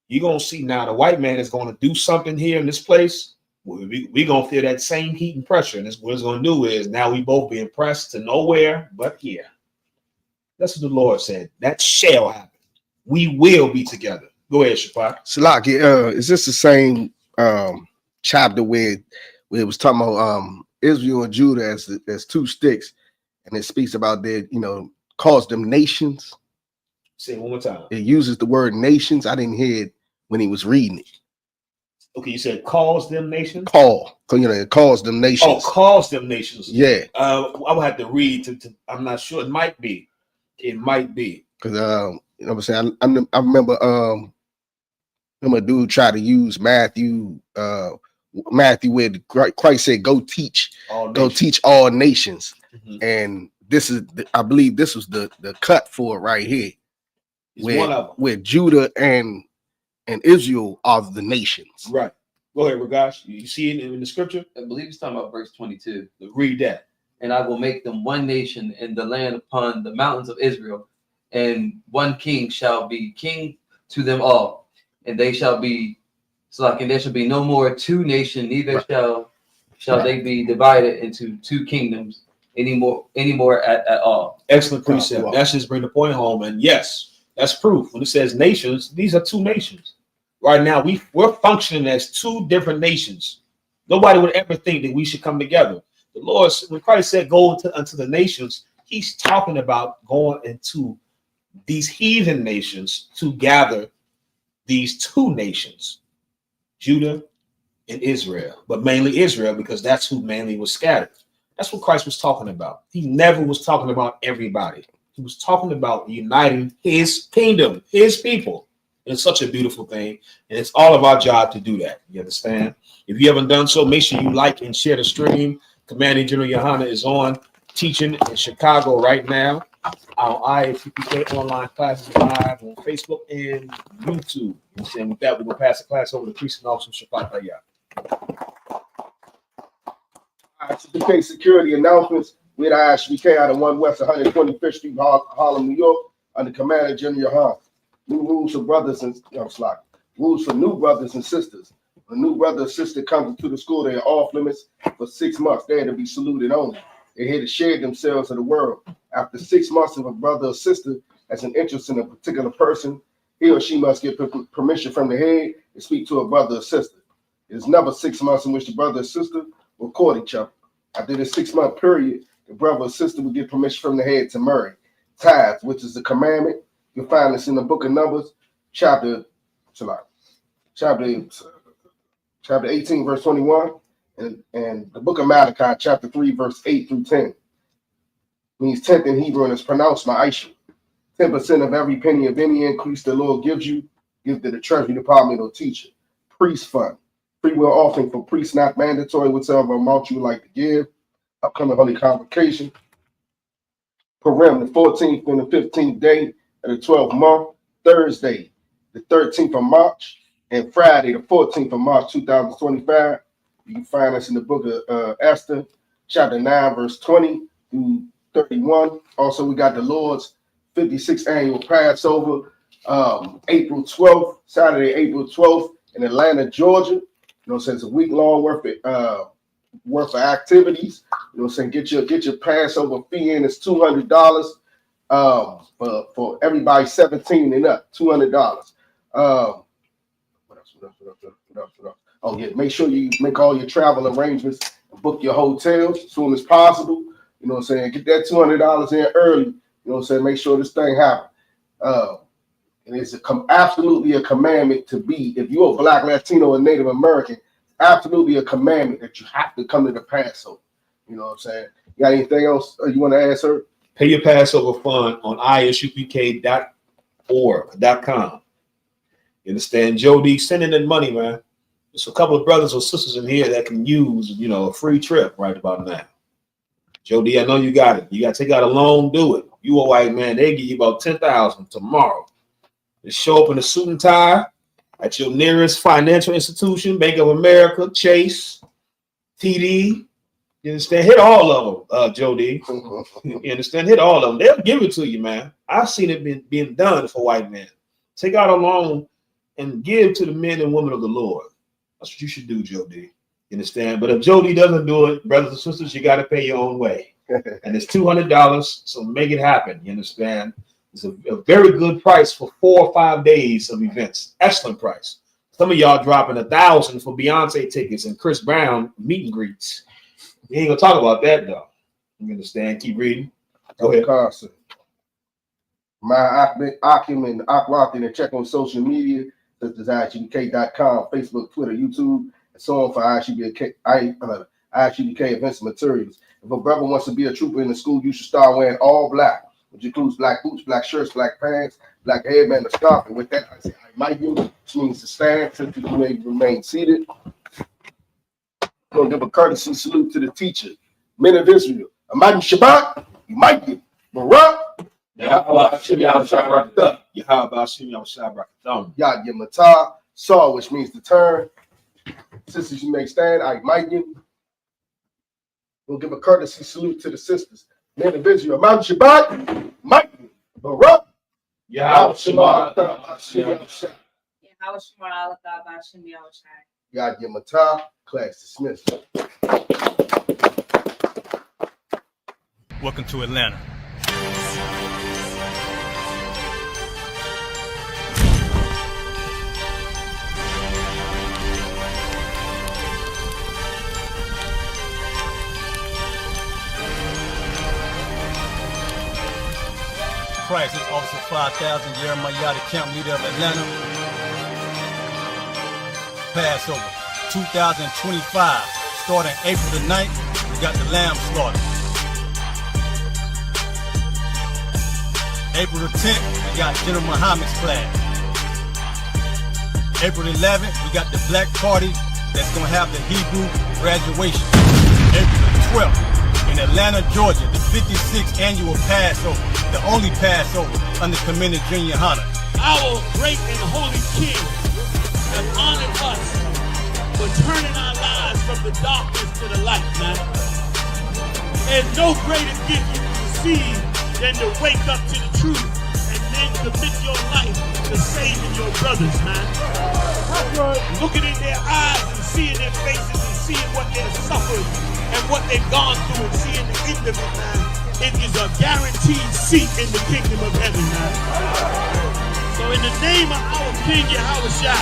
G: You're going to see now the white man is going to do something here in this place. We're going to feel that same heat and pressure. And what it's going to do is now we both being pressed to nowhere but here. That's what the Lord said. That shall happen. We will be together. Go ahead, Shapak.
H: Salaki, is this the same chapter where it was talking about Israel and Judah as two sticks, and it speaks about their, calls them nations?
G: Say it one more time.
H: It uses the word nations. I didn't hear it when he was reading it.
G: Okay, you said calls them nations?
H: It calls them nations.
G: Oh, calls them nations.
H: Yeah.
G: I would have to read to I'm not sure. It might be. Because
H: I'm saying I remember a dude tried to use Matthew where Christ said, go teach all nations. Mm-hmm. And this is I believe this was the cut for it right here. Where Judah and Israel are the nations.
G: Right. Go ahead, Ragash. You see it in the scripture?
K: I believe it's talking about verse 22.
G: Read that.
K: And I will make them one nation in the land upon the mountains of Israel, and one king shall be king to them all, and they shall be and there shall be no more two nations, neither shall they be divided into two kingdoms anymore at all.
G: Excellent precept. That's just bring the point home. And yes, that's proof. When it says nations, these are two nations. Right now, we're functioning as two different nations. Nobody would ever think that we should come together. The Lord, when Christ said, go unto the nations, he's talking about going into these heathen nations to gather these two nations, Judah and Israel, but mainly Israel, because that's who mainly was scattered. That's what Christ was talking about. He never was talking about everybody. He was talking about uniting his kingdom, his people. And it's such a beautiful thing. And it's all of our job to do that. You understand? If you haven't done so, make sure you like and share the stream. Commanding General Yahanna is on teaching in Chicago right now. Our I.S.U.P.K online classes live on Facebook and YouTube. And with that, we're going to pass the class over to Priest and Officer Shapak Hayat.
H: I.S.U.P.K security announcements with I.S.U.P.K out of 1 West 125th Street, Harlem, New York, under Commander General Yahanna. New rules for brothers and rules for new brothers and sisters. When a new brother or sister comes into the school, they are off limits for 6 months. They are to be saluted only. They're here to share themselves to the world. After 6 months, if a brother or sister has an interest in a particular person, he or she must get permission from the head and speak to a brother or sister. It is never 6 months in which the brother or sister will court each other. After this 6 month period, the brother or sister will get permission from the head to marry. Tithes, which is the commandment. You'll find this in the book of Numbers, chapter 18, verse 21, and the book of Malachi, chapter 3, verse 8 through 10. Means 10th in Hebrew, and it's pronounced ma'ishu. 10% of every penny of any increase the Lord gives you, give to the treasury department or teacher. Priest fund. Free will offering for priests, not mandatory, whatever amount you would like to give. Upcoming holy convocation. Purim, the 14th and the 15th day of the 12th month. Thursday, the 13th of March. And Friday, the 14th of March, 2025. You can find us in the book of Esther, chapter 9, verse 20 through 31. Also, we got the Lord's 56th annual Passover, April 12th, Saturday, April 12th in Atlanta, Georgia. So it's a week-long worth of activities. Get your Passover fee in. It's $200 for everybody 17 and up. $200. What else? Oh yeah, make sure you make all your travel arrangements and book your hotels as soon as possible. Get that $200 in early. Make sure this thing happens. And it's absolutely a commandment to be, if you're a Black, Latino, and Native American, absolutely a commandment that you have to come to the Passover. You know what I'm saying? You got anything else you want to add, sir?
G: Pay your Passover fund on ISUPK.org.com. You understand? Jody, send in that money, man. There's a couple of brothers or sisters in here that can use, you know, a free trip right about now. Jody, I know you got it. You got to take out a loan, do it. You a white man, they give you about $10,000 tomorrow. Just show up in a suit and tie at your nearest financial institution, Bank of America, Chase, TD. You understand? Hit all of them, Jody. You understand? Hit all of them. They'll give it to you, man. I've seen it being done for white men. Take out a loan and give to the men and women of the Lord. That's what you should do, Jody. You understand? But if Jody doesn't do it, brothers and sisters, you got to pay your own way. And it's $200, so make it happen. You understand? It's a very good price for 4 or 5 days of events. Excellent price. Some of y'all dropping $1,000 for Beyonce tickets and Chris Brown meet and greets. We ain't gonna talk about that though. You understand? Keep reading. Go ahead.
H: Carson. My Akim and Akwalkin, and check on social media such as I.S.U.P.K.com, Facebook, Twitter, YouTube, and so on for I.S.U.P.K. events and materials. If a brother wants to be a trooper in the school, you should start wearing all black, which includes black boots, black shirts, black pants, black headband, and scarf. And with that, I say I might you, which means to stand, since you may remain seated. We're gonna give a courtesy salute to the teacher, men of Israel. Imagine Shabbat, you might get Barak. Yad Yamatah, Saw, which means to turn. Sisters, you may stand. I might you. We'll give a courtesy salute to the sisters, men of Israel. Imagine Shabbat, might get Barak. Yad Yamatah, class dismissed.
A: Welcome to Atlanta. Crisis Officer 5000, Jeremiah, the camp leader of Atlanta. Passover 2025, starting April the 9th, we got the lamb slaughter. April the 10th, we got General Muhammad's class. April the 11th, we got the black party that's gonna have the Hebrew graduation. April the 12th, in Atlanta, Georgia, the 56th annual Passover, the only Passover under Commander Junior Yahanna.
B: Our great and holy King has honored us for turning our lives from the darkness to the light, man. There's no greater gift you can receive than to wake up to the truth and then commit your life to saving your brothers, man. Looking in their eyes and seeing their faces and seeing what they've suffered and what they've gone through and seeing the end of it, man. It is a guaranteed seat in the kingdom of heaven, man. So in the name of our King Yahushua,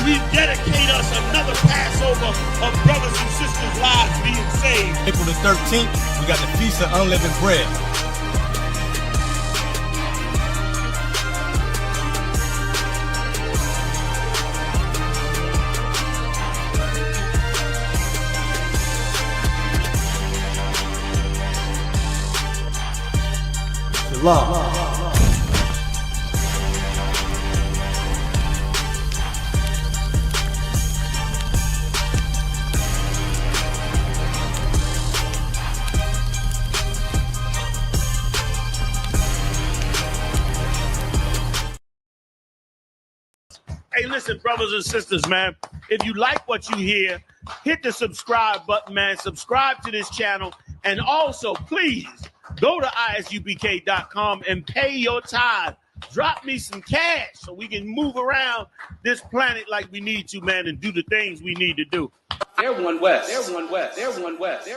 B: we dedicate us another Passover of brothers and sisters' lives being saved.
A: April the 13th, we got the Feast of Unleavened Bread. Shalom.
B: Hey, listen, brothers and sisters, man, if you like what you hear, hit the subscribe button, man. Subscribe to this channel. And also, please, go to ISUPK.com and pay your tithe. Drop me some cash so we can move around this planet like we need to, man, and do the things we need to do.
I: They're one West. They're one West. They're one West.